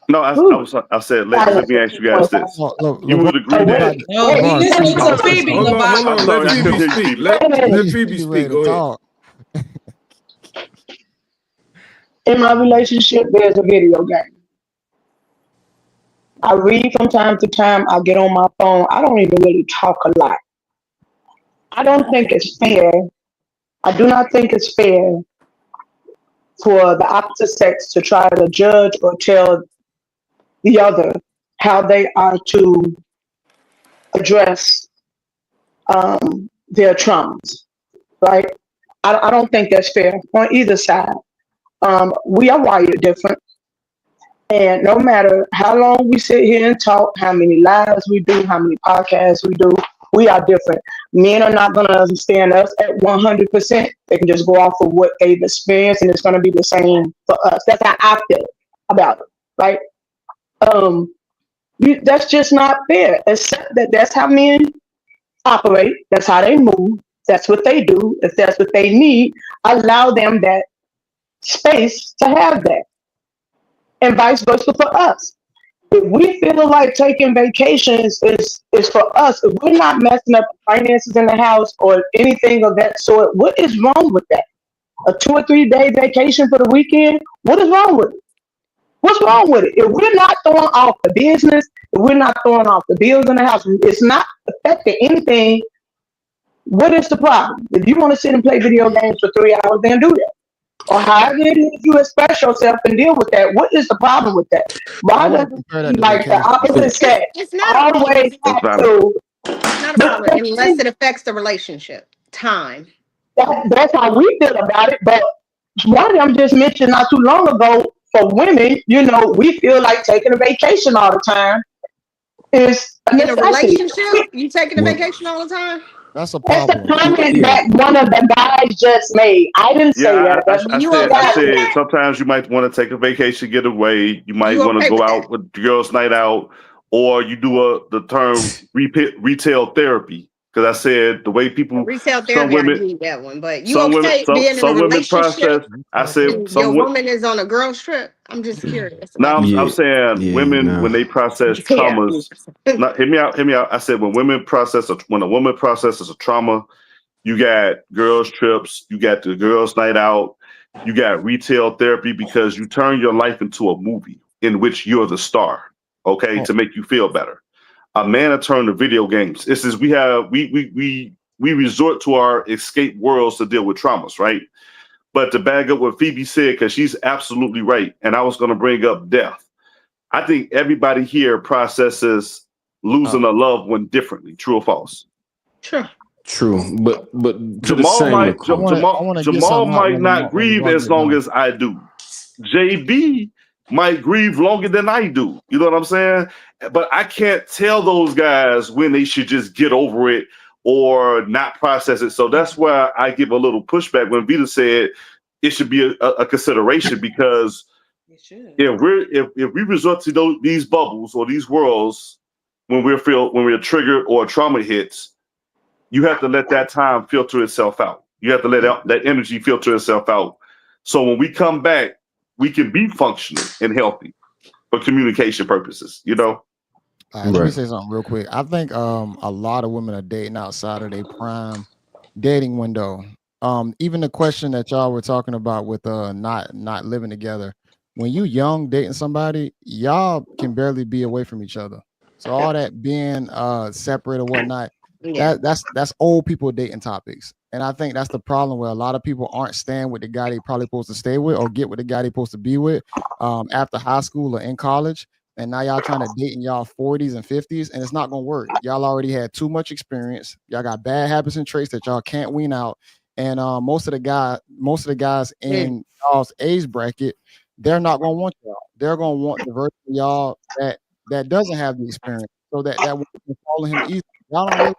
No, Whew. I said, ladies, let Silence me for ask you guys 2.5. this. Oh, You Lavar, would So agree Phoebe that about wait, to, No, wait, we Lavar, let Phoebe me listening about to to say talk. Phoebe, something. Levi. Hold on. I'm Let sorry, Phoebe continue speak. speak. Let Phoebe, Phoebe Phoebe speak. ready to Go ahead. talk. In my relationship, there's a video game. I read from time to time. I get on my phone. I don't even really talk a lot. I don't think it's fair. I do not think it's fair for the opposite sex to try to judge or tell the other how they are to address their traumas, right? I don't think that's fair on either side. We are wired different. And no matter how long we sit here and talk, how many lives we do, how many podcasts we do, we are different. Men are not going to understand us at 100%. They can just go off of what they've experienced, and it's going to be the same for us. That's how I feel about it, right? Um, that's just not fair. Except that that's how men operate. That's how they move. That's what they do. If that's what they need, allow them that space to have that, and vice versa for us. If we feel like taking vacations is for us, if we're not messing up finances in the house or anything of that sort, what is wrong with that? A 2 or 3 day vacation for the weekend? What is wrong with it? What's wrong with it? If we're not throwing off the business, if we're not throwing off the bills in the house, it's not affecting anything. What is the problem? If you want to sit and play video games for 3 hours, then do that. or however it is you express yourself and deal with that. What is the problem with that? I Why does wouldn't it compare that seem to like the vacation. opposite sex It's not a problem. always That's have valid. to? It's not a But problem unless it affects the relationship. Time. that's how we feel about it. But one of them just mentioned not too long ago for women, we feel like taking a vacation all the time is a In a necessity. relationship, you taking a Well, vacation all the time? That's a That's the problem. comment yeah, that one of the guys just made. I didn't Yeah, say that. That's I You said okay I with said that? sometimes you might want to take a vacation, get away. You might You want to okay go with that? out with girls' night out, or you do the term retail therapy. Because I said the way people, Retail some therapy, I women, need that one. But you some women, okay being in a some women process. relationship I Retail said and therapy. your some. woman is on a girl's trip? I'm just curious about Now that. I'm yeah, saying yeah. women Nah. when they process Yeah. traumas. Not hear me out. Hear me out. I said when a woman processes a trauma, you got girls trips, you got the girls night out, you got retail therapy because you turn your life into a movie in which you're the star. Okay, Oh, to make you feel better. A man will turn to video games. This is we resort to our escape worlds to deal with traumas, right? But to bag up what Phoebe said, because she's absolutely right, and I was going to bring up death. I think everybody here processes uh, losing a loved one differently. True or false? Sure. True, but to the same extent. I want to get Jamal something out might when the not when the grieve brother as get long done. as I do. JB might grieve longer than I do. You know what I'm saying? But I can't tell those guys when they should just get over it or not process it. So that's why I give a little pushback when Vita said it should be a consideration because It should. if we resort to these bubbles or these worlds when we're triggered or trauma hits, you have to let that time filter itself out. You have to let that energy filter itself out. So when we come back, we can be functional and healthy for communication purposes. You know, All right, let me Right. say something real quick. I think a lot of women are dating outside of their prime dating window. Even the question that y'all were talking about with not living together. When you young dating somebody, y'all can barely be away from each other. So all that being separate or whatnot, Yeah. that's old people dating topics. And I think that's the problem where a lot of people aren't staying with the guy they probably supposed to stay with or get with the guy they supposed to be with after high school or in college, and now y'all trying to date in y'all 40s and 50s, and it's not gonna work. Y'all already had too much experience. Y'all got bad habits and traits that y'all can't wean out. And most of the guys Mm. in y'all's age bracket, they're not gonna want y'all. They're gonna want the version of y'all that doesn't have the experience, so that will follow him easily. Y'all don't really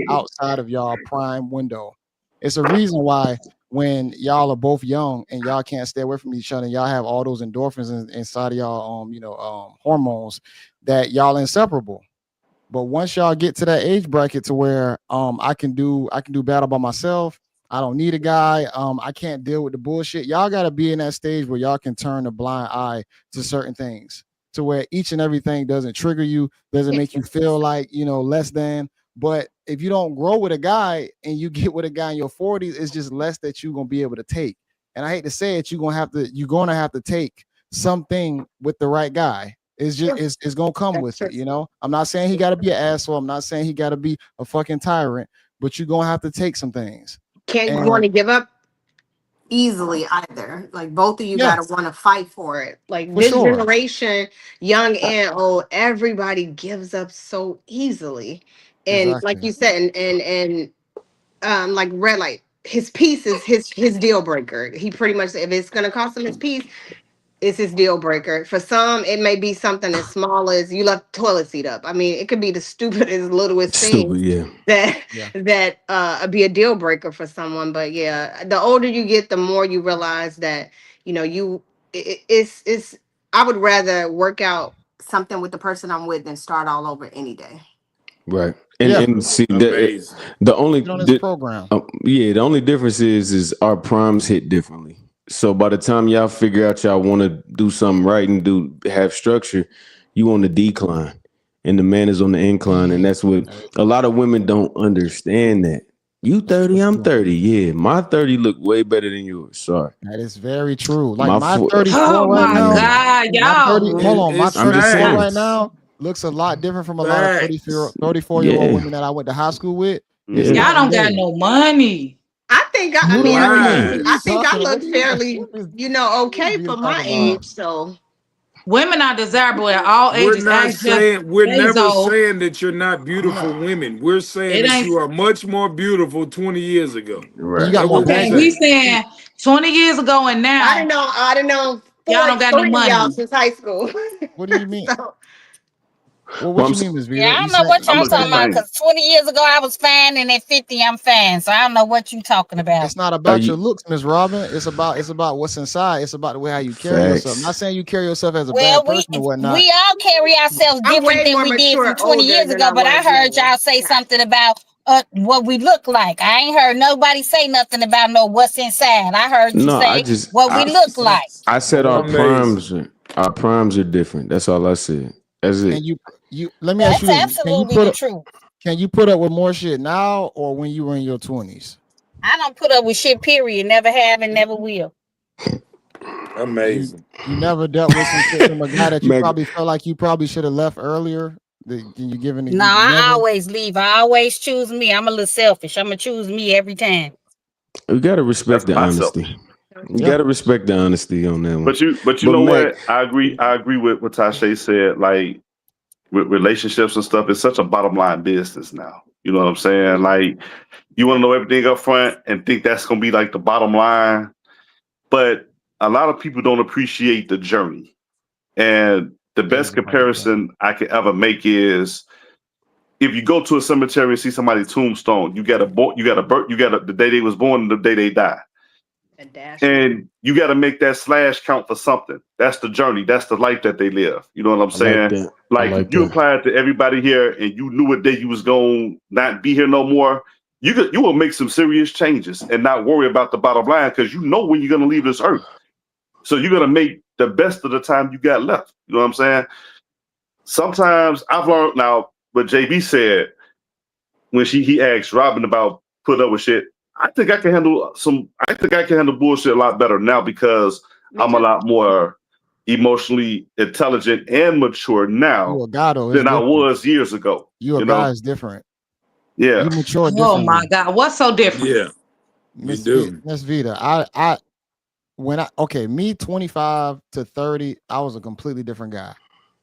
outside of y'all prime window. It's a reason why when y'all are both young and y'all can't stay away from each other, and y'all have all those endorphins inside of y'all, hormones, that y'all inseparable. But once y'all get to that age bracket to where I can do battle by myself. I don't need a guy. I can't deal with the bullshit. Y'all gotta be in that stage where y'all can turn a blind eye to certain things. To where each and everything doesn't trigger you, doesn't make you feel like, less than. But if you don't grow with a guy and you get with a guy in your 40s, it's just less that you're gonna be able to take. And I hate to say it, you're gonna have to take something with the right guy. It's just Sure. it's gonna come That's with true. it. I'm not saying he gotta be an asshole. I'm not saying he gotta be a fucking tyrant, but you're gonna have to take some things. Can't want And to give up easily either. Like both of you yeah, got to want to fight for it. Like for this sure. generation, young and old, everybody gives up so easily. And like Exactly. you said, and like red light, his piece is his deal breaker. He pretty much, if it's gonna cost him his piece, is his deal breaker. For some, it may be something as small as you left the toilet seat up. I mean, it could be the stupidest, littlest Stupid, things yeah. that Yeah. be a deal breaker for someone. But yeah, the older you get, the more you realize that it's. I would rather work out something with the person I'm with than start all over any day. Right. And Yeah. and see Amazing. the only Get on this program. yeah, the only difference is our primes hit differently. So by the time y'all figure out y'all want to do something right and have structure, you on the decline, and the man is on the incline, and that's what That a lot of women don't understand. That you for 30, I'm sure. 30. Yeah, my 30 look way better than yours. Sorry, That is very true. Like my my foot. 34 Oh right my now, Yeah, God, my 30, y'all. hold on, my It's I'm just 34 saying. right facts. now looks a lot different from a lot of Facts. 34-year-old Yeah, women that I went to high school with. It's hmm Y'all night and don't got day. no money. I think I What, mean what, I what, look what are Lies. you I think I talking about? look fairly, What is okay Vita for my talking about? age. So Women are desirable at all We're ages. not Ask Jeff saying, we're never Bezos. saying that you're not We're not. beautiful women. We're saying It that ain't you are much more beautiful 20 years ago. And you Right. got That's more what we okay. baggage. He's saying. saying 20 years ago and now, I didn't know y'all don't got no three of y'all money. since high school. What do you mean? So Well, Well, what you mean, Miss Yeah, Vita? I You don't know saying what I'm y'all you gonna talking saying about. that explain. Cause 20 years ago I was fine, and at 50 I'm fine. So I don't know what you talking about. it's not are about your you looks, Miss Robin. It's about what's inside. It's about the way how you carry yourself. I'm not facts? saying you carry yourself as a Well, bad we person or whatnot. we all carry ourselves I'm different way than more we did mature, from 20 older years than ago. I But I was heard younger. y'all say something about what we look like. I ain't heard nobody say nothing about no what's inside. I heard you No, say what we look like. I said our Amazing. primes are different. That's all I said. That's Can it. you let me ask you That's this? absolutely the truth. Can you put up with more shit now or when you were in your 20s? I don't put up with shit, period. Never have and never will. You Amazing. you never dealt with some shit from a guy that you Meg, probably felt like you probably should have left earlier. Can you giving No, you I never? always leave. I always choose me. I'm a little selfish. I'm gonna choose me every time. we gotta That's respect the myself. honesty. You Yeah. gotta respect the honesty on that one. But you But know Mac, what? I agree with what Tasha said. Like with relationships and stuff, it's such a bottom line business now. You know what I'm saying? Like you want to know everything up front and think that's gonna be like the bottom line. But a lot of people don't appreciate the journey. And the It is best about the journey. comparison I could ever make is if you go to a cemetery and see somebody's tombstone, you got a the day they was born and the day they die. A dash line. And you got to make that slash count for something. That's the journey. That's the life that they live. You know what I'm I like saying? that. I Like if like you that. apply it to everybody here and you knew what day you was going to not be here no more, you will make some serious changes and not worry about the bottom line because you know when you're going to leave this earth. So you're going to make the best of the time you got left. You know what I'm saying? Sometimes I've learned now what JB said when he asked Robin about put up with shit. I think I can handle bullshit a lot better now because Me I'm a too. lot more emotionally intelligent and mature You now a guy though, it's than I different. was years ago. You a You guy know? is different. Yeah. You mature Oh my differently. God. What's so different? Yeah, we do. Miss Vita. I when I okay, me 25 to 30, I was a completely different guy.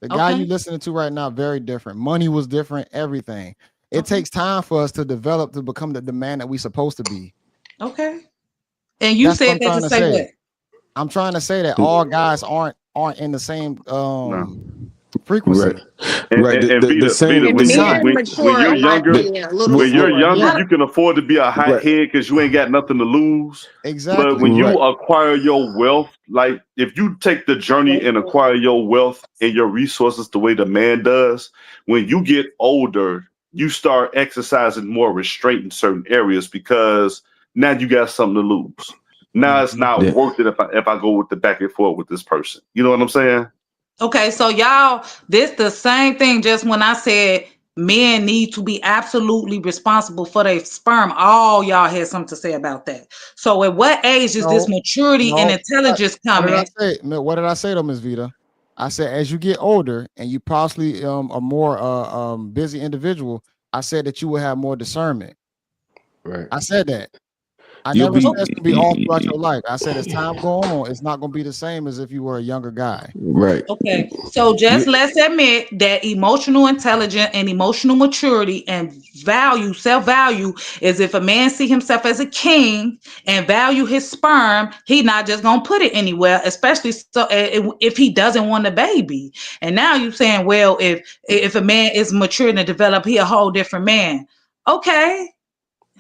The guy you Okay. listening to right now, very different. Money was different, everything. It Okay. takes time for us to develop to become the man that we supposed to be. Okay. And you That's what said I'm that to trying to say say. what? I'm trying to say that all guys aren't in the same No. Right. frequency. Right. And The same Vita, And the same men when mature, you're in my younger, the, opinion, a little when you're well, slower. younger, Yeah, you can afford to be a hot right. head because you ain't got nothing to lose. But when exactly. you Right. acquire your wealth, like if you take the journey and acquire your wealth and your resources the way the man does, when you get older, you start exercising more restraint in certain areas because now you got something to lose. Now it's Mhm. not Yeah. worth it if I go with the back and forth with this person. You know what I'm saying? Okay, so y'all, this the same thing. Just when I said men need to be absolutely responsible for their sperm, all y'all had something to say about that. So at what age is this No, maturity and no. intelligence What did I coming? say? No, what did I say though, Miss Vita? I said as you get older and you possibly a more busy individual, I said that you will have more discernment. Right. I said that. I You'll never said be it's gonna be all throughout your life. I said as time go on, it's not gonna be the same as if you were a younger guy. right. Okay, so just You let's admit that emotional intelligence and emotional maturity and value, self-value, is if a man see himself as a king and value his sperm, he not just gonna put it anywhere, especially so if he doesn't want a baby. And now you saying, well, if a man is mature and developed, he a whole different man. Okay,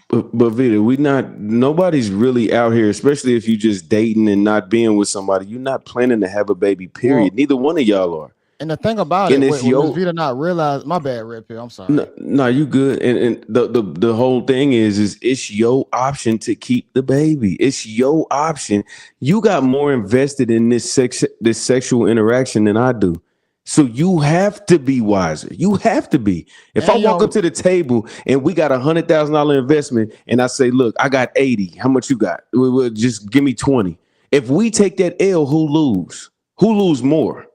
but Vita, nobody's really out here, especially if you just dating and not being with somebody. You're not planning to have a baby, Well, period. Neither one of y'all are. and the thing about And it, it's what Miss your Vita not realize, my bad, Red Pill. I'm no, sorry. no, you good. And the whole thing is it's your option to keep the baby. It's your option. You got more invested in this sexual interaction than I do. So you have to be wiser. You have to be. If I And walk up yo, to the table and we got $100,000 investment and I say, look, I got 80. How much you got? Well, just give me 20. If we take that L, who lose? Who lose more?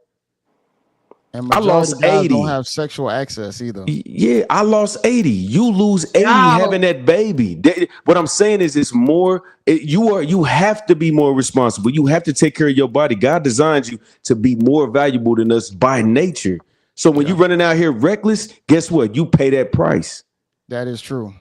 And I majority lost of guys don't 80. have sexual access either. Yeah, I lost 80. You lose 80 having that baby. What I'm saying is it's more, you have to be more responsible. You have to take care of your body. God designed you to be more valuable than us by nature. So when you running out here reckless, guess what? You pay that price. That is true.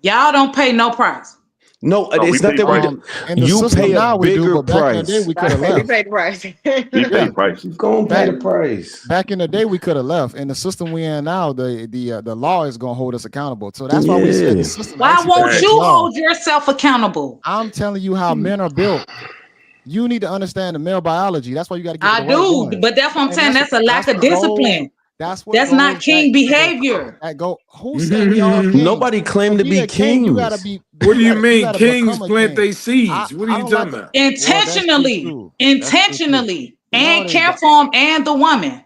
Y'all don't pay no price. No, we it's not pay that we prices. In the you system pay a now we do, bigger but back in the day price. we could have We left. paid the price. We pay prices. Go pay the price. Back in the day we could have left. In the system we in now, the law is gonna hold us accountable. So that's why we said the system. Why actually won't protects you law. hold yourself accountable? I'm telling you how men are built. You need to understand the male biology. That's why you got to get I the right do, woman. but that's what I'm saying. That's a lack of what goes. discipline. That's what That's goes not king back to behavior. Who said we all kings? Nobody claimed to be a king, you gotta kings. be. What do you mean? gotta Kings become a plant king. their seeds. What are I you don't talking like about? Intentionally, intentionally, No, and it ain't. care for him and the woman.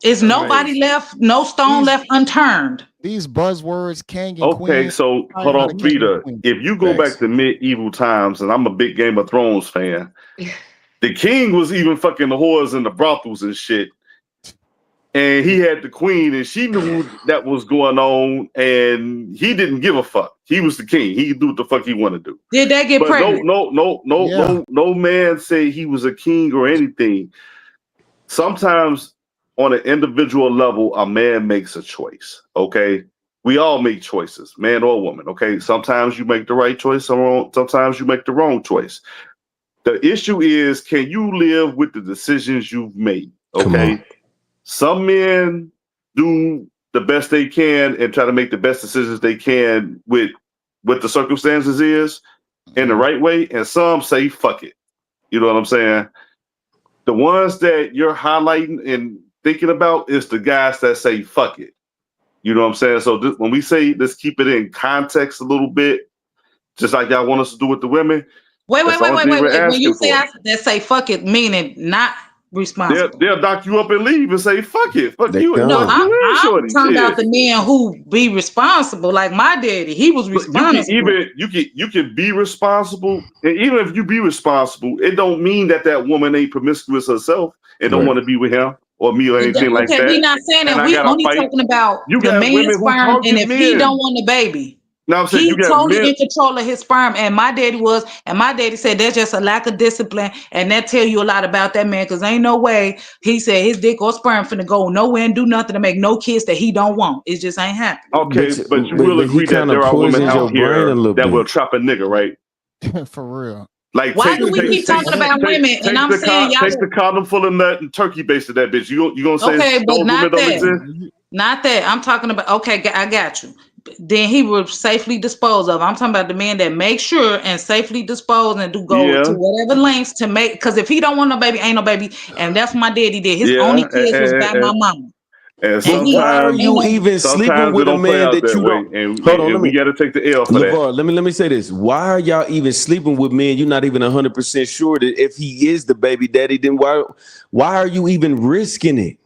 Is nobody left, no stone left unturned. These buzzwords, king and Okay, queen. so hold on, Vita. If you go back to medieval times, and I'm a big Game of Thrones fan, the king was even fucking the whores and the brothels and shit. And he had the queen, and she knew that was going on, and he didn't give a fuck. He was the king. He could do what the fuck he wanted to do. Did they get pregnant? No man said he was a king or anything. Sometimes on an individual level, a man makes a choice. Okay. We all make choices, man or woman. Okay. Sometimes you make the right choice, sometimes you make the wrong choice. The issue is, can you live with the decisions you've made? Okay. Some men do the best they can and try to make the best decisions they can with what the circumstances is in the right way. And some say, fuck it. You know what I'm saying? The ones that you're highlighting and thinking about is the guys that say, fuck it. You know what I'm saying? So when we say, let's keep it in context a little bit, just like y'all want us to do with the women. Wait. When you say that say fuck it, meaning not responsible. They'll knock you up and leave and say, fuck it. Fuck you. No, Fuck you I'm shorty. talking about the men who be responsible. Like my daddy, he was responsible. You can be responsible, and even if you be responsible, it don't mean that woman ain't promiscuous herself and don't want to be with him or me or anything like that. We're not saying that. We only talking about the man's sperm, and if he don't want the baby. Now I'm saying He's totally in control of his sperm, and my daddy said there's just a lack of discipline, and that tell you a lot about that man, because ain't no way he said his dick or sperm finna go nowhere and do nothing to make no kids that he don't want. It just ain't happening. Okay, but you will agree that there are women out here that will trap a nigga, right? For real. Like, why do we keep talking about women? And I'm saying y'all take the condom full of nut and turkey based that bitch. You gonna say okay, but not that. Exist? Not that. I'm talking about. Okay, I got you. Then he will safely dispose of. I'm talking about the man that make sure and safely dispose and to whatever lengths to make. Because if he don't want no baby, ain't no baby. And that's what my daddy did. His only kids was by my mama. And sometimes, why are you even sleeping with a man that you don't? Hold on, we got to take the L for LeVar, that. Let me say this. Why are y'all even sleeping with men? You're not even 100% sure that if he is the baby daddy, then why are you even risking it?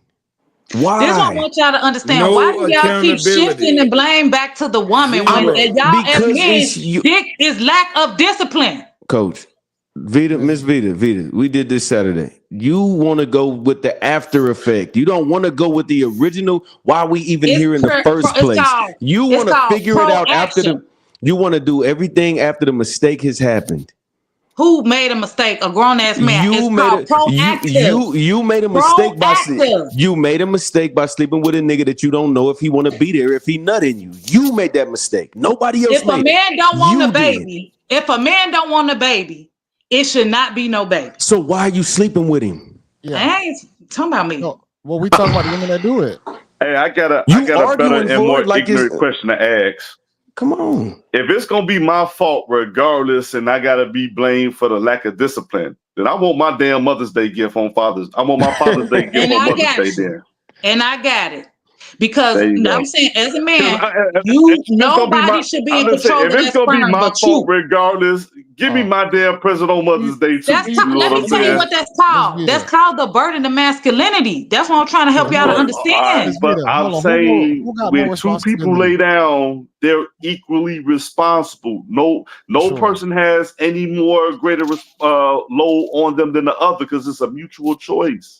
Why? This is what I want y'all to understand. Why do y'all keep shifting the blame back to the woman when y'all as men, dick is lack of discipline? Coach, Miss Vita, we did this Saturday. You want to go with the after effect. You don't want to go with the original. Why we even here in the first place? You want to figure it out after you want to do everything after the mistake has happened. Who made a mistake? A grown ass man. You made a mistake you made a mistake by sleeping with a nigga that you don't know if he want to be there, if he nut in you. You made that mistake. Nobody else made it. If a man don't want a baby, it should not be no baby. So why are you sleeping with him? Yeah. I ain't talking about me. No, well, we talking about the women that do it. Hey, I got a better and more ignorant question to ask. Come on. If it's gonna be my fault regardless, and I gotta be blamed for the lack of discipline, then I want my damn Mother's Day gift on Father's. I want my Father's Day gift on Mother's Day then. And I got it. Because I'm saying, as a man, nobody should be in control of that sperm but you. If it's gonna be my fault regardless, give me my damn present on Mother's Day too. Let me tell you what that's called. That's called the burden of masculinity. That's what I'm trying to help y'all to understand. But I'm saying when two people lay down, they're equally responsible. No person has any more greater load on them than the other because it's a mutual choice.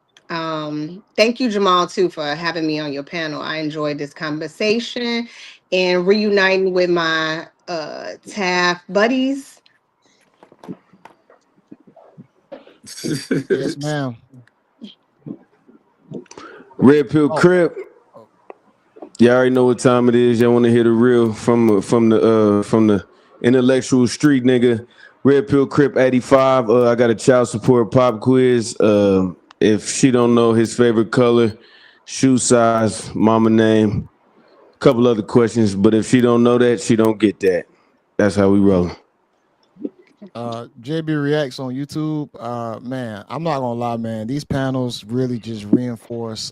Thank you, Jamal, too, for having me on your panel. I enjoyed this conversation and reuniting with my Taft buddies. Yes, ma'am. Red Pill Oh, Crip. oh, Y'all already know what time it is. Y'all want to hear the real from the intellectual street nigga. Red Pill Crip 85. I got a child support pop quiz. If she don't know his favorite color, shoe size, mama name, a couple other questions. But if she don't know that, she don't get that. That's how we roll. JB Reacts on YouTube. Man, I'm not gonna lie, man. These panels really just reinforce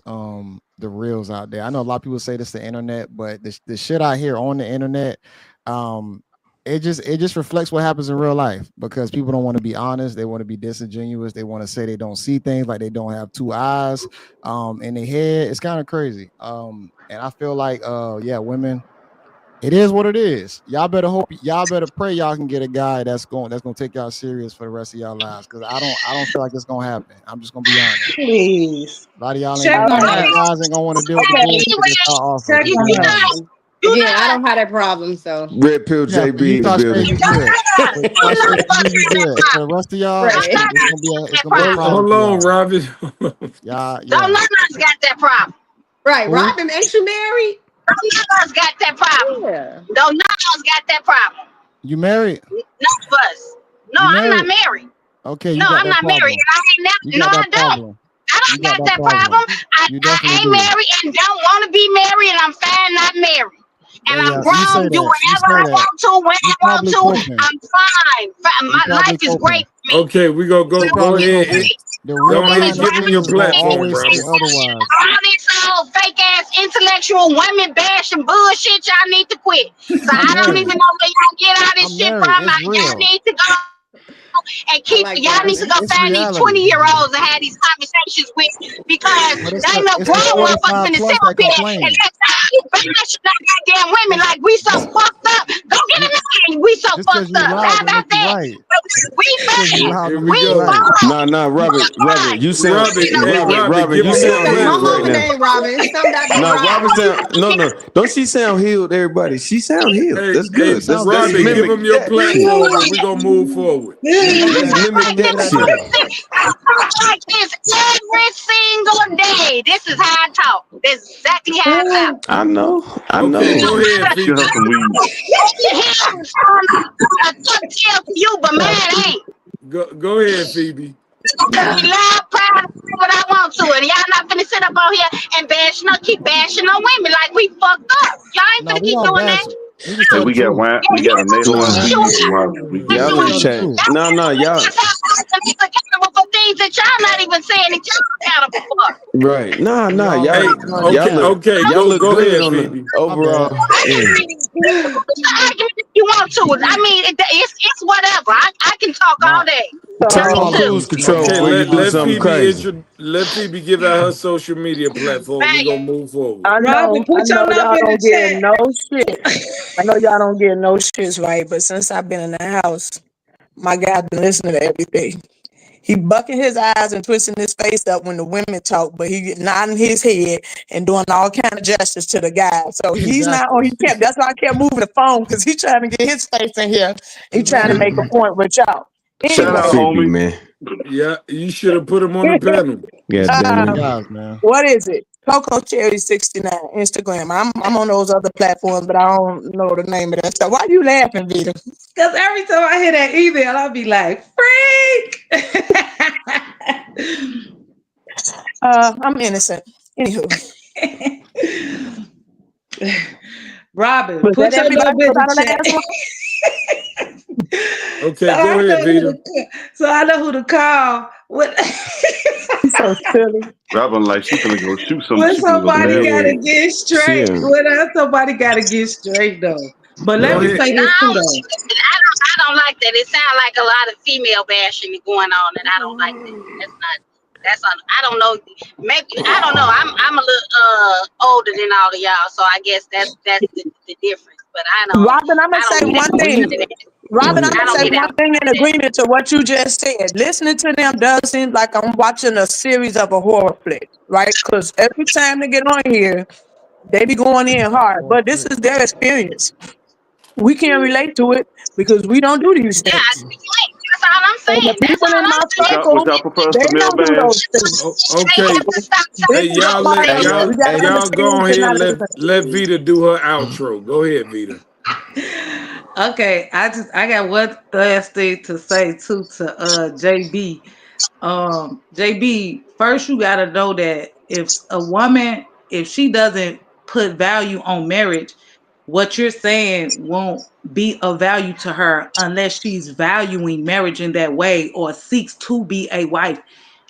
the reels out there. I know a lot of people say this the internet, but the shit I hear on the internet, um, it just reflects what happens in real life because people don't want to be honest. They want to be disingenuous. They want to say they don't see things like they don't have two eyes in their head. It's kind of crazy. And I feel like yeah, women, it is what it is. Y'all better pray y'all can get a guy that's gonna take y'all serious for the rest of y'all lives. Cause I don't feel like it's gonna happen. I'm just gonna be honest. Please. A lot of y'all ain't Check gonna on a lot of us. guys ain't gonna want to deal with the Okay. bullshit that y'all offer, Check just on be us. honest. Again, I don't have that problem, so Red Pill Yeah, for JB you in the Tasha, you building. good. For You Tasha, know for what you good. For the rest of y'all, it's right. gonna it's gonna be that a problem. problem Hold for on, y'all. Robbie. Y'all, Don't yeah. none of us got that problem. Right. Who? Robin, ain't you married? Don't none of us got that problem. Yeah. Don't none of us got that problem. You married? None of us. No, You I'm not married? married. Okay, you No, got I'm that not married. problem. And I ain't You never, no, got I that don't. problem. I You don't got got that that problem. problem. You I definitely ain't do. married and don't want to be married, and I'm fine not married. And Yeah, I'm yeah. You say grown, do that. You whatever say I that. want to, when I You want probably to. coping. I'm fine. You My probably life is coping. great for me. Okay, we gonna So You go probably ahead. coping. The Go real everything ahead, is behind the give him right. your scenes is gonna platform, always say Robbie. otherwise. All this old fake ass intellectual women bashing bullshit, y'all need to quit. So I'm I don't married. even know where y'all get all this I'm shit married. from. It's Y'all real. need to go and I keep like y'all that. need to go It's find these reality. 20-year-olds and have these conversations with because But they ain't no it's the grown motherfuckers 45 finna sit plus up that here and complain. let y'all bash like goddamn women It's like we so this fucked up. Go get you a man, we so just because fucked you up. How loud don't about make you that? right. We Just because you bad. loud Here don't we make you We go. right. fall. Nah, Robert, Right. you sound Robbie, You know, hey Robbie, Robert, give you him He your sound said, my healed right mama platform. now. name Robin. Something got to be No, Robert Robin. sound no. Don't she sound healed? Everybody, she sound healed. Hey, That's hey, She good. Let's sound let's very Robbie, healed. give mimic him your that shit. platform and we're gonna move forward. Mimic Let's that. mimic Mimic that that shit. shit. I talk like this every single day. This is how I talk. This is exactly how I talk. I know. I Okay, know. go ahead, Get her Phoebe. some weed. Your hair is a tuck tail for you, but mine ain't. Go ahead, Phoebe. Be loud, proud, and say what I want to, and y'all not finna sit up on here and keep bashing on women like we fucked up. Y'all ain't No, finna we keep don't doing bash that. it. We just Hey, tell the we got truth. wine. Yeah, We you got a native know, wine yes, Nah, you before are. we Yes, get We y'all you just in are. tell the chat. truth. Y'all Nah, y'all is accountable for things that y'all not even saying that y'all accountable for. right. We Nah, already Hey, we already okay, y'all have. look okay, y'all go look go good ahead, on the Phoebe. My bad. overall. Yeah. If you want to. I mean, it's whatever. I can talk My all day. my Turn on So, cruise apologies to my control Okay, before bad. you let do let something Phoebe crazy. let Phoebe give out her social media platform. We're gonna man, move forward. I Robert, know put your number y'all in don't the get chat. no shit. I know y'all don't get no shits right, but since I've been in the house, my guy been listening to everything. He bucking his eyes and twisting his face up when the women talk, but he nodding his head and doing all kind of gestures to the guy. So he's not on. Exactly. He kept. That's why I kept moving the phone because he's trying to get his face in here. He trying to make a Exactly. point with y'all. Shout Shout out out, Anyway, Phoebe, homie. man. Yeah, you should have put him on the panel. It's God some damn great it. guys, man. what is it? Coco Cherry 69 Instagram. I'm on those other platforms, but I don't know the name of that stuff. Why you laughing, Vita? Because every time I hear that email, I'll be like, I'm innocent. Anywho, freak. Robin, was that put your everybody? number in Was I the the chat. last one? so Okay, go I ahead, know who Vita. to, so I know who to call. When, So silly. Robin like she finna go shoot some. when She finna go somebody stab some Yeah. gotta people. get straight. Shit. Somebody gotta get straight though. But let Go me Yeah. ahead. say no, this too though. I don't like that. It sounds like a lot of female bashing going on, and I don't like that. That's not. That's on. I don't know. Maybe I don't know. I'm a little older than all of y'all, so I guess that's the difference. But Robin, I'm gonna I don't say get one When name. you that. Robin, I'm when I gonna don't say get one out thing like in that. agreement to what you just said. Listening to them does seem like I'm watching a series of a horror flick, right? Because every time they get on here, they be going in hard. Or But this flick. is their experience. We can't relate to it because we don't do these Yeah, things. that's all I'm And the saying. That's people all in my I'm saying. What circle, y'all prefer, they some don't do mailbag? those things. They Okay. have to stop Hey, saying y'all stuff let like Hey, y'all We got to hey, y'all go understand they're ahead. not Let Vita do her outro. Go ahead, Vita. Okay, I got one last thing to say too to JB. JB, first you gotta know that if a woman, if she doesn't put value on marriage, what you're saying won't be of value to her unless she's valuing marriage in that way or seeks to be a wife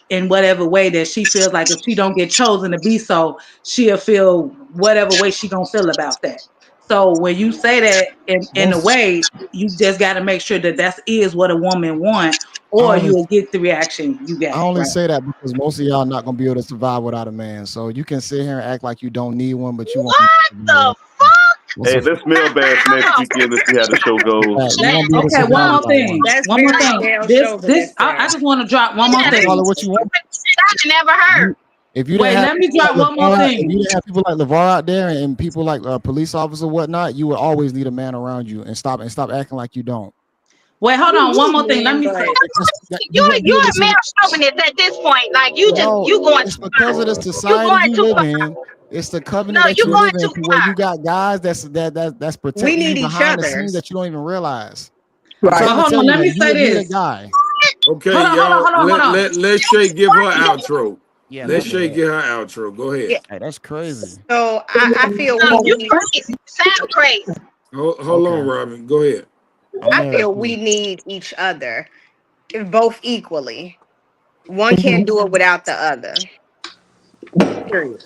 in whatever way that she feels like if she don't get chosen to be so, she'll feel whatever way she gonna feel about that. So when you say that in a Most way, you just got to make sure that that is what a woman want, I or only you'll get the reaction you I get. only Right? say that because most of y'all not gonna be able to survive without a man. So you can sit here and act like you don't need one, but you won't be what able to survive the without one. fuck? That's Hey, a let's mailbag next Hold on. weekend and see how the show goes. you won't be able to Okay, one survive more without thing. one. That's One more very thing. male This I chauvinistic. just want to drop one more Yeah, You call thing. it what you want. I never If heard. you, if you didn't Wait, have let me people drop like one more LeVar, if you thing. didn't have people like LeVar out there and people like police officers and whatnot, you would always need a man around you and stop acting like you don't. Wait, hold You on. One more do, thing. Let man, me say. but You won't be You're able to a male survive. chauvinist at this point. Like No, you going it's too because of the far. You society going you too live far. in. It's the No, covenant that you you going live in too to where you far. got guys that's we protecting you need each behind the other. scenes that you don't even realize. I'm right. trying But to hold tell on. you Let that me you say would need a this. guy. Okay, Hold on. Hold on. y'all. Hold on. Hold on. Let Shay give her outro. Yeah, my Let Shay bad. get her outro. Go ahead. Yeah. Hey, that's crazy. So I feel No, we you need crazy. You sound crazy. Hold on, Okay, Robin. Go ahead. I'm I married feel too. we need each other, both equally. One can't do it without the other. Period.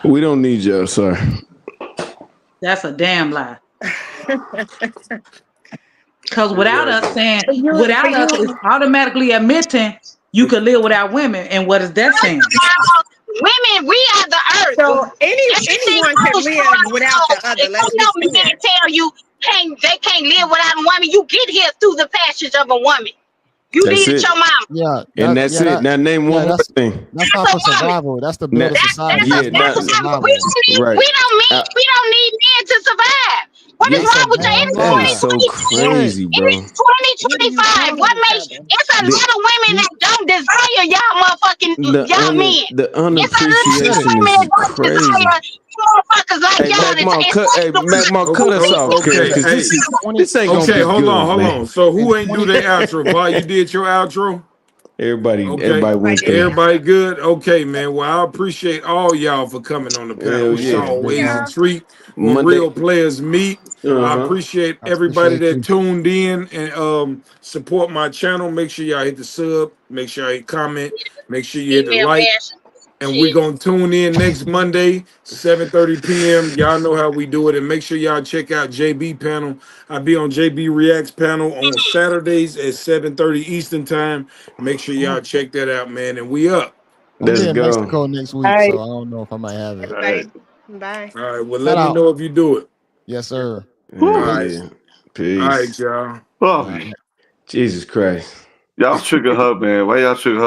We don't need you, sir. That's a damn lie. Because without us Exactly. saying, For without us, it's you, automatically admitting you could live without women. And what is that saying? Women, we are the earth. so Everything anyone can goes through live us. without the So other. if Let's you be know men clear. tell you they can't live without a woman, you get here through the passage of a woman. You That's needed it. your mama. Yeah, And that's it. Now name one yeah, more thing. that's not That's for a woman. survival. That's to Now, build a society. yeah, That's not That's now, for a woman. We survival. don't need right. Uh, we don't need men to survive. What is yeah, That's a wrong with that? damn It's that is lie. so 2025. What? crazy, It bro. is What are you 2025. calling What each makes other? it's a The lot of women You that don't desire y'all motherfucking y'all men. the It's a you lot said of it. unappreciation women is that don't crazy. desire motherfuckers like Hey, y'all to MacMaal, enslave the women. MacMaal, cut us off, cuz, Okay. because Hey. Twenty this ain't gonna Okay. be Hold on. good, Hold man. on. So in who ain't do 20 their outro? Vi, you did your outro. Okay. Everybody Like went through. Everybody good? Okay, man. Well, I appreciate all y'all for coming on the panel. Hell It's yeah. always a yeah. treat when Monday. real players meet. I Uh-huh. appreciate I everybody appreciate that you. tuned in and support my channel. Make sure y'all hit the sub. Make sure y'all hit comment. Make sure you hit the Female like. bashing. And we're Shit. gonna tune in next Monday, 7:30 p.m. Y'all know how we do it. And make sure y'all check out JB panel. I'll be on JB Reacts panel on Saturdays at 7:30 Eastern time. Make sure y'all check that out, man. And we up. I'm gonna Let's be in go. Mexico next All week, right. so I don't know if I might have it. All right. Bye. Bye. All right. Well, Shout let me out. know if you do it. Yes, sir. All Hell right. Peace. yeah. All Peace. right, y'all. Oh, All right. Jesus Christ. y'all trigger her, man. Why y'all trigger her?